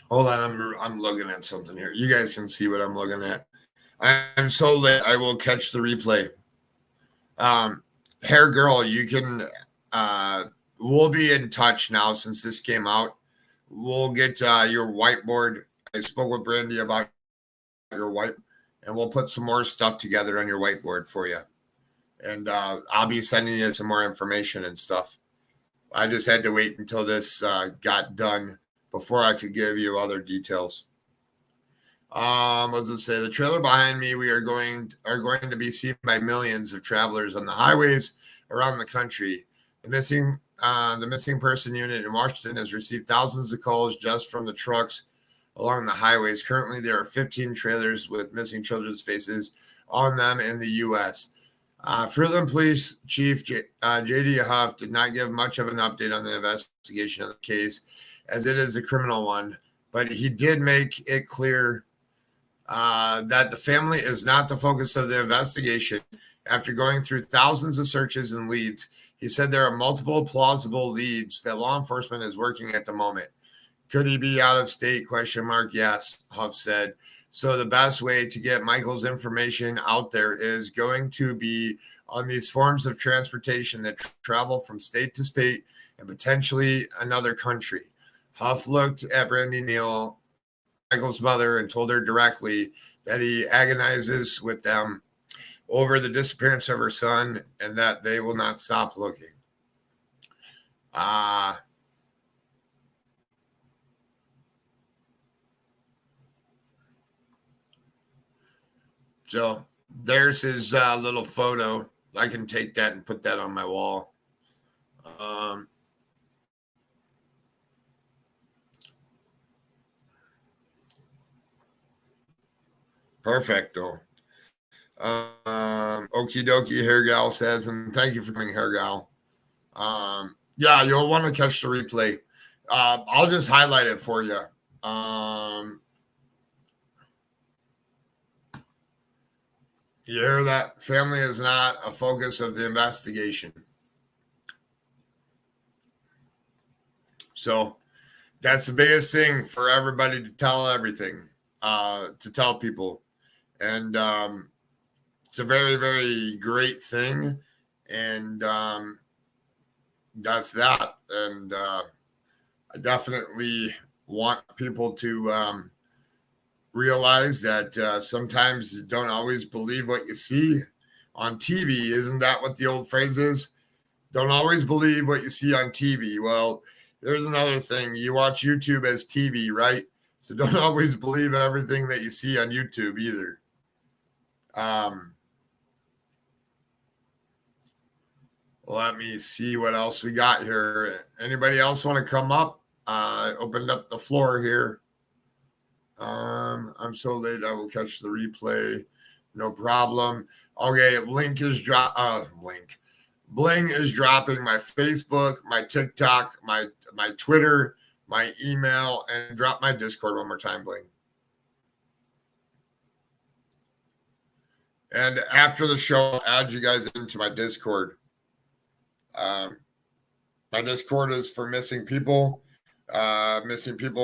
hold on, I'm looking at something here. You guys can see what I'm looking at. I'm so late. I will catch the replay. Hair girl, you can. We'll be in touch now since this came out. We'll get your whiteboard. I spoke with Brandy about your white, and we'll put some more stuff together on your whiteboard for you. And I'll be sending you some more information and stuff. I just had to wait until this got done before I could give you other details. What does it say? The trailer behind me, we are going to be seen by millions of travelers on the highways around the country. The missing person unit in Washington has received thousands of calls just from the trucks along the highways. Currently, there are 15 trailers with missing children's faces on them in the U.S. Fruitland Police Chief J.D. Huff did not give much of an update on the investigation of the case, as it is a criminal one, but he did make it clear that the family is not the focus of the investigation. After going through thousands of searches and leads, he said there are multiple plausible leads that law enforcement is working at the moment. Could he be out of state? ? Yes, Huff said. So the best way to get Michael's information out there is going to be on these forms of transportation that travel from state to state and potentially another country. Huff looked at Brandy Neal, Michael's mother, and told her directly that he agonizes with them over the disappearance of her son and that they will not stop looking. So there's his little photo. I can take that and put that on my wall. Perfecto. Okie dokie, Hair Gal says, and thank you for coming, Hair Gal. Yeah, you'll want to catch the replay. I'll just highlight it for you. You hear that? Family is not a focus of the investigation. So that's the biggest thing for everybody to tell everything, to tell people. And it's a very, very great thing. And that's that. And I definitely want people to realize that sometimes you don't always believe what you see on TV. Isn't that what the old phrase is? Don't always believe what you see on TV. Well, there's another thing. You watch YouTube as TV, right? So don't always believe everything that you see on YouTube either. Let me see what else we got here. Anybody else want to come up? I opened up the floor here. I'm so late. I will catch the replay. No problem. Okay, Bling is dropping my Facebook, my TikTok, my Twitter, my email, and drop my Discord one more time, Bling. And after the show, I'll add you guys into my Discord. My Discord is for missing people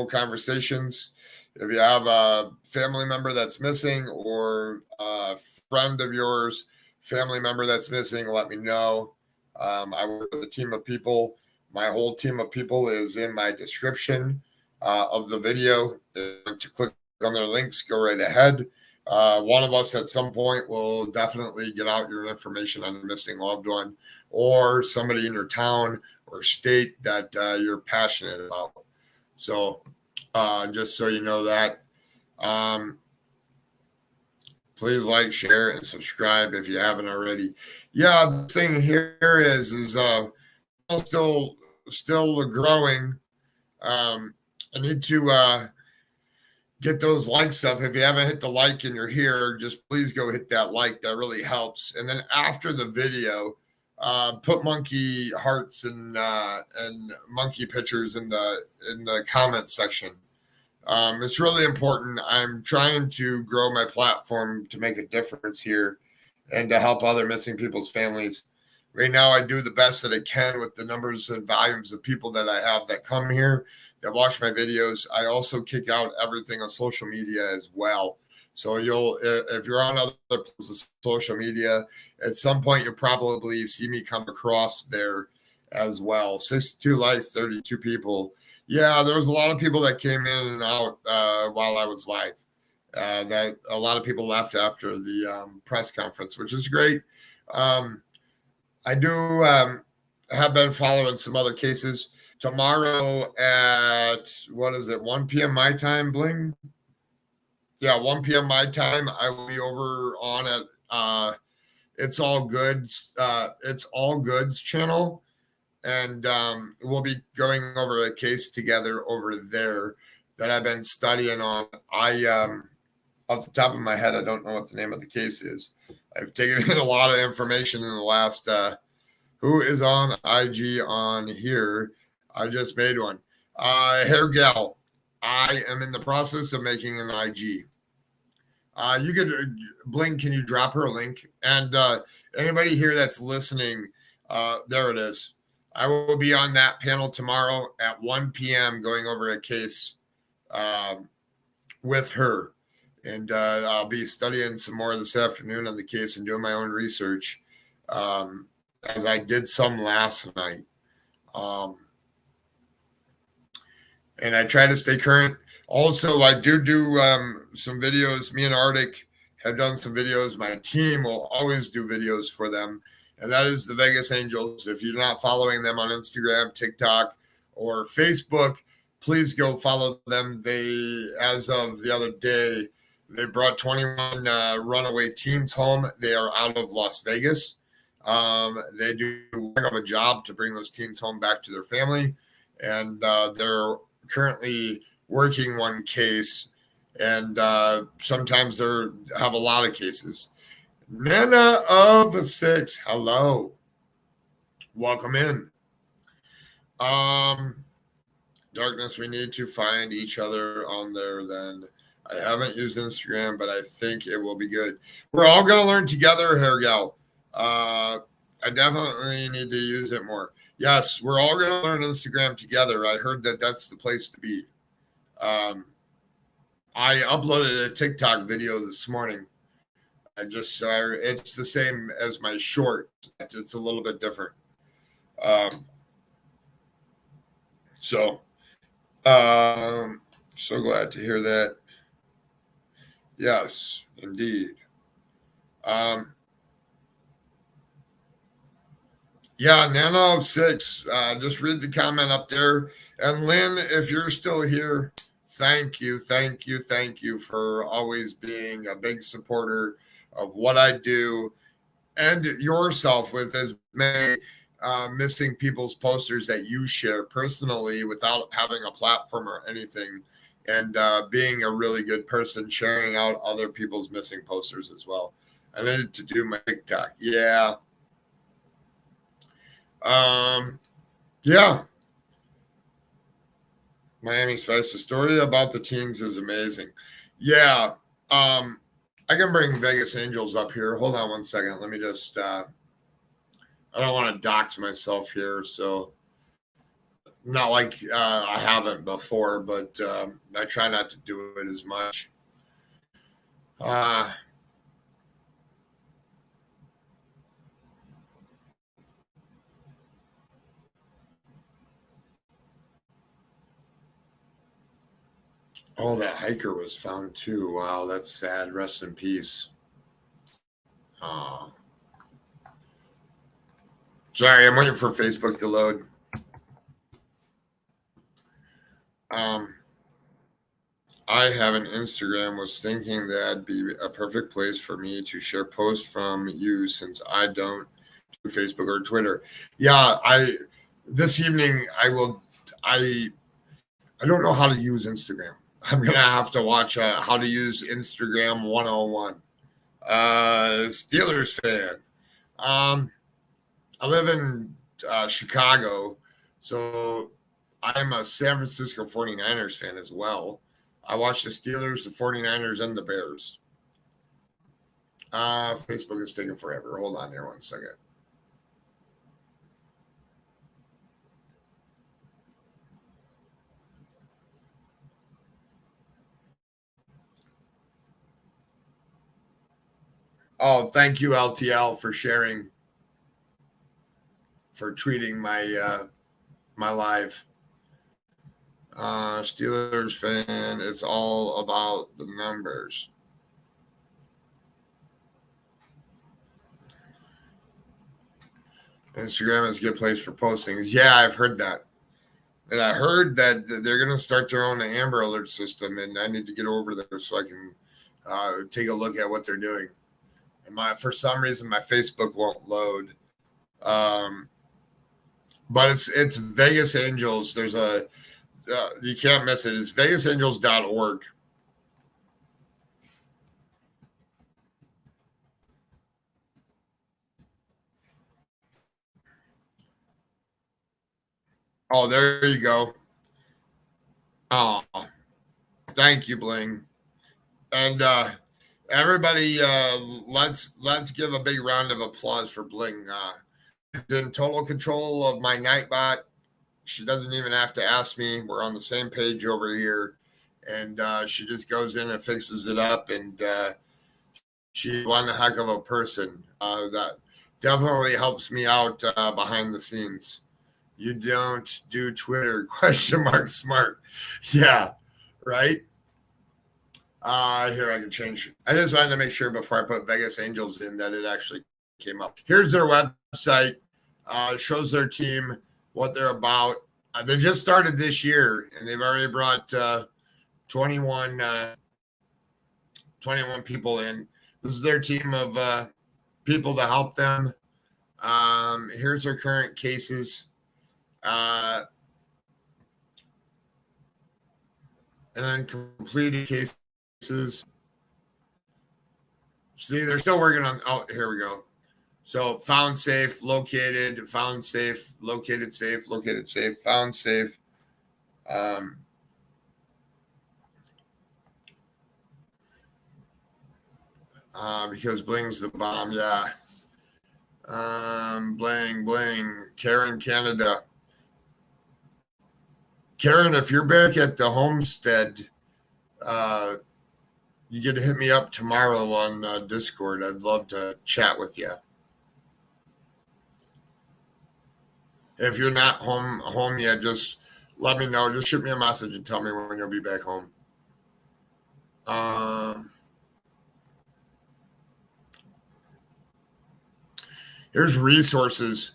conversations. If you have a family member that's missing or a friend of yours, family member that's missing, let me know. I work with a team of people. My whole team of people is in my description of the video. To click on their links, go right ahead. One of us at some point will definitely get out your information on the missing loved one or somebody in your town or state that you're passionate about. So just so you know that. Please like, share, and subscribe if you haven't already. Yeah, the thing here is still growing. I need to get those likes up. If you haven't hit the like and you're here, just please go hit that like. That really helps. And then after the video, put monkey hearts and monkey pictures in the comment section. It's really important. I'm trying to grow my platform to make a difference here and to help other missing people's families. Right now, I do the best that I can with the numbers and volumes of people that I have that come here, that watch my videos. I also kick out everything on social media as well. So if you're on other places of social media, at some point you'll probably see me come across there as well. 62 likes, 32 people. Yeah, there was a lot of people that came in and out while I was live. That a lot of people left after the press conference, which is great. I do have been following some other cases. Tomorrow at, 1 p.m. my time, Bling? Yeah, 1 p.m. my time. I will be over on at It's All Goods channel. And we'll be going over a case together over there that I've been studying on. Off the top of my head, I don't know what the name of the case is. I've taken in a lot of information in the last, who is on IG on here? I just made one. Hair Gal, I am in the process of making an IG. You could, Blink, can you drop her a link? And anybody here that's listening, there it is. I will be on that panel tomorrow at 1 p.m. going over a case with her. And I'll be studying some more this afternoon on the case and doing my own research as I did some last night. And I try to stay current. Also, I do some videos. Me and Arctic have done some videos. My team will always do videos for them. And that is the Vegas Angels. If you're not following them on Instagram, TikTok, or Facebook, please go follow them. They, as of the other day, They brought 21 runaway teens home. They are out of Las Vegas. They do a heck of a job to bring those teens home back to their family. And they're currently working one case. And sometimes they have a lot of cases. Nana of 6, hello. Welcome in. Darkness, we need to find each other on there then. I haven't used Instagram, but I think it will be good. We're all going to learn together, Hair Gal. I definitely need to use it more. Yes, we're all going to learn Instagram together. I heard that that's the place to be. I uploaded a TikTok video this morning. It's the same as my short. It's a little bit different. So glad to hear that. Yes, indeed. Yeah, Nano of 6. Just read the comment up there. And Lynn, if you're still here, thank you for always being a big supporter of what I do, and yourself with as many missing people's posters that you share personally without having a platform or anything, and being a really good person, sharing out other people's missing posters as well. I needed to do my TikTok. Yeah. Yeah. Miami Spice, the story about the teens is amazing. Yeah. I can bring Vegas Angels up here. Hold on one second. Let me just, I don't want to dox myself here. So not like I haven't before, but I try not to do it as much. Oh, that hiker was found too. Wow, that's sad. Rest in peace. Sorry, I'm waiting for Facebook to load. I have an Instagram. Was thinking that'd be a perfect place for me to share posts from you since I don't do Facebook or Twitter. Yeah, this evening I will. I don't know how to use Instagram. I'm gonna have to watch how to use Instagram 101. Steelers fan. I live in Chicago, so I'm a San Francisco 49ers fan as well. I watch the Steelers, the 49ers, and the Bears. Facebook is taking forever. Hold on here one second. Oh, thank you, LTL, for sharing, for tweeting my my live. Steelers fan, it's all about the numbers. Instagram is a good place for postings. Yeah, I've heard that. And I heard that they're going to start their own Amber Alert system, and I need to get over there so I can take a look at what they're doing. And for some reason, my Facebook won't load. But it's Vegas Angels. There's a you can't miss it. It's vegasangels.org. Oh, there you go. Oh, thank you, Bling. And everybody, let's give a big round of applause for Bling. She's in total control of my Nightbot. She doesn't even have to ask me. We're on the same page over here. And she just goes in and fixes it up. And she's one heck of a person. That definitely helps me out behind the scenes. You don't do Twitter, ? Smart. Yeah, right? Here I can change. I just wanted to make sure before I put Vegas Angels in that it actually came up. Here's their website. Shows their team, what they're about. They just started this year, and they've already brought 21 21 people in. This is their team of people to help them. Here's their current cases. And then completed cases. See, they're still working on, oh, here we go. So found safe, located, found safe, located safe, found safe. Because bling's the bomb, yeah. Bling. Karen, Canada. Karen, if you're back at the homestead, you get to hit me up tomorrow on Discord. I'd love to chat with you. If you're not home yet, just let me know. Just shoot me a message and tell me when you'll be back home. Here's resources.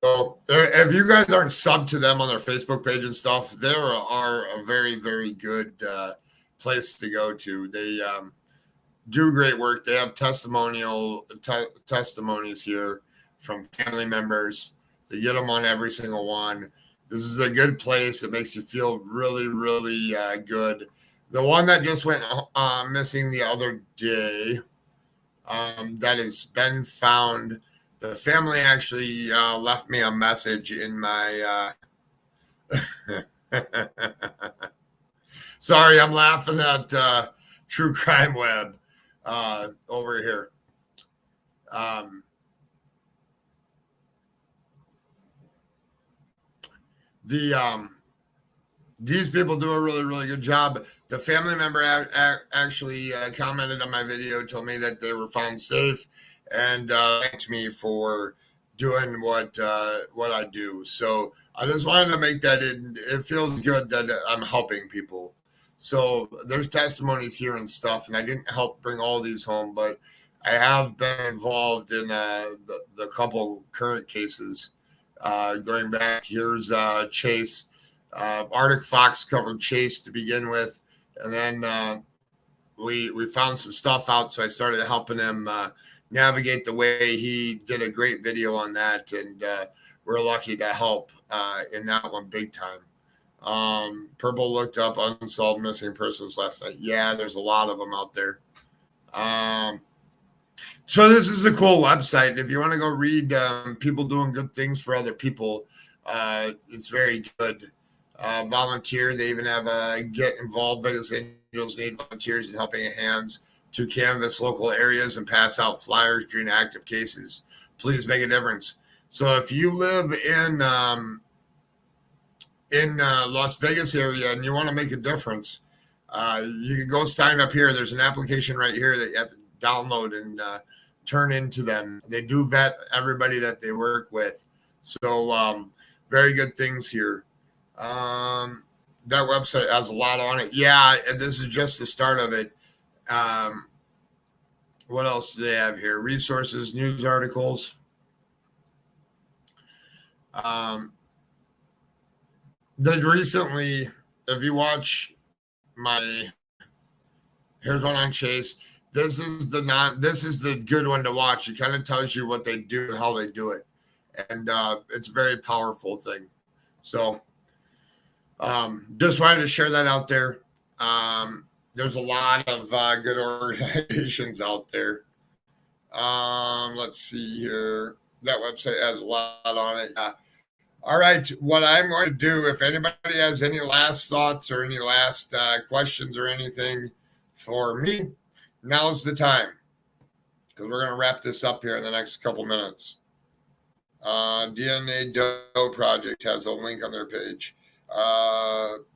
So if you guys aren't subbed to them on their Facebook page and stuff, they are a very, very good place to go to. They do great work. They have testimonies here from family members. They get them on every single one. This is a good place. It makes you feel really, really good. The one that just went missing the other day, that has been found. The family actually left me a message in my. Sorry, I'm laughing at True Crime Web over here. These people do a really, really good job. The family member actually commented on my video, told me that they were found safe, and thanked me for doing what I do. So I just wanted to make that it feels good that I'm helping people. So there's testimonies here and stuff, and I didn't help bring all these home, but I have been involved in the couple current cases. Going back, here's Chase. ArcticFox covered Chase to begin with, and then we found some stuff out, so I started helping him navigate the way. He did a great video on that, and we're lucky to help in that one big time. Purple looked up unsolved missing persons last night. Yeah, there's a lot of them out there. So this is a cool website. If you want to go read people doing good things for other people, it's very good. Volunteer. They even have a Get Involved. Vegas Angels need volunteers and helping hands to canvass local areas and pass out flyers during active cases. Please make a difference. So if you live in Las Vegas area and you want to make a difference, you can go sign up here. There's an application right here that you have to download and turn into them. They do vet everybody that they work with. So very good things here. That website has a lot on it. Yeah, and this is just the start of it. What else do they have here? Resources, news articles. They recently, if you watch here's one on Chase. This is the good one to watch. It kind of tells you what they do and how they do it. And it's a very powerful thing. So just wanted to share that out there. There's a lot of good organizations out there. Let's see here. That website has a lot on it. All right. What I'm going to do, if anybody has any last thoughts or any last questions or anything for me, now's the time. Because we're going to wrap this up here in the next couple minutes. DNA Doe Project has a link on their page.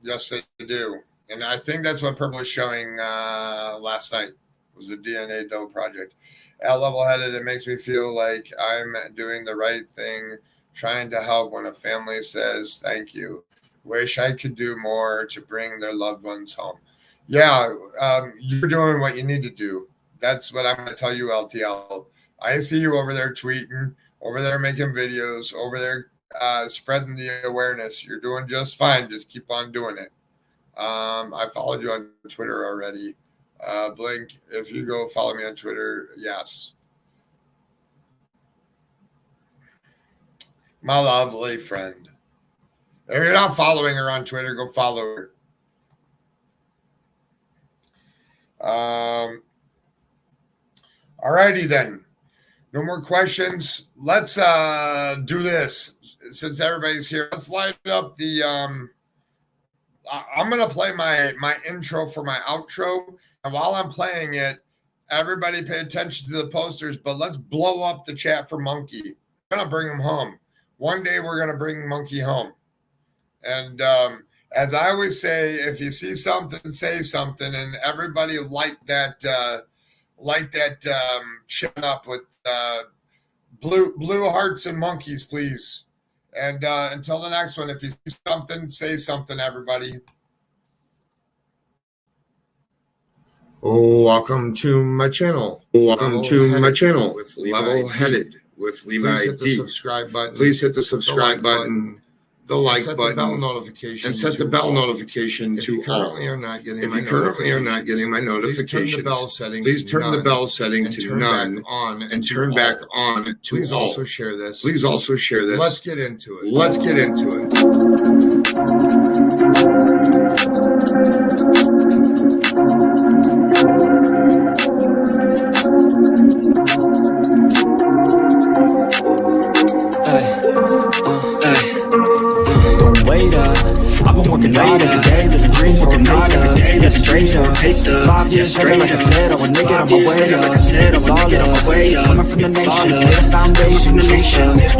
Yes, they do. And I think that's what Purple was showing last night, was the DNA Doe Project. At level-headed, it makes me feel like I'm doing the right thing, trying to help when a family says thank you. Wish I could do more to bring their loved ones home. Yeah, you're doing what you need to do. That's what I'm going to tell you, LTL. I see you over there tweeting, over there making videos, over there spreading the awareness. You're doing just fine. Just keep on doing it. I followed you on Twitter already. Blink, if you go follow me on Twitter, yes. My lovely friend. If you're not following her on Twitter, go follow her. Alrighty then. No more questions. Let's do this. Since everybody's here, let's light up the I'm gonna play my intro for my outro. And while I'm playing it, everybody pay attention to the posters, but let's blow up the chat for Monkey. We're gonna bring him home. One day we're gonna bring Monkey home. And as I always say, if you see something, say something, and everybody light that chat up with blue hearts and monkeys, please. And until the next one, if you see something, say something, everybody. Welcome to my channel. Welcome to my channel with Level Headed with Levi D. Please hit the subscribe button. Please hit the subscribe button, the like button, and set the bell notification to all. If you currently are not getting my notifications, please turn the bell setting to none and turn back on to all. Please also share this. Let's get into it. Don't wait up. I've been working hard every day, living dreams for a pay stub. 5 years straight, like I said, I would make it on my way up. It's all up. Coming from the nation, lay the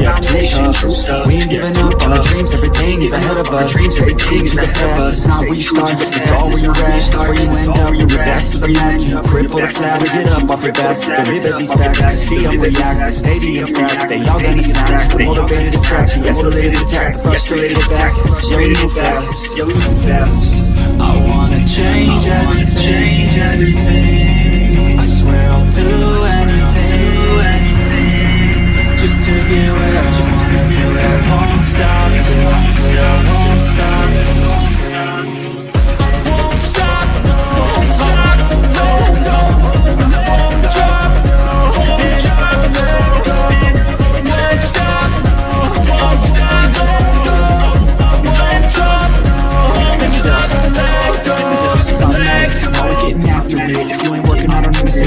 foundation, true stuff. We ain't giving up on our dreams, everything is ahead of us. Everything is ahead of us. Not where you start, it's all where you're at. Where you end up, you're back to the mat. You cripple the flat, we get up off your back. To live at these facts, to see them react. The stadium's cracked, they all gonna snap. The motivated distraction, the escalated attack, the frustrated back. Yo, we move fast. I wanna change everything. I swear I'll do anything. Just to get where I won't stop.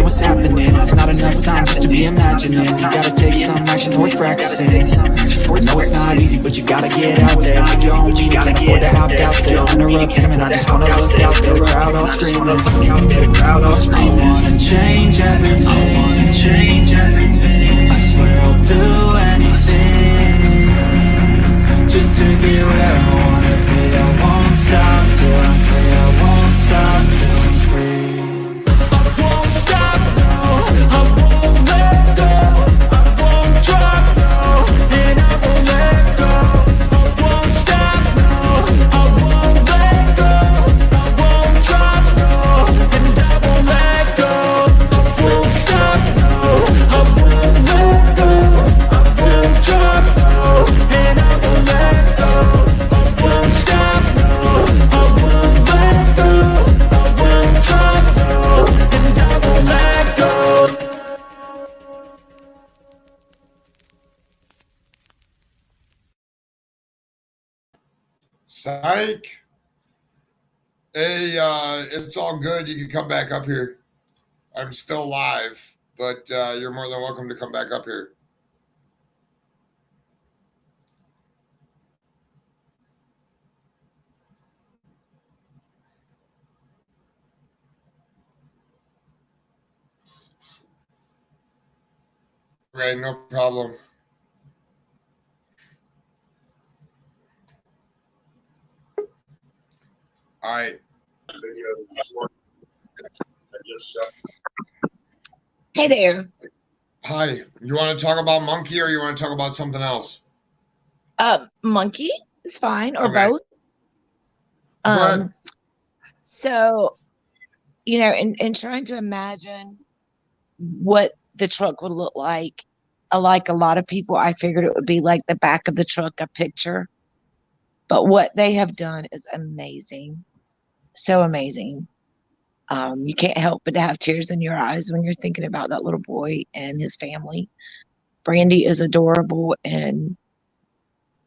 What's happening? It's not enough time just to be imagining. You gotta take some action towards practicing. No, it's not easy, but you gotta get out there. Make your own meaning, can't afford to have doubts. They'll interrupt him, and I just wanna look out there. We're out all screaming. I wanna change everything. I swear I'll do anything just to get where I wanna be. I won't stop till I'm free. I won't stop till I'm free. Psych. Hey, it's all good. You can come back up here. I'm still live, but you're more than welcome to come back up here. Right, no problem. All right. Hey there. Hi. You want to talk about Monkey or you want to talk about something else? Monkey is fine, or Okay. both. Go ahead. So, in trying to imagine what the truck would look like a lot of people, I figured it would be like the back of the truck, a picture. But what they have done is amazing. So amazing. You can't help but to have tears in your eyes when you're thinking about that little boy and his family. Brandy is adorable and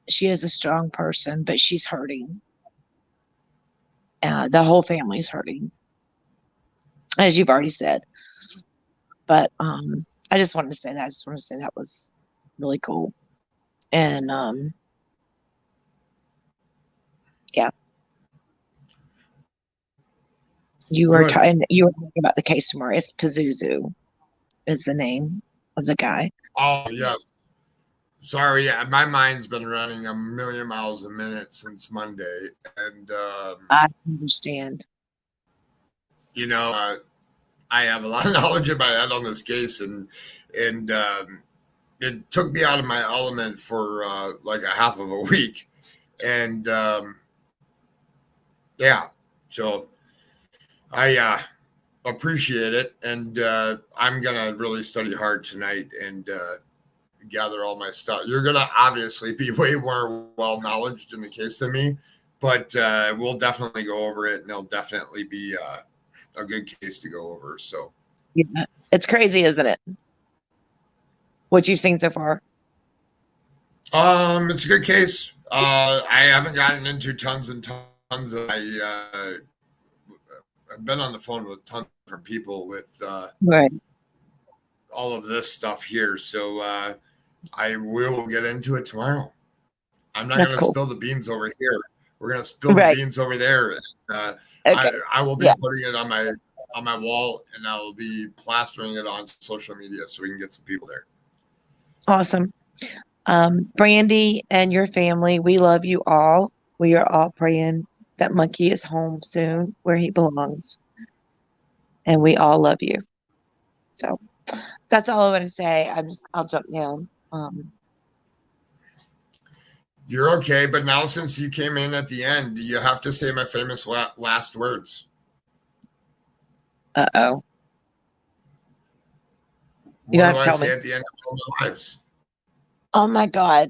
she is a strong person, but she's hurting. The whole family's hurting, as you've already said. But I just wanted to say that. I just wanted to say that was really cool. And yeah. You were Good. you were talking about the case tomorrow. It's Pazuzu is the name of the guy. Oh, yes. Sorry, yeah, my mind's been running a million miles a minute since Monday. And, I understand. you know, I have a lot of knowledge in my head on this case, and it took me out of my element for like a half of a week. And yeah, so I appreciate it. And I'm going to really study hard tonight and gather all my stuff. You're going to obviously be way more well-knowledged in the case than me, but we'll definitely go over it, and it'll definitely be a good case to go over. So Yeah. It's crazy, isn't it? What you've seen so far. it's a good case. I haven't gotten into tons and tons of I've been on the phone with tons of different people with Right. all of this stuff here. So I will get into it tomorrow. I'm not going to spill the beans over here. We're going to spill the beans over there. Okay. I will be putting it on my wall, and I will be plastering it on social media so we can get some people there. Awesome. Brandy and your family, we love you all. We are all praying that Monkey is home soon where he belongs. And we all love you. So that's all I want to say. I'll jump down. You're okay, but now since you came in at the end, you have to say my famous last words. Uh-oh. What do I say at the end of all our lives? Oh my God.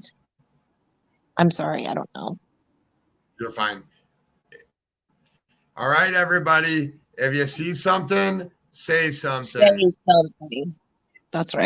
I'm sorry. I don't know. You're fine. All right, everybody. If you see something, say something. Say something. That's right.